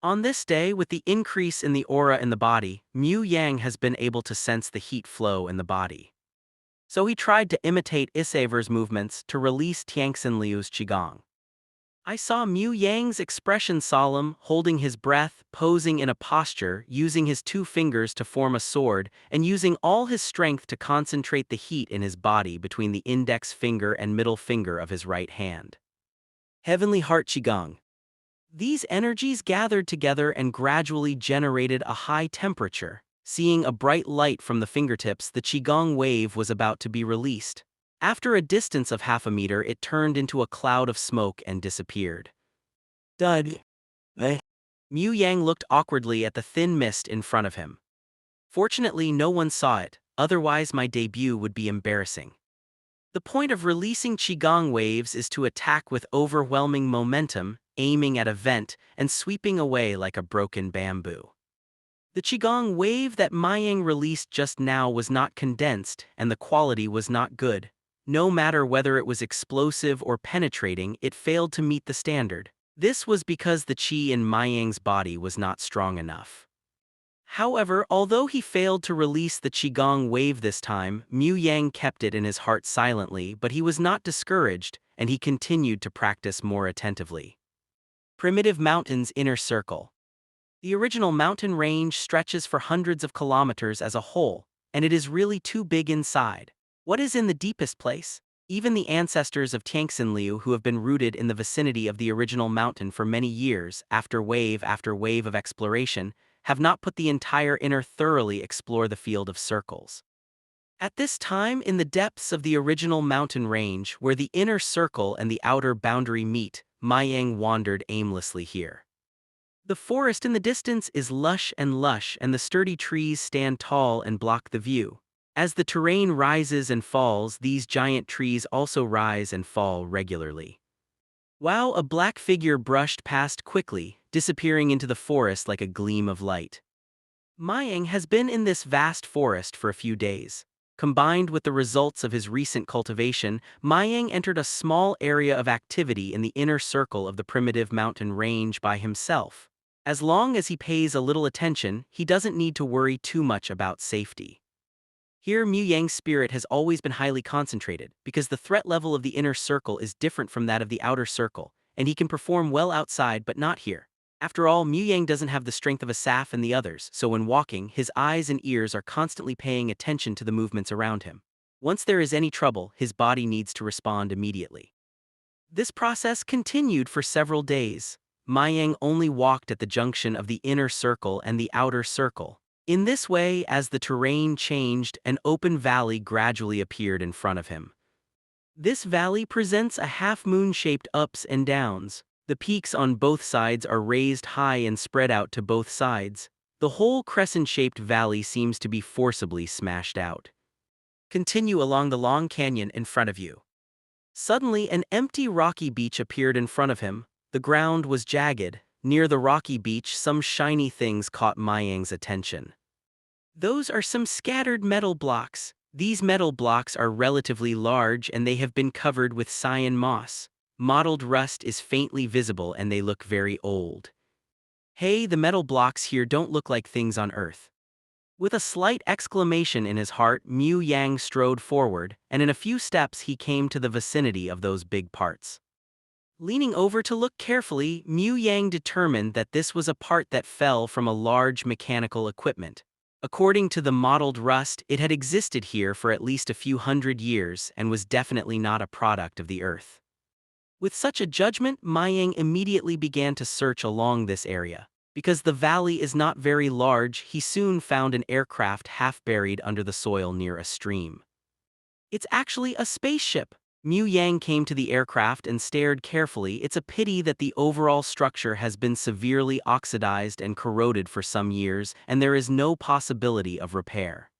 On this day, with the increase in the aura in the body, Mu Yang has been able to sense the heat flow in the body. So he tried to imitate Isaver's movements to release Tiangxin Liu's qigong. I saw Mu Yang's expression solemn, holding his breath, posing in a posture, using his 2 fingers to form a sword, and using all his strength to concentrate the heat in his body between the index finger and middle finger of his right hand. Heavenly Heart Qigong. These energies gathered together and gradually generated a high temperature. Seeing a bright light from the fingertips, the Qigong wave was about to be released. After a distance of half a meter, it turned into a cloud of smoke and disappeared. Dud. Mu Yang looked awkwardly at the thin mist in front of him. Fortunately, no one saw it, otherwise my debut would be embarrassing. The point of releasing Qigong waves is to attack with overwhelming momentum, aiming at a vent, and sweeping away like a broken bamboo. The Qigong wave that Mayang released just now was not condensed, and the quality was not good. No matter whether it was explosive or penetrating, it failed to meet the standard. This was because the qi in Mayang's body was not strong enough. However, although he failed to release the Qigong wave this time, Mu Yang kept it in his heart silently, but he was not discouraged, and he continued to practice more attentively. Primitive Mountain's Inner Circle. The original mountain range stretches for hundreds of kilometers as a whole, and it is really too big inside. What is in the deepest place? Even the ancestors of Tiangxin Liu who have been rooted in the vicinity of the original mountain for many years, after wave of exploration, have not put the entire inner thoroughly explore the field of circles. At this time, in the depths of the original mountain range, where the inner circle and the outer boundary meet, Mayang wandered aimlessly here. The forest in the distance is lush, and the sturdy trees stand tall and block the view. As the terrain rises and falls, these giant trees also rise and fall regularly. Wow! A black figure brushed past quickly, disappearing into the forest like a gleam of light. Mayang has been in this vast forest for a few days. Combined with the results of his recent cultivation, Mayang entered a small area of activity in the inner circle of the primitive mountain range by himself. As long as he pays a little attention, he doesn't need to worry too much about safety. Here, Mu Yang's spirit has always been highly concentrated, because the threat level of the inner circle is different from that of the outer circle, and he can perform well outside but not here. After all, Mu Yang doesn't have the strength of a Saf and the others, so when walking, his eyes and ears are constantly paying attention to the movements around him. Once there is any trouble, his body needs to respond immediately. This process continued for several days. Mayang only walked at the junction of the inner circle and the outer circle. In this way, as the terrain changed, an open valley gradually appeared in front of him. This valley presents a half-moon-shaped ups and downs. The peaks on both sides are raised high and spread out to both sides. The whole crescent-shaped valley seems to be forcibly smashed out. Continue along the long canyon in front of you. Suddenly, an empty rocky beach appeared in front of him. The ground was jagged. Near the rocky beach, some shiny things caught Mayang's attention. Those are some scattered metal blocks. These metal blocks are relatively large and they have been covered with cyan moss. Mottled rust is faintly visible and they look very old. Hey, the metal blocks here don't look like things on Earth. With a slight exclamation in his heart, Mu Yang strode forward, and in a few steps he came to the vicinity of those big parts. Leaning over to look carefully, Mu Yang determined that this was a part that fell from a large mechanical equipment. According to the mottled rust, it had existed here for at least a few hundred years and was definitely not a product of the Earth. With such a judgment, Mayang immediately began to search along this area. Because the valley is not very large, he soon found an aircraft half buried under the soil near a stream. It's actually a spaceship. Mu Yang came to the aircraft and stared carefully. It's a pity that the overall structure has been severely oxidized and corroded for some years, and there is no possibility of repair.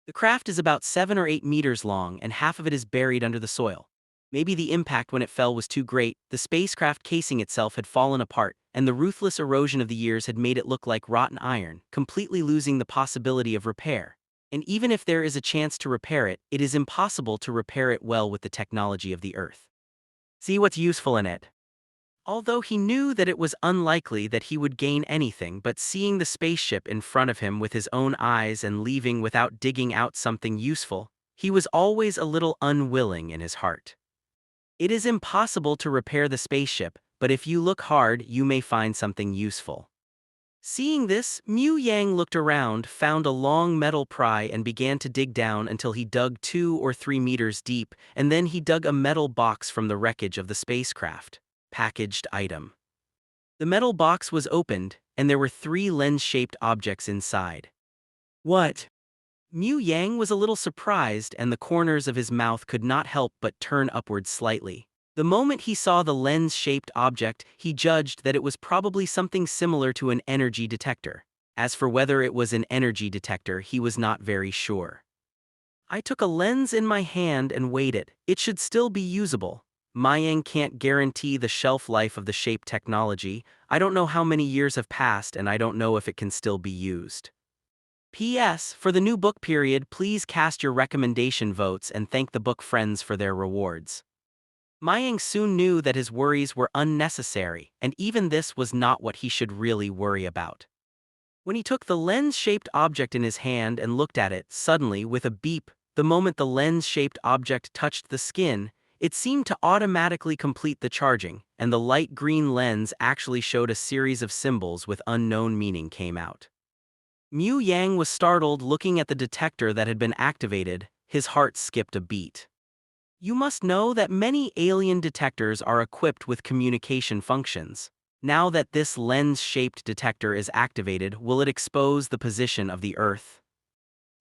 The craft is about 7 or 8 meters long, and half of it is buried under the soil. Maybe the impact when it fell was too great, the spacecraft casing itself had fallen apart, and the ruthless erosion of the years had made it look like rotten iron, completely losing the possibility of repair. And even if there is a chance to repair it, it is impossible to repair it well with the technology of the Earth. See what's useful in it. Although he knew that it was unlikely that he would gain anything, but seeing the spaceship in front of him with his own eyes and leaving without digging out something useful, he was always a little unwilling in his heart. It is impossible to repair the spaceship, but if you look hard, you may find something useful. Seeing this, Mu Yang looked around, found a long metal pry and began to dig down until he dug 2 or 3 meters deep, and then he dug a metal box from the wreckage of the spacecraft. Packaged item. The metal box was opened, and there were 3 lens-shaped objects inside. What? Mu Yang was a little surprised, and the corners of his mouth could not help but turn upward slightly. The moment he saw the lens-shaped object, he judged that it was probably something similar to an energy detector. As for whether it was an energy detector, he was not very sure. I took a lens in my hand and weighed it. It should still be usable. Mayang can't guarantee the shelf life of the shape technology. I don't know how many years have passed, and I don't know if it can still be used. P.S. For the new book period, please cast your recommendation votes and thank the book friends for their rewards. Mayang soon knew that his worries were unnecessary, and even this was not what he should really worry about. When he took the lens-shaped object in his hand and looked at it, suddenly, with a beep, the moment the lens-shaped object touched the skin, it seemed to automatically complete the charging, and the light green lens actually showed a series of symbols with unknown meaning came out. Mu Yang was startled looking at the detector that had been activated. His heart skipped a beat. You must know that many alien detectors are equipped with communication functions. Now that this lens-shaped detector is activated, will it expose the position of the Earth?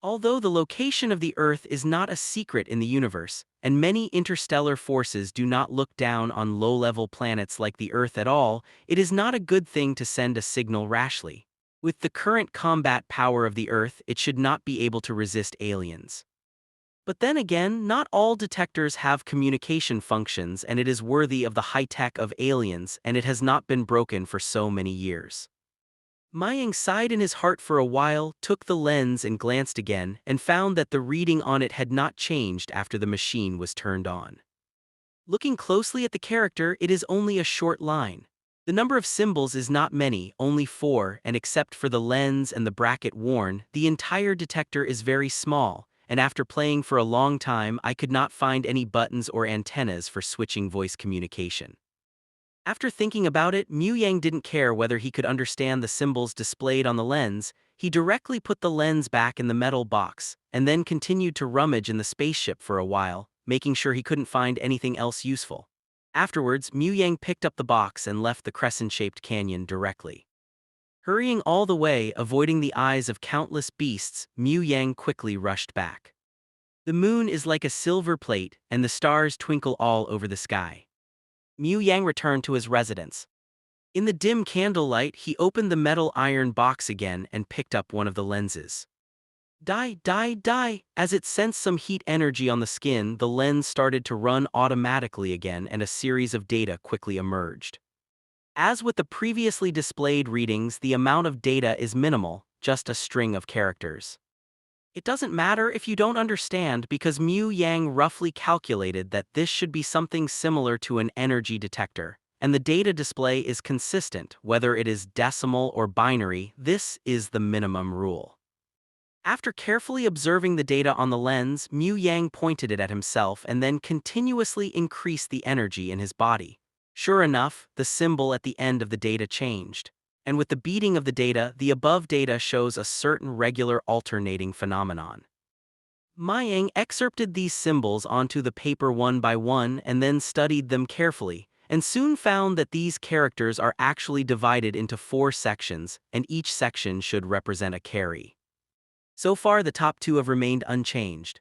Although the location of the Earth is not a secret in the universe, and many interstellar forces do not look down on low-level planets like the Earth at all, it is not a good thing to send a signal rashly. With the current combat power of the Earth, it should not be able to resist aliens. But then again, not all detectors have communication functions, and it is worthy of the high tech of aliens, and it has not been broken for so many years. Yang sighed in his heart for a while, took the lens and glanced again, and found that the reading on it had not changed after the machine was turned on. Looking closely at the character, it is only a short line. The number of symbols is not many, only 4, and except for the lens and the bracket worn, the entire detector is very small, and after playing for a long time I could not find any buttons or antennas for switching voice communication. After thinking about it, Yang didn't care whether he could understand the symbols displayed on the lens. He directly put the lens back in the metal box, and then continued to rummage in the spaceship for a while, making sure he couldn't find anything else useful. Afterwards, Yang picked up the box and left the crescent-shaped canyon directly. Hurrying all the way, avoiding the eyes of countless beasts, Yang quickly rushed back. The moon is like a silver plate, and the stars twinkle all over the sky. Yang returned to his residence. In the dim candlelight, he opened the metal iron box again and picked up one of the lenses. Die. As it sensed some heat energy on the skin, the lens started to run automatically again and a series of data quickly emerged. As with the previously displayed readings, the amount of data is minimal, just a string of characters. It doesn't matter if you don't understand because Yang roughly calculated that this should be something similar to an energy detector, and the data display is consistent whether it is decimal or binary. This is the minimum rule. After carefully observing the data on the lens, Yang pointed it at himself and then continuously increased the energy in his body. Sure enough, the symbol at the end of the data changed. And with the beating of the data, the above data shows a certain regular alternating phenomenon. Yang excerpted these symbols onto the paper one by one and then studied them carefully, and soon found that these characters are actually divided into 4 sections, and each section should represent a carry. So far, the top 2 have remained unchanged.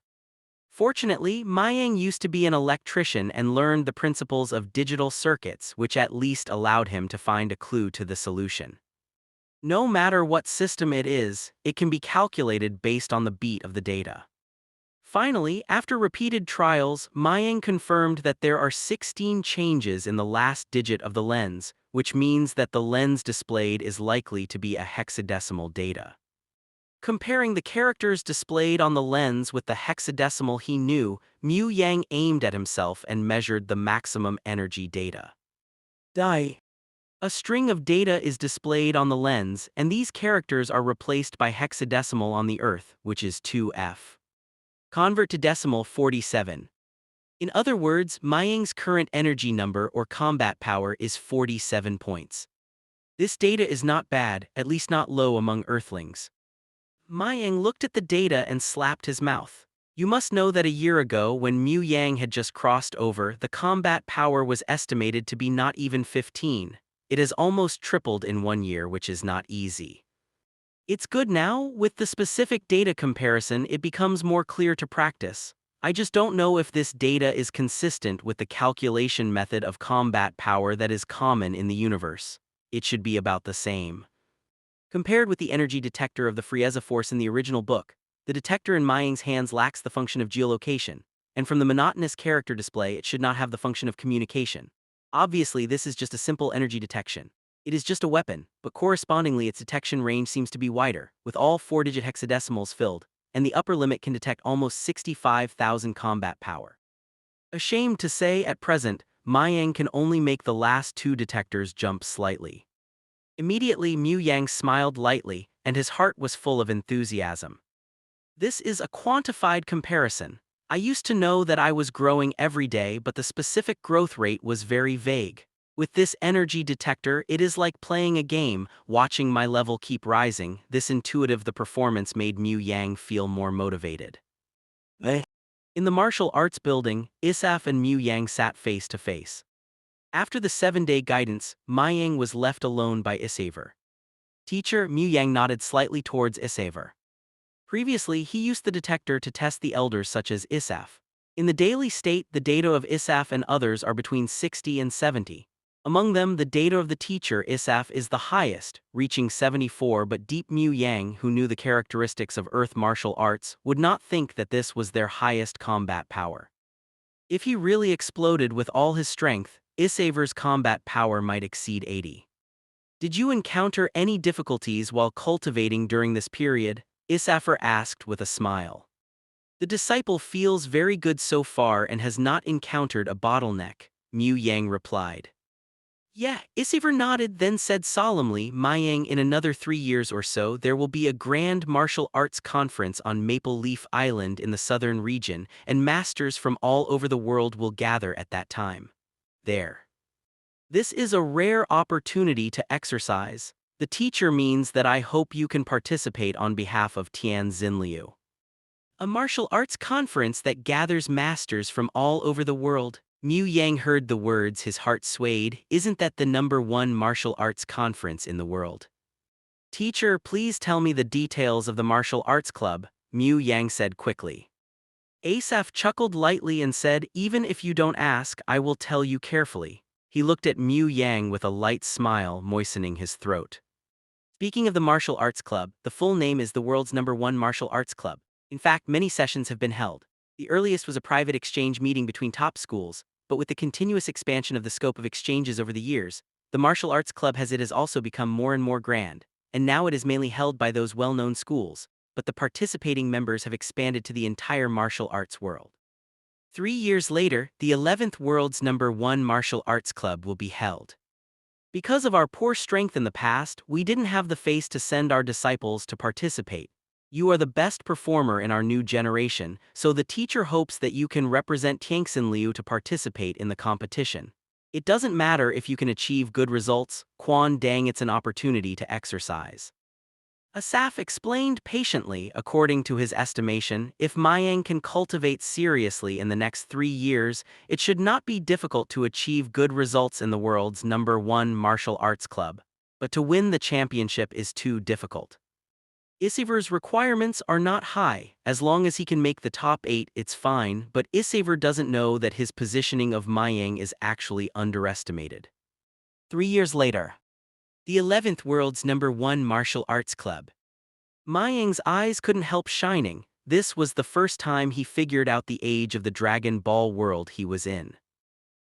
Fortunately, Yang used to be an electrician and learned the principles of digital circuits, which at least allowed him to find a clue to the solution. No matter what system it is, it can be calculated based on the beat of the data. Finally, after repeated trials, Yang confirmed that there are 16 changes in the last digit of the lens, which means that the lens displayed is likely to be a hexadecimal data. Comparing the characters displayed on the lens with the hexadecimal he knew, Yang aimed at himself and measured the maximum energy data. A string of data is displayed on the lens, and these characters are replaced by hexadecimal on the Earth, which is 2F. Convert to decimal 47. In other words, Yang's current energy number or combat power is 47 points. This data is not bad, at least not low among Earthlings. Yang looked at the data and slapped his mouth. You must know that a year ago, when Yang had just crossed over, the combat power was estimated to be not even 15. It has almost tripled in 1 year, which is not easy. It's good now. With the specific data comparison, it becomes more clear to practice. I just don't know if this data is consistent with the calculation method of combat power that is common in the universe. It should be about the same. Compared with the energy detector of the Frieza Force in the original book, the detector in Yang's hands lacks the function of geolocation, and from the monotonous character display it should not have the function of communication. Obviously, this is just a simple energy detection. It is just a weapon, but correspondingly its detection range seems to be wider, with all 4-digit hexadecimals filled, and the upper limit can detect almost 65,000 combat power. Ashamed to say, at present, Yang can only make the last 2 detectors jump slightly. Immediately, Yang smiled lightly, and his heart was full of enthusiasm. This is a quantified comparison. I used to know that I was growing every day, but the specific growth rate was very vague. With this energy detector, it is like playing a game, watching my level keep rising. This intuitive the performance made Yang feel more motivated. In the martial arts building, Isaf and Yang sat face to face. After the 7-day guidance, Yang was left alone by Isaver. Teacher, Yang nodded slightly towards Isaver. Previously, he used the detector to test the elders such as Isaf. In the daily state, the data of Isaf and others are between 60 and 70. Among them, the data of the teacher Isaf is the highest, reaching 74, but Deep Yang, who knew the characteristics of Earth martial arts, would not think that this was their highest combat power. If he really exploded with all his strength, Isaver's combat power might exceed 80. Did you encounter any difficulties while cultivating during this period? Isafar asked with a smile. The disciple feels very good so far and has not encountered a bottleneck, Mu Yang replied. Yeah, Isiver nodded, then said solemnly, Mayang, in another 3 years or so there will be a grand martial arts conference on Maple Leaf Island in the southern region, and masters from all over the world will gather at that time. There. This is a rare opportunity to exercise. The teacher means that I hope you can participate on behalf of Tian Xinliu. A martial arts conference that gathers masters from all over the world. Mu Yang heard the words, his heart swayed. Isn't that the #1 martial arts conference in the world? Teacher, please tell me the details of the martial arts club, Mu Yang said quickly. Asaph chuckled lightly and said, even if you don't ask, I will tell you carefully. He looked at Mu Yang with a light smile, moistening his throat. Speaking of the martial arts club, the full name is the world's #1 martial arts club. In fact, many sessions have been held. The earliest was a private exchange meeting between top schools, but with the continuous expansion of the scope of exchanges over the years, the martial arts club has also become more and more grand, and now it is mainly held by those well-known schools, but the participating members have expanded to the entire martial arts world. 3 years later, the 11th world's #1 martial arts club will be held. Because of our poor strength in the past, we didn't have the face to send our disciples to participate. You are the best performer in our new generation, so the teacher hopes that you can represent Tianxin Liu to participate in the competition. It doesn't matter if you can achieve good results, Quan Dang, it's an opportunity to exercise. Asaf explained patiently. According to his estimation, if Mayang can cultivate seriously in the next 3 years, it should not be difficult to achieve good results in the world's #1 martial arts club. But to win the championship is too difficult. Isiver's requirements are not high. As long as he can make the top 8, it's fine, but Isiver doesn't know that his positioning of Mayang is actually underestimated. 3 years later. The 11th world's #1 martial arts club. Mayang's eyes couldn't help shining. This was the first time he figured out the age of the Dragon Ball world he was in.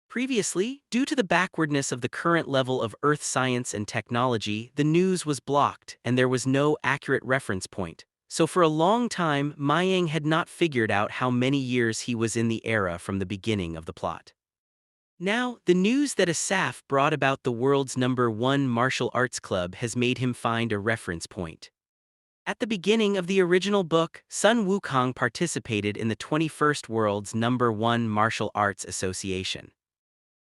Previously, due to the backwardness of the current level of Earth science and technology, the news was blocked and there was no accurate reference point. So for a long time, Mayang had not figured out how many years he was in the era from the beginning of the plot. Now, the news that Asaf brought about the world's #1 martial arts club has made him find a reference point. At the beginning of the original book, Sun Wukong participated in the 21st world's #1 martial arts association.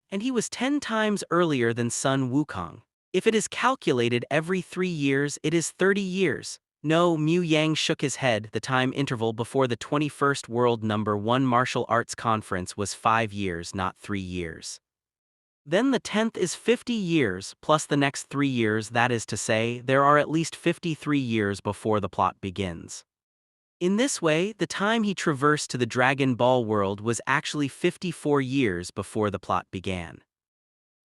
And he was 10 times earlier than Sun Wukong. If it is calculated every 3 years, it is 30 years. No, Mu Yang shook his head. The time interval before the 21st World #1 Martial Arts Conference was 5 years, not 3 years. Then the 10th is 50 years, plus the next 3 years, that is to say, there are at least 53 years before the plot begins. In this way, the time he traversed to the Dragon Ball world was actually 54 years before the plot began.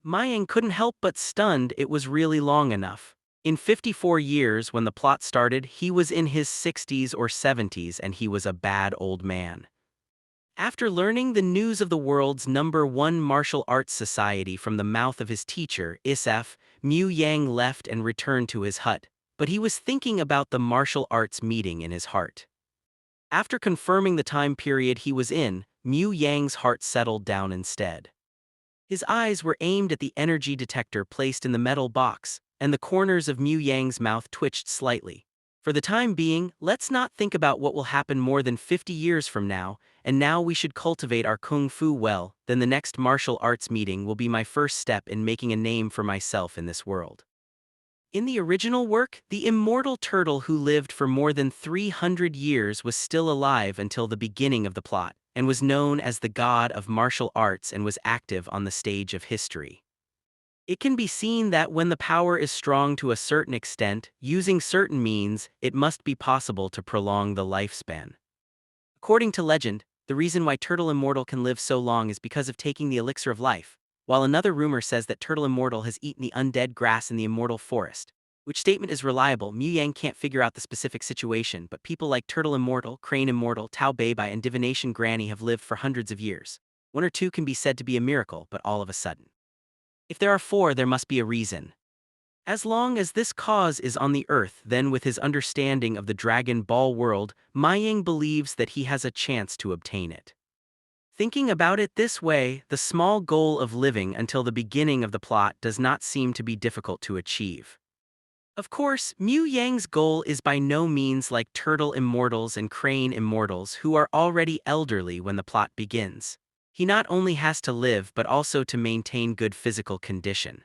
Mayang couldn't help but stunned. It was really long enough. In 54 years when the plot started, he was in his 60s or 70s and he was a bad old man. After learning the news of the world's #1 martial arts society from the mouth of his teacher, Isaf, Mu Yang left and returned to his hut, but he was thinking about the martial arts meeting in his heart. After confirming the time period he was in, Mu Yang's heart settled down instead. His eyes were aimed at the energy detector placed in the metal box, and the corners of Mu Yang's mouth twitched slightly. For the time being, let's not think about what will happen more than 50 years from now, and now we should cultivate our kung fu well, then the next martial arts meeting will be my first step in making a name for myself in this world. In the original work, the immortal turtle who lived for more than 300 years was still alive until the beginning of the plot, and was known as the god of martial arts and was active on the stage of history. It can be seen that when the power is strong to a certain extent, using certain means, it must be possible to prolong the lifespan. According to legend, the reason why Turtle Immortal can live so long is because of taking the elixir of life, while another rumor says that Turtle Immortal has eaten the undead grass in the immortal forest. Which statement is reliable? Mu Yang can't figure out the specific situation, but people like Turtle Immortal, Crane Immortal, Tao Beibai and Divination Granny have lived for hundreds of years. 1 or 2 can be said to be a miracle, but all of a sudden. If there are 4, there must be a reason. As long as this cause is on the earth, then with his understanding of the Dragon Ball world, Mayang believes that he has a chance to obtain it. Thinking about it this way, the small goal of living until the beginning of the plot does not seem to be difficult to achieve. Of course, Mu Yang's goal is by no means like turtle immortals and crane immortals who are already elderly when the plot begins. He not only has to live but also to maintain good physical condition.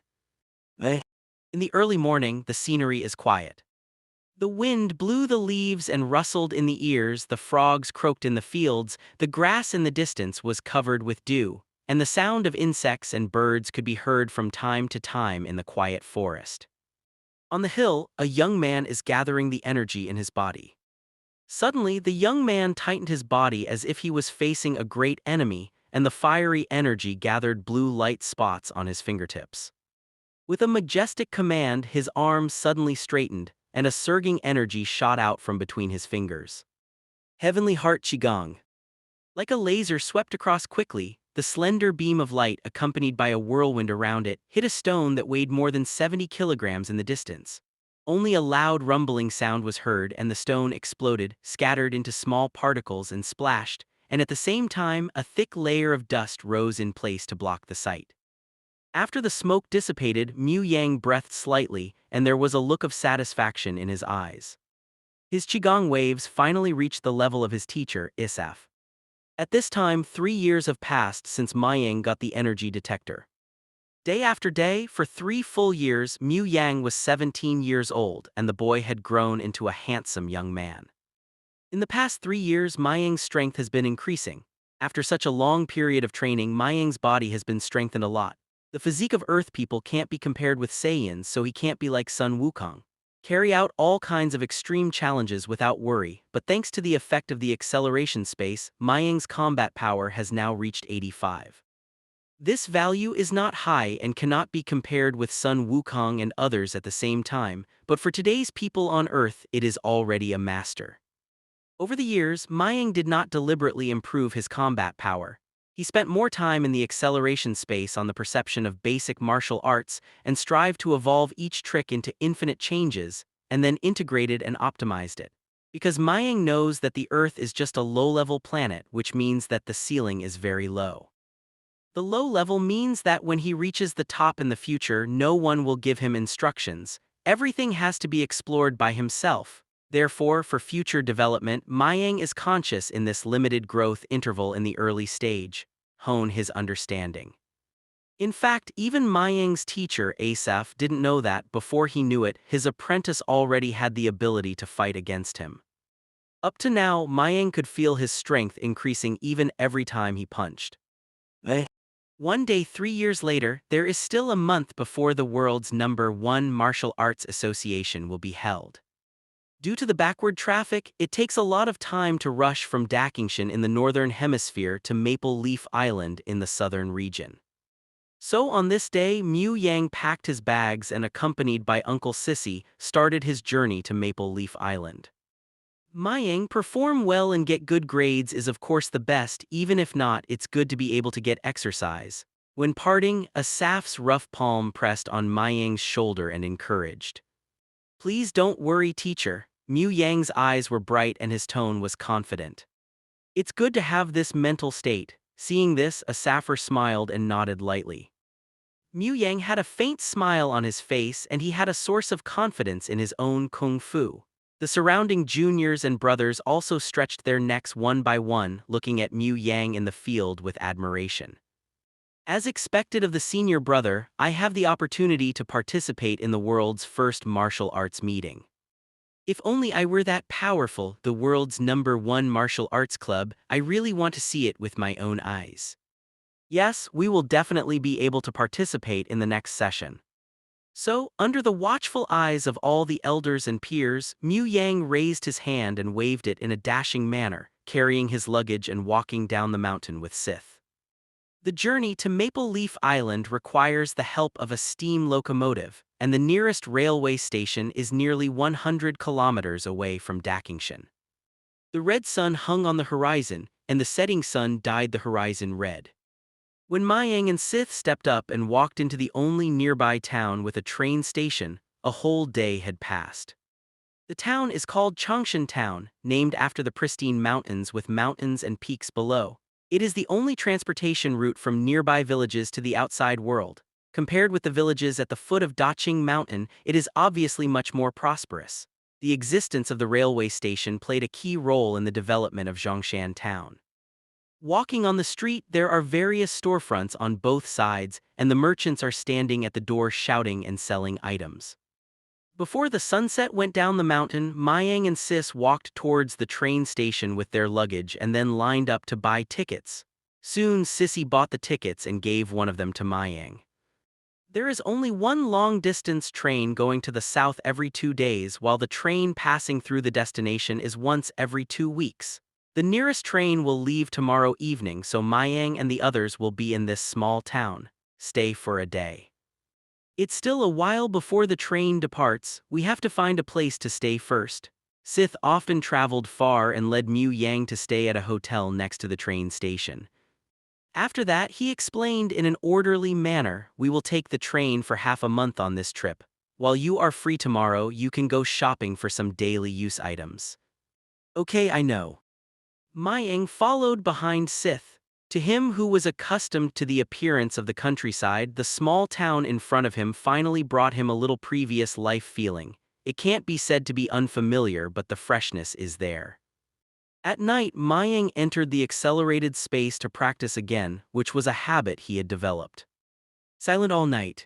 In the early morning, the scenery is quiet. The wind blew the leaves and rustled in the ears, the frogs croaked in the fields, the grass in the distance was covered with dew, and the sound of insects and birds could be heard from time to time in the quiet forest. On the hill, a young man is gathering the energy in his body. Suddenly, the young man tightened his body as if he was facing a great enemy, and the fiery energy gathered blue light spots on his fingertips. With a majestic command, his arms suddenly straightened, and a surging energy shot out from between his fingers. Heavenly Heart Qigong. Like a laser swept across quickly, the slender beam of light accompanied by a whirlwind around it hit a stone that weighed more than 70 kilograms in the distance. Only a loud rumbling sound was heard and the stone exploded, scattered into small particles and splashed, and at the same time a thick layer of dust rose in place to block the sight. After the smoke dissipated, Mu Yang breathed slightly, and there was a look of satisfaction in his eyes. His Qigong waves finally reached the level of his teacher, Isaf. At this time, 3 years have passed since Mayang got the energy detector. Day after day, for 3 full years, Mu Yang was 17 years old, and the boy had grown into a handsome young man. In the past 3 years, Mayang's strength has been increasing. After such a long period of training, Mayang's body has been strengthened a lot. The physique of Earth people can't be compared with Saiyans, so he can't be like Sun Wukong. Carry out all kinds of extreme challenges without worry, but thanks to the effect of the acceleration space, Mayang's combat power has now reached 85. This value is not high and cannot be compared with Sun Wukong and others at the same time, but for today's people on Earth, it is already a master. Over the years, Mayang did not deliberately improve his combat power. He spent more time in the acceleration space on the perception of basic martial arts and strived to evolve each trick into infinite changes, and then integrated and optimized it. Because Mayang knows that the Earth is just a low-level planet, which means that the ceiling is very low. The low level means that when he reaches the top in the future, no one will give him instructions. Everything has to be explored by himself. Therefore, for future development, Mayang is conscious in this limited growth interval in the early stage. Hone his understanding. In fact, even Mayang's teacher, Asaf, didn't know that. Before he knew it, his apprentice already had the ability to fight against him. Up to now, Mayang could feel his strength increasing even every time he punched. One day 3 years later, there is still a month before the world's #1 martial arts association will be held. Due to the backward traffic, it takes a lot of time to rush from Dakingshan in the northern hemisphere to Maple Leaf Island in the southern region. So on this day, Mu Yang packed his bags and, accompanied by Uncle Sissy, started his journey to Maple Leaf Island. Mayang perform well and get good grades is of course the best, even if not, it's good to be able to get exercise. When parting, Asaf's rough palm pressed on Mayang's shoulder and encouraged. Please don't worry, teacher. Mu Yang's eyes were bright and his tone was confident. It's good to have this mental state. Seeing this, Asafar smiled and nodded lightly. Mu Yang had a faint smile on his face and he had a source of confidence in his own kung fu. The surrounding juniors and brothers also stretched their necks one by one, looking at Mu Yang in the field with admiration. As expected of the senior brother, I have the opportunity to participate in the world's first martial arts meeting. If only I were that powerful, the world's #1 martial arts club, I really want to see it with my own eyes. Yes, we will definitely be able to participate in the next session. So, under the watchful eyes of all the elders and peers, Mu Yang raised his hand and waved it in a dashing manner, carrying his luggage and walking down the mountain with Sith. The journey to Maple Leaf Island requires the help of a steam locomotive, and the nearest railway station is nearly 100 kilometers away from Dakingshan. The red sun hung on the horizon, and the setting sun dyed the horizon red. When Mayang and Sith stepped up and walked into the only nearby town with a train station, A whole day had passed. The town is called Changshan Town, named after the pristine mountains with mountains and peaks below. It is the only transportation route from nearby villages to the outside world. Compared with the villages at the foot of Daqing Mountain, it is obviously much more prosperous. The existence of the railway station played a key role in the development of Zhongshan Town. Walking on the street, there are various storefronts on both sides, and the merchants are standing at the door shouting and selling items. Before the sunset went down the mountain, Mayang and Sis walked towards the train station with their luggage and then lined up to buy tickets. Soon, Sissy bought the tickets and gave one of them to Mayang. There is only one long-distance train going to the south every 2 days, while the train passing through the destination is once every 2 weeks. The nearest train will leave tomorrow evening, so Mayang and the others will be in this small town. Stay for a day. It's still a while before the train departs. We have to find a place to stay first. Sith often traveled far and led Mu Yang to stay at a hotel next to the train station. After that, he explained in an orderly manner, "We will take the train for half a month on this trip. While you are free tomorrow, you can go shopping for some daily use items." "Okay, I know." Mayang followed behind Sith. To him who was accustomed to the appearance of the countryside, the small town in front of him finally brought him a little previous life feeling. It can't be said to be unfamiliar, but the freshness is there. At night, Mayang entered the accelerated space to practice again, which was a habit he had developed. Silent all night.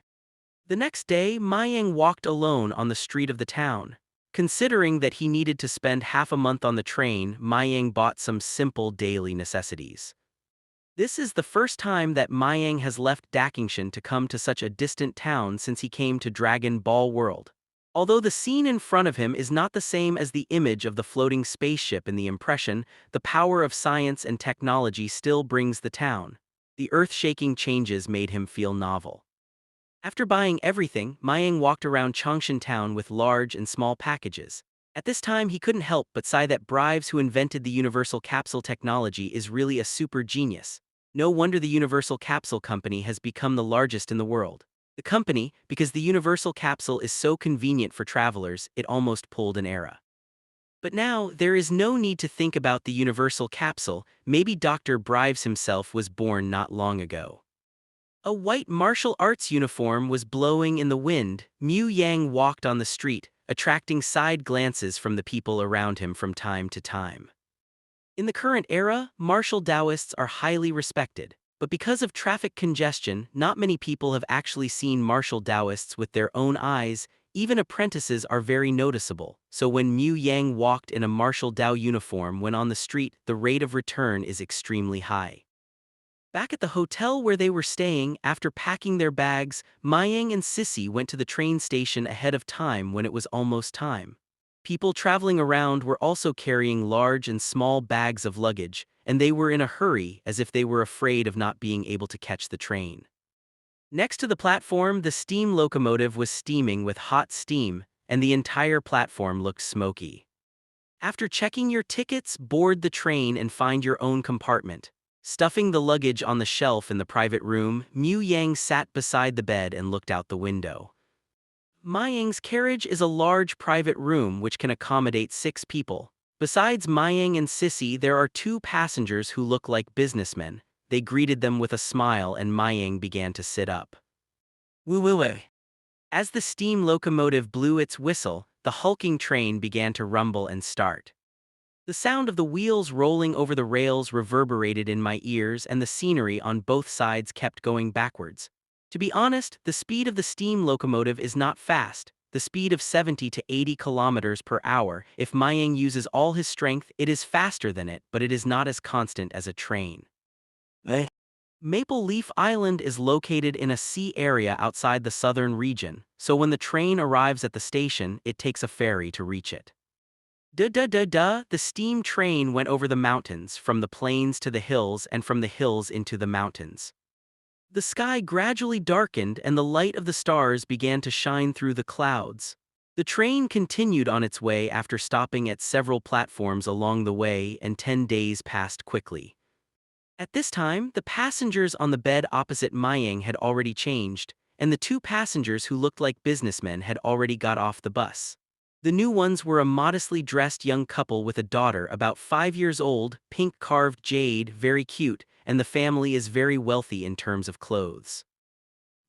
The next day, Mayang walked alone on the street of the town. Considering that he needed to spend half a month on the train, Mayang bought some simple daily necessities. This is the first time that Mayang has left Dakingshan to come to such a distant town since he came to Dragon Ball World. Although the scene in front of him is not the same as the image of the floating spaceship in the impression, the power of science and technology still brings the town. The earth-shaking changes made him feel novel. After buying everything, Mayang walked around Changshan Town with large and small packages. At this time, he couldn't help but sigh that Brives, who invented the universal capsule technology, is really a super genius. No wonder the Universal Capsule Company has become the largest in the world. The company, because the Universal Capsule is so convenient for travelers, it almost pulled an era. But now, there is no need to think about the Universal Capsule. Maybe Dr. Brives himself was born not long ago. A white martial arts uniform was blowing in the wind. Mu Yang walked on the street, attracting side glances from the people around him from time to time. In the current era, martial Taoists are highly respected, but because of traffic congestion, not many people have actually seen martial Taoists with their own eyes. Even apprentices are very noticeable, so when Mu Yang walked in a martial Tao uniform when on the street, the rate of return is extremely high. Back at the hotel where they were staying, after packing their bags, Mayang and Sissy went to the train station ahead of time when it was almost time. People traveling around were also carrying large and small bags of luggage, and they were in a hurry as if they were afraid of not being able to catch the train. Next to the platform, the steam locomotive was steaming with hot steam, and the entire platform looked smoky. After checking your tickets, board the train and find your own compartment. Stuffing the luggage on the shelf in the private room, Mu Yang sat beside the bed and looked out the window. Mayang's carriage is a large private room which can accommodate 6 people. Besides Mayang and Sissy, there are 2 passengers who look like businessmen. They greeted them with a smile and Mayang began to sit up. Woo-woo-woo. As the steam locomotive blew its whistle, the hulking train began to rumble and start. The sound of the wheels rolling over the rails reverberated in my ears, and the scenery on both sides kept going backwards. To be honest, the speed of the steam locomotive is not fast. The speed of 70 to 80 kilometers per hour. If Mayang uses all his strength, it is faster than it, but it is not as constant as a train. Maple Leaf Island is located in a sea area outside the southern region, so when the train arrives at the station, it takes a ferry to reach it. The steam train went over the mountains, from the plains to the hills and from the hills into the mountains. The sky gradually darkened and the light of the stars began to shine through the clouds. The train continued on its way after stopping at several platforms along the way, and 10 days passed quickly. At this time, the passengers on the bed opposite Mayang had already changed, and the two passengers who looked like businessmen had already got off the bus. The new ones were a modestly dressed young couple with a daughter about 5 years old, pink-carved jade, very cute, and the family is very wealthy in terms of clothes.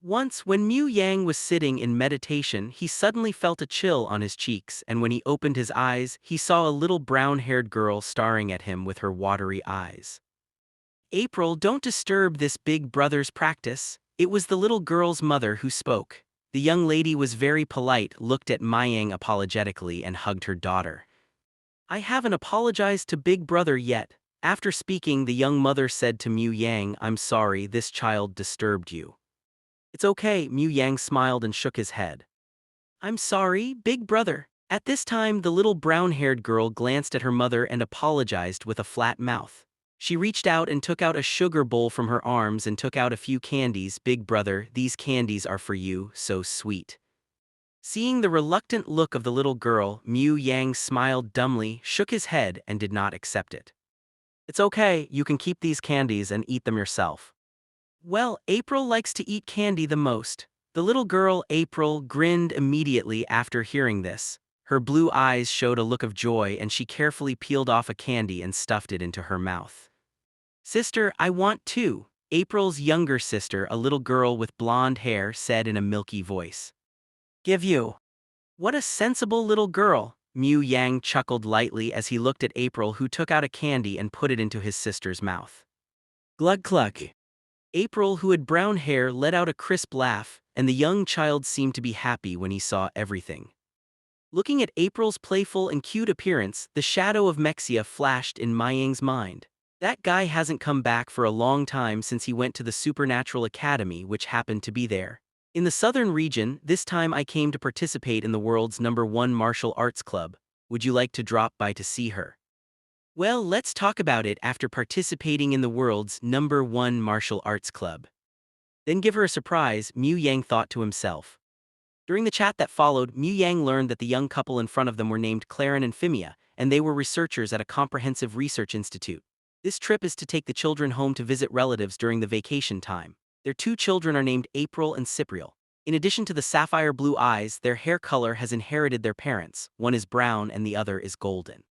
Once, when Mu Yang was sitting in meditation, he suddenly felt a chill on his cheeks, and when he opened his eyes, he saw a little brown-haired girl staring at him with her watery eyes. April, don't disturb this big brother's practice. It was the little girl's mother who spoke. The young lady was very polite, looked at Mayang apologetically, and hugged her daughter. I haven't apologized to Big Brother yet. After speaking, the young mother said to Mu Yang, I'm sorry, this child disturbed you. It's okay, Mu Yang smiled and shook his head. I'm sorry, Big Brother. At this time, the little brown-haired girl glanced at her mother and apologized with a flat mouth. She reached out and took out a sugar bowl from her arms and took out a few candies. Big Brother, these candies are for you, so sweet. Seeing the reluctant look of the little girl, Mu Yang smiled dumbly, shook his head, and did not accept it. It's okay, you can keep these candies and eat them yourself. Well, April likes to eat candy the most. The little girl, April, grinned immediately after hearing this. Her blue eyes showed a look of joy and she carefully peeled off a candy and stuffed it into her mouth. Sister, I want too. April's younger sister, a little girl with blonde hair, said in a milky voice. Give you. What a sensible little girl. Mu Yang chuckled lightly as he looked at April, who took out a candy and put it into his sister's mouth. Glug glug. April, who had brown hair, let out a crisp laugh, and the young child seemed to be happy when he saw everything. Looking at April's playful and cute appearance, the shadow of Mexia flashed in Mayang's mind. That guy hasn't come back for a long time since he went to the Supernatural Academy, which happened to be there. In the southern region, this time I came to participate in the world's #1 martial arts club. Would you like to drop by to see her? Well, let's talk about it after participating in the world's #1 martial arts club. Then give her a surprise, Mu Yang thought to himself. During the chat that followed, Mu Yang learned that the young couple in front of them were named Claren and Phimia, and they were researchers at a comprehensive research institute. This trip is to take the children home to visit relatives during the vacation time. Their two children are named April and Cypriel. In addition to the sapphire blue eyes, their hair color has inherited their parents. One is brown and the other is golden.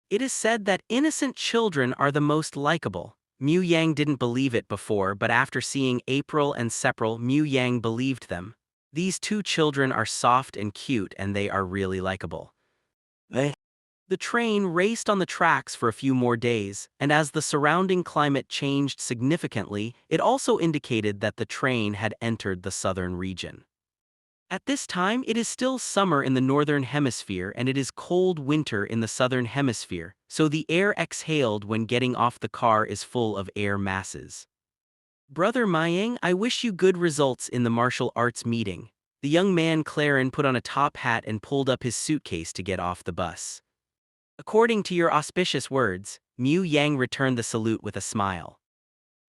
It is said that innocent children are the most likable. Mu Yang didn't believe it before, but after seeing April and Cypriel, Mu Yang believed them. These two children are soft and cute, and they are really likable. The train raced on the tracks for a few more days, and as the surrounding climate changed significantly, it also indicated that the train had entered the southern region. At this time, it is still summer in the northern hemisphere and it is cold winter in the southern hemisphere, so the air exhaled when getting off the car is full of air masses. Brother Mayang, I wish you good results in the martial arts meeting. The young man Claren put on a top hat and pulled up his suitcase to get off the bus. According to your auspicious words, Mu Yang returned the salute with a smile.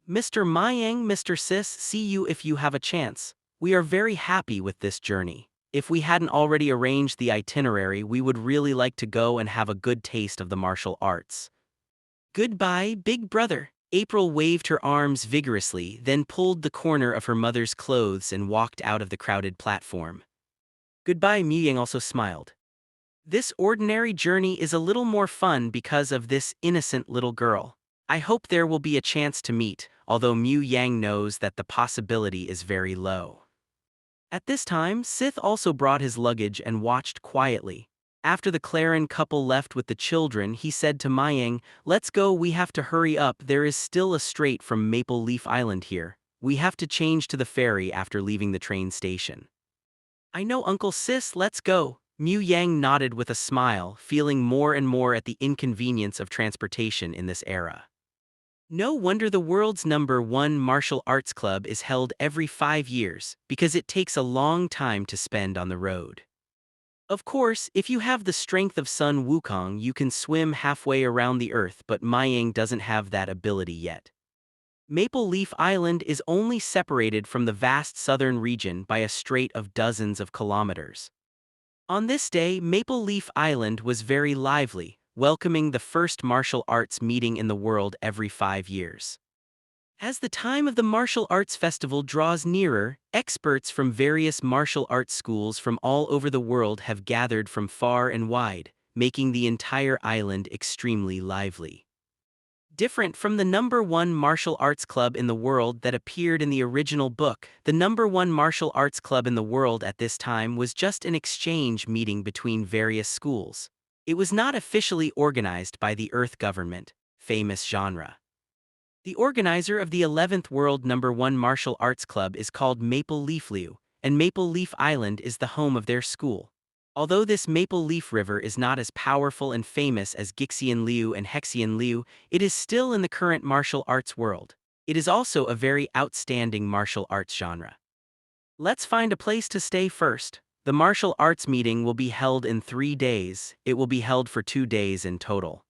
Mr. Mayang, Mr. Sis, see you if you have a chance. We are very happy with this journey. If we hadn't already arranged the itinerary, we would really like to go and have a good taste of the martial arts. Goodbye, Big Brother. April waved her arms vigorously, then pulled the corner of her mother's clothes and walked out of the crowded platform. Goodbye, Mu Yang also smiled. This ordinary journey is a little more fun because of this innocent little girl. I hope there will be a chance to meet, although Mu Yang knows that the possibility is very low. At this time, Sith also brought his luggage and watched quietly. After the Claren couple left with the children, he said to Mayang, let's go, we have to hurry up, there is still a strait from Maple Leaf Island here. We have to change to the ferry after leaving the train station. I know, Uncle Sis, let's go. Mu Yang nodded with a smile, feeling more and more at the inconvenience of transportation in this era. No wonder the world's #1 martial arts club is held every 5 years, because it takes a long time to spend on the road. Of course, if you have the strength of Sun Wukong, you can swim halfway around the earth, but Mayang doesn't have that ability yet. Maple Leaf Island is only separated from the vast southern region by a strait of dozens of kilometers. On this day, Maple Leaf Island was very lively, welcoming the first martial arts meeting in the world every 5 years. As the time of the martial arts festival draws nearer, experts from various martial arts schools from all over the world have gathered from far and wide, making the entire island extremely lively. Different from the number one martial arts club in the world that appeared in the original book, the number one martial arts club in the world at this time was just an exchange meeting between various schools. It was not officially organized by the Earth government. Famous genre. The organizer of the 11th World Number 1 Martial Arts Club is called Maple Leaf Liu, and Maple Leaf Island is the home of their school. Although this Maple Leaf River is not as powerful and famous as Gixian Liu and Hexian Liu, it is still in the current martial arts world. It is also a very outstanding martial arts genre. Let's find a place to stay first. The martial arts meeting will be held in 3 days. It will be held for 2 days in total.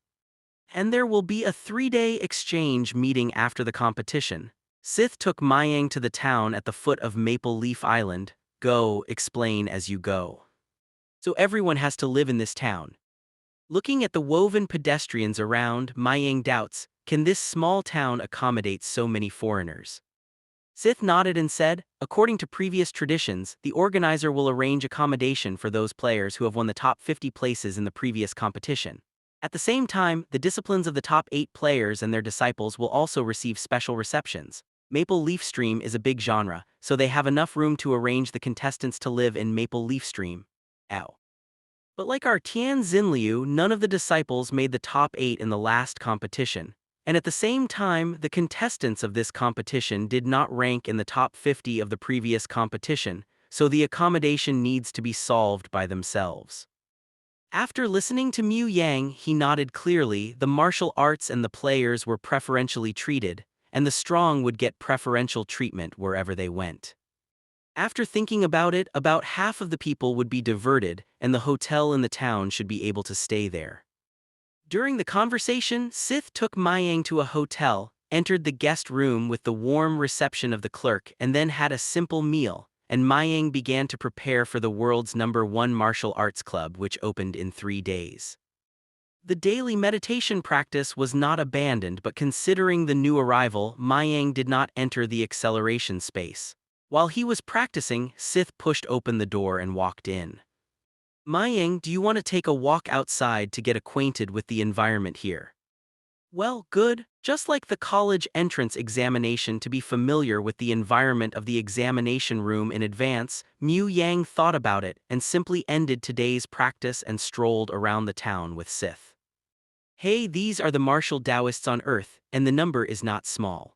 And there will be a 3-day exchange meeting after the competition. Sith took Mayang to the town at the foot of Maple Leaf Island. Go, explain as you go. So everyone has to live in this town. Looking at the woven pedestrians around, Mayang doubts, can this small town accommodate so many foreigners? Sith nodded and said, according to previous traditions, the organizer will arrange accommodation for those players who have won the top 50 places in the previous competition. At the same time, the disciplines of the top 8 players and their disciples will also receive special receptions. Maple Leaf Stream is a big genre, so they have enough room to arrange the contestants to live in Maple Leaf Stream. Ow. But like our Tian Xinliu, none of the disciples made the top 8 in the last competition. And at the same time, the contestants of this competition did not rank in the top 50 of the previous competition, so the accommodation needs to be solved by themselves. After listening to Mu Yang, he nodded clearly. The martial arts and the players were preferentially treated, and the strong would get preferential treatment wherever they went. After thinking about it, about half of the people would be diverted, and the hotel in the town should be able to stay there. During the conversation, Sith took Mayang to a hotel, entered the guest room with the warm reception of the clerk, and then had a simple meal, and Mayang began to prepare for the world's number 1 martial arts club, which opened in 3 days. The daily meditation practice was not abandoned, but considering the new arrival, Mayang did not enter the acceleration space. While he was practicing, Sith pushed open the door and walked in. Mayang, do you want to take a walk outside to get acquainted with the environment here? Well, good. Just like the college entrance examination, to be familiar with the environment of the examination room in advance, Mu Yang thought about it and simply ended today's practice and strolled around the town with Sith. Hey, these are the martial Taoists on Earth, and the number is not small.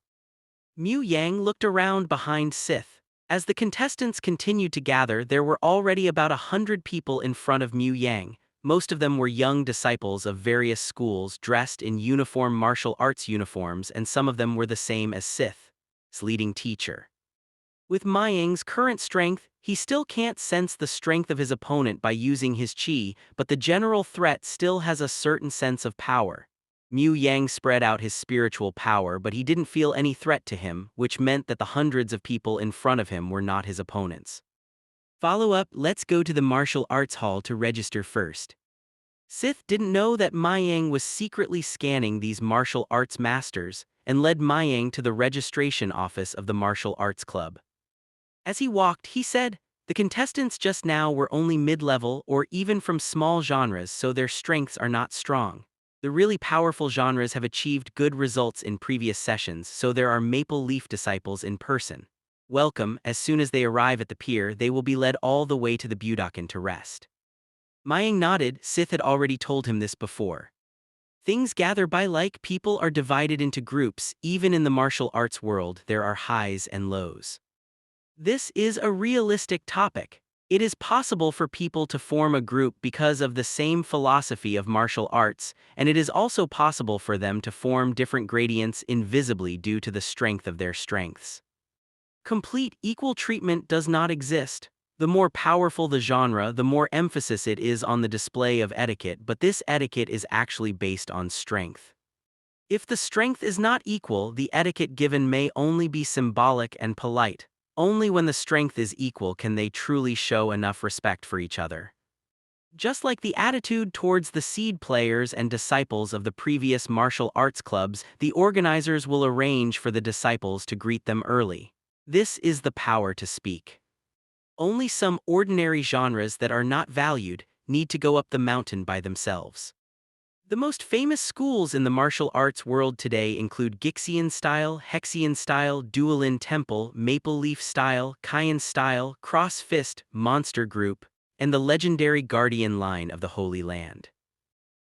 Mu Yang looked around behind Sith. As the contestants continued to gather, there were already about 100 people in front of Mu Yang. Most of them were young disciples of various schools dressed in uniform martial arts uniforms, and some of them were the same as Sith's leading teacher. With Mayang's current strength, he still can't sense the strength of his opponent by using his chi, but the general threat still has a certain sense of power. Mu Yang spread out his spiritual power, but he didn't feel any threat to him, which meant that the hundreds of people in front of him were not his opponents. Follow up, let's go to the martial arts hall to register first. Sith didn't know that Mayang was secretly scanning these martial arts masters, and led Mayang to the registration office of the martial arts club. As he walked, he said, the contestants just now were only mid-level or even from small genres, so their strengths are not strong. The really powerful genres have achieved good results in previous sessions, so there are Maple Leaf disciples in person. Welcome. As soon as they arrive at the pier, they will be led all the way to the Budokan to rest. Mayang nodded. Sith had already told him this before. Things gather by like. People are divided into groups. Even in the martial arts world, there are highs and lows. This is a realistic topic. It is possible for people to form a group because of the same philosophy of martial arts, and it is also possible for them to form different gradients invisibly due to the strength of their strengths. Complete equal treatment does not exist. The more powerful the genre, the more emphasis it is on the display of etiquette, but this etiquette is actually based on strength. If the strength is not equal, the etiquette given may only be symbolic and polite. Only when the strength is equal can they truly show enough respect for each other. Just like the attitude towards the seed players and disciples of the previous martial arts clubs, the organizers will arrange for the disciples to greet them early. This is the power to speak. Only some ordinary genres that are not valued need to go up the mountain by themselves. The most famous schools in the martial arts world today include Gixian style, Hexian style, Duolin Temple, Maple Leaf style, Kaian style, Cross Fist, Monster Group, and the legendary Guardian line of the Holy Land.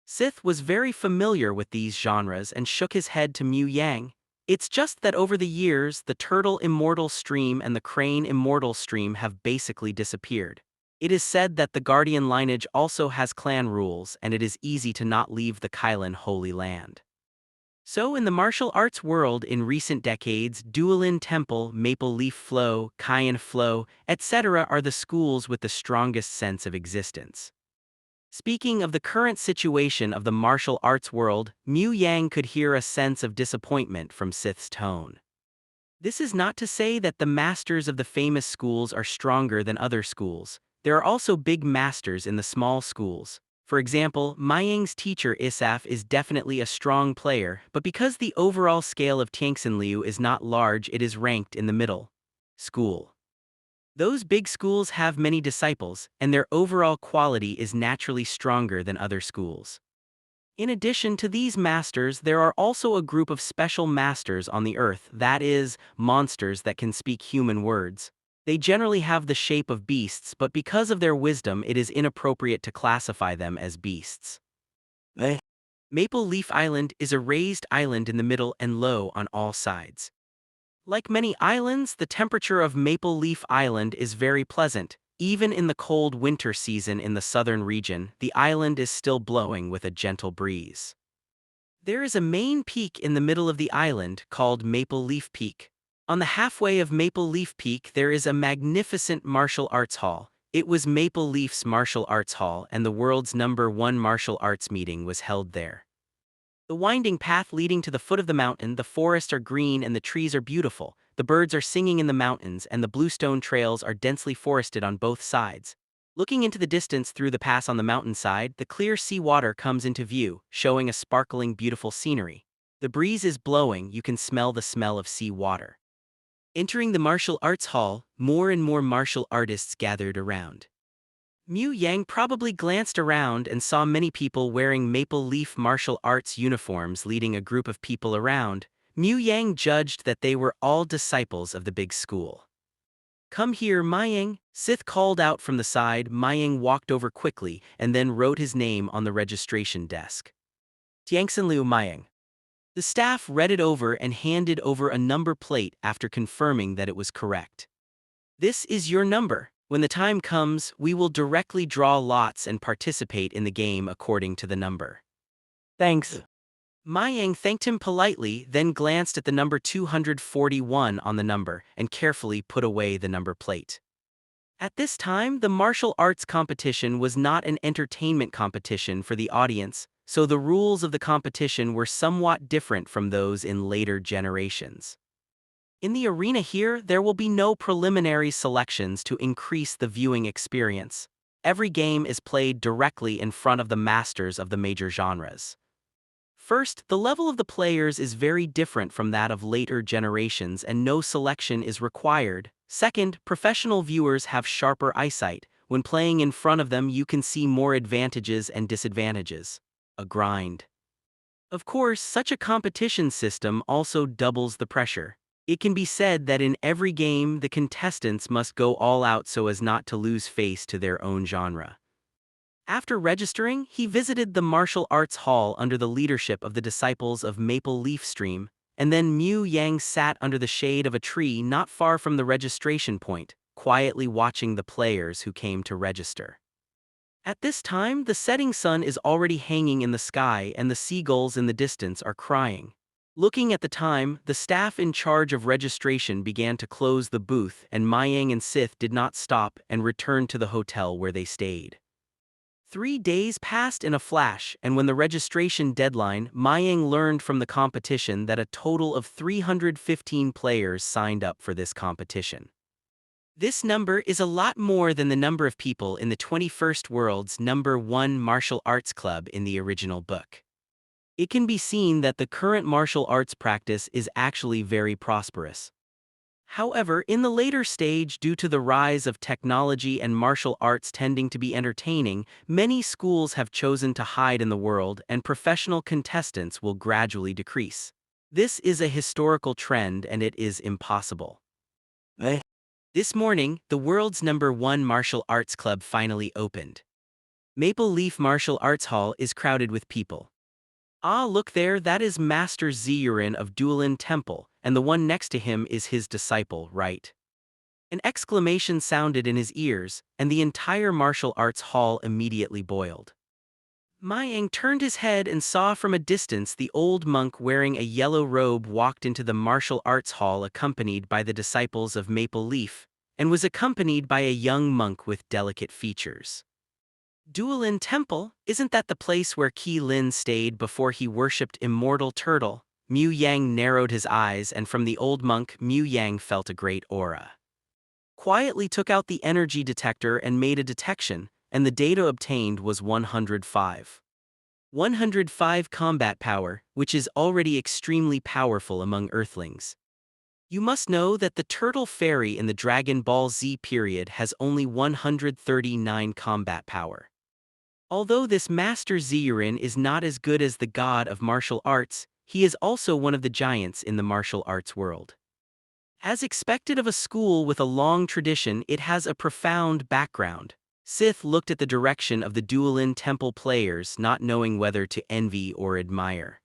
Sith was very familiar with these genres and shook his head to Mu Yang. It's just that over the years, the Turtle Immortal stream and the Crane Immortal stream have basically disappeared. It is said that the Guardian lineage also has clan rules, and it is easy to not leave the Kylan Holy Land. So in the martial arts world in recent decades, Duolin Temple, Maple Leaf Flow, Kaian Flow, etc. are the schools with the strongest sense of existence. Speaking of the current situation of the martial arts world, Mu Yang could hear a sense of disappointment from Sith's tone. This is not to say that the masters of the famous schools are stronger than other schools. There are also big masters in the small schools. For example, Mayang's teacher Isaf is definitely a strong player, but because the overall scale of Tianxinliu is not large, it is ranked in the middle school. Those big schools have many disciples, and their overall quality is naturally stronger than other schools. In addition to these masters, there are also a group of special masters on the earth, that is, monsters that can speak human words. They generally have the shape of beasts, but because of their wisdom, it is inappropriate to classify them as beasts. Maple Leaf Island is a raised island in the middle and low on all sides. Like many islands, the temperature of Maple Leaf Island is very pleasant. Even in the cold winter season in the southern region, the island is still blowing with a gentle breeze. There is a main peak in the middle of the island called Maple Leaf Peak. On the halfway of Maple Leaf Peak there is a magnificent martial arts hall. It was Maple Leaf's martial arts hall, and the world's #1 martial arts meeting was held there. The winding path leading to the foot of the mountain, the forests are green and the trees are beautiful, the birds are singing in the mountains, and the bluestone trails are densely forested on both sides. Looking into the distance through the pass on the mountainside, the clear sea water comes into view, showing a sparkling beautiful scenery. The breeze is blowing, you can smell the smell of sea water. Entering the martial arts hall, more and more martial artists gathered around. Mu Yang probably glanced around and saw many people wearing Maple Leaf martial arts uniforms leading a group of people around. Mu Yang judged that they were all disciples of the big school. "Come here, Mayang," Sith called out from the side. Mayang walked over quickly and then wrote his name on the registration desk. Tianxinliu Mayang. The staff read it over and handed over a number plate after confirming that it was correct. "This is your number. When the time comes, we will directly draw lots and participate in the game according to the number." "Thanks." Mayang thanked him politely, then glanced at the number 241 on the number and carefully put away the number plate. At this time, the martial arts competition was not an entertainment competition for the audience, so the rules of the competition were somewhat different from those in later generations. In the arena here, there will be no preliminary selections to increase the viewing experience. Every game is played directly in front of the masters of the major genres. First, the level of the players is very different from that of later generations and no selection is required. Second, professional viewers have sharper eyesight. When playing in front of them, you can see more advantages and disadvantages. A grind. Of course, such a competition system also doubles the pressure. It can be said that in every game, the contestants must go all out so as not to lose face to their own genre. After registering, he visited the martial arts hall under the leadership of the disciples of Maple Leaf Stream, and then Mu Yang sat under the shade of a tree not far from the registration point, quietly watching the players who came to register. At this time, the setting sun is already hanging in the sky and the seagulls in the distance are crying. Looking at the time, the staff in charge of registration began to close the booth and Mayang and Sith did not stop and returned to the hotel where they stayed. 3 days passed in a flash, and when the registration deadline, Mayang learned from the competition that a total of 315 players signed up for this competition. This number is a lot more than the number of people in the 21st World's #1 martial arts club in the original book. It can be seen that the current martial arts practice is actually very prosperous. However, in the later stage, due to the rise of technology and martial arts tending to be entertaining, many schools have chosen to hide in the world and professional contestants will gradually decrease. This is a historical trend and it is impossible. This morning, the world's #1 martial arts club finally opened. Maple Leaf Martial Arts Hall is crowded with people. Ah, look there, that is Master Ziyurin of Duolin Temple, and the one next to him is his disciple, right? An exclamation sounded in his ears, and the entire martial arts hall immediately boiled. Mayang turned his head and saw from a distance the old monk wearing a yellow robe walked into the martial arts hall accompanied by the disciples of Maple Leaf, and was accompanied by a young monk with delicate features. Duolin Temple, isn't that the place where Qi Lin stayed before he worshipped Immortal Turtle? Mu Yang narrowed his eyes, and from the old monk, Mu Yang felt a great aura. Quietly took out the energy detector and made a detection, and the data obtained was 105. 105 combat power, which is already extremely powerful among Earthlings. You must know that the Turtle Fairy in the Dragon Ball Z period has only 139 combat power. Although this Master Ziyurin is not as good as the god of martial arts, he is also one of the giants in the martial arts world. As expected of a school with a long tradition, it has a profound background. Sith looked at the direction of the Duolin Temple players, not knowing whether to envy or admire.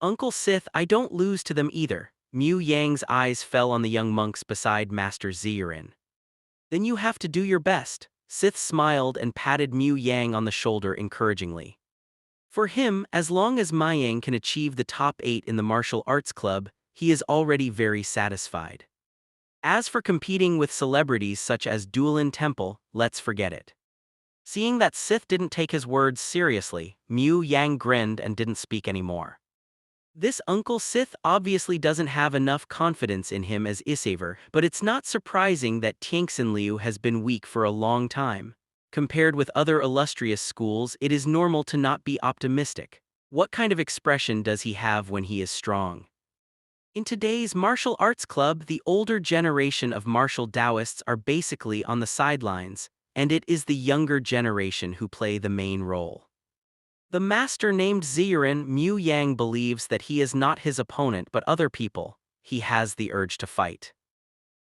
Uncle Sith, I don't lose to them either. Mu Yang's eyes fell on the young monks beside Master Ziyurin. Then you have to do your best. Sith smiled and patted Mu Yang on the shoulder encouragingly. For him, as long as Mayang can achieve the top 8 in the martial arts club, he is already very satisfied. As for competing with celebrities such as Duolin Temple, let's forget it. Seeing that Sith didn't take his words seriously, Mu Yang grinned and didn't speak anymore. This Uncle Sith obviously doesn't have enough confidence in him as Isaver, but it's not surprising that Tianxinliu has been weak for a long time. Compared with other illustrious schools, it is normal to not be optimistic. What kind of expression does he have when he is strong? In today's martial arts club, the older generation of martial Taoists are basically on the sidelines, and it is the younger generation who play the main role. The master named Ziyurin, Mu Yang believes that he is not his opponent but other people. He has the urge to fight.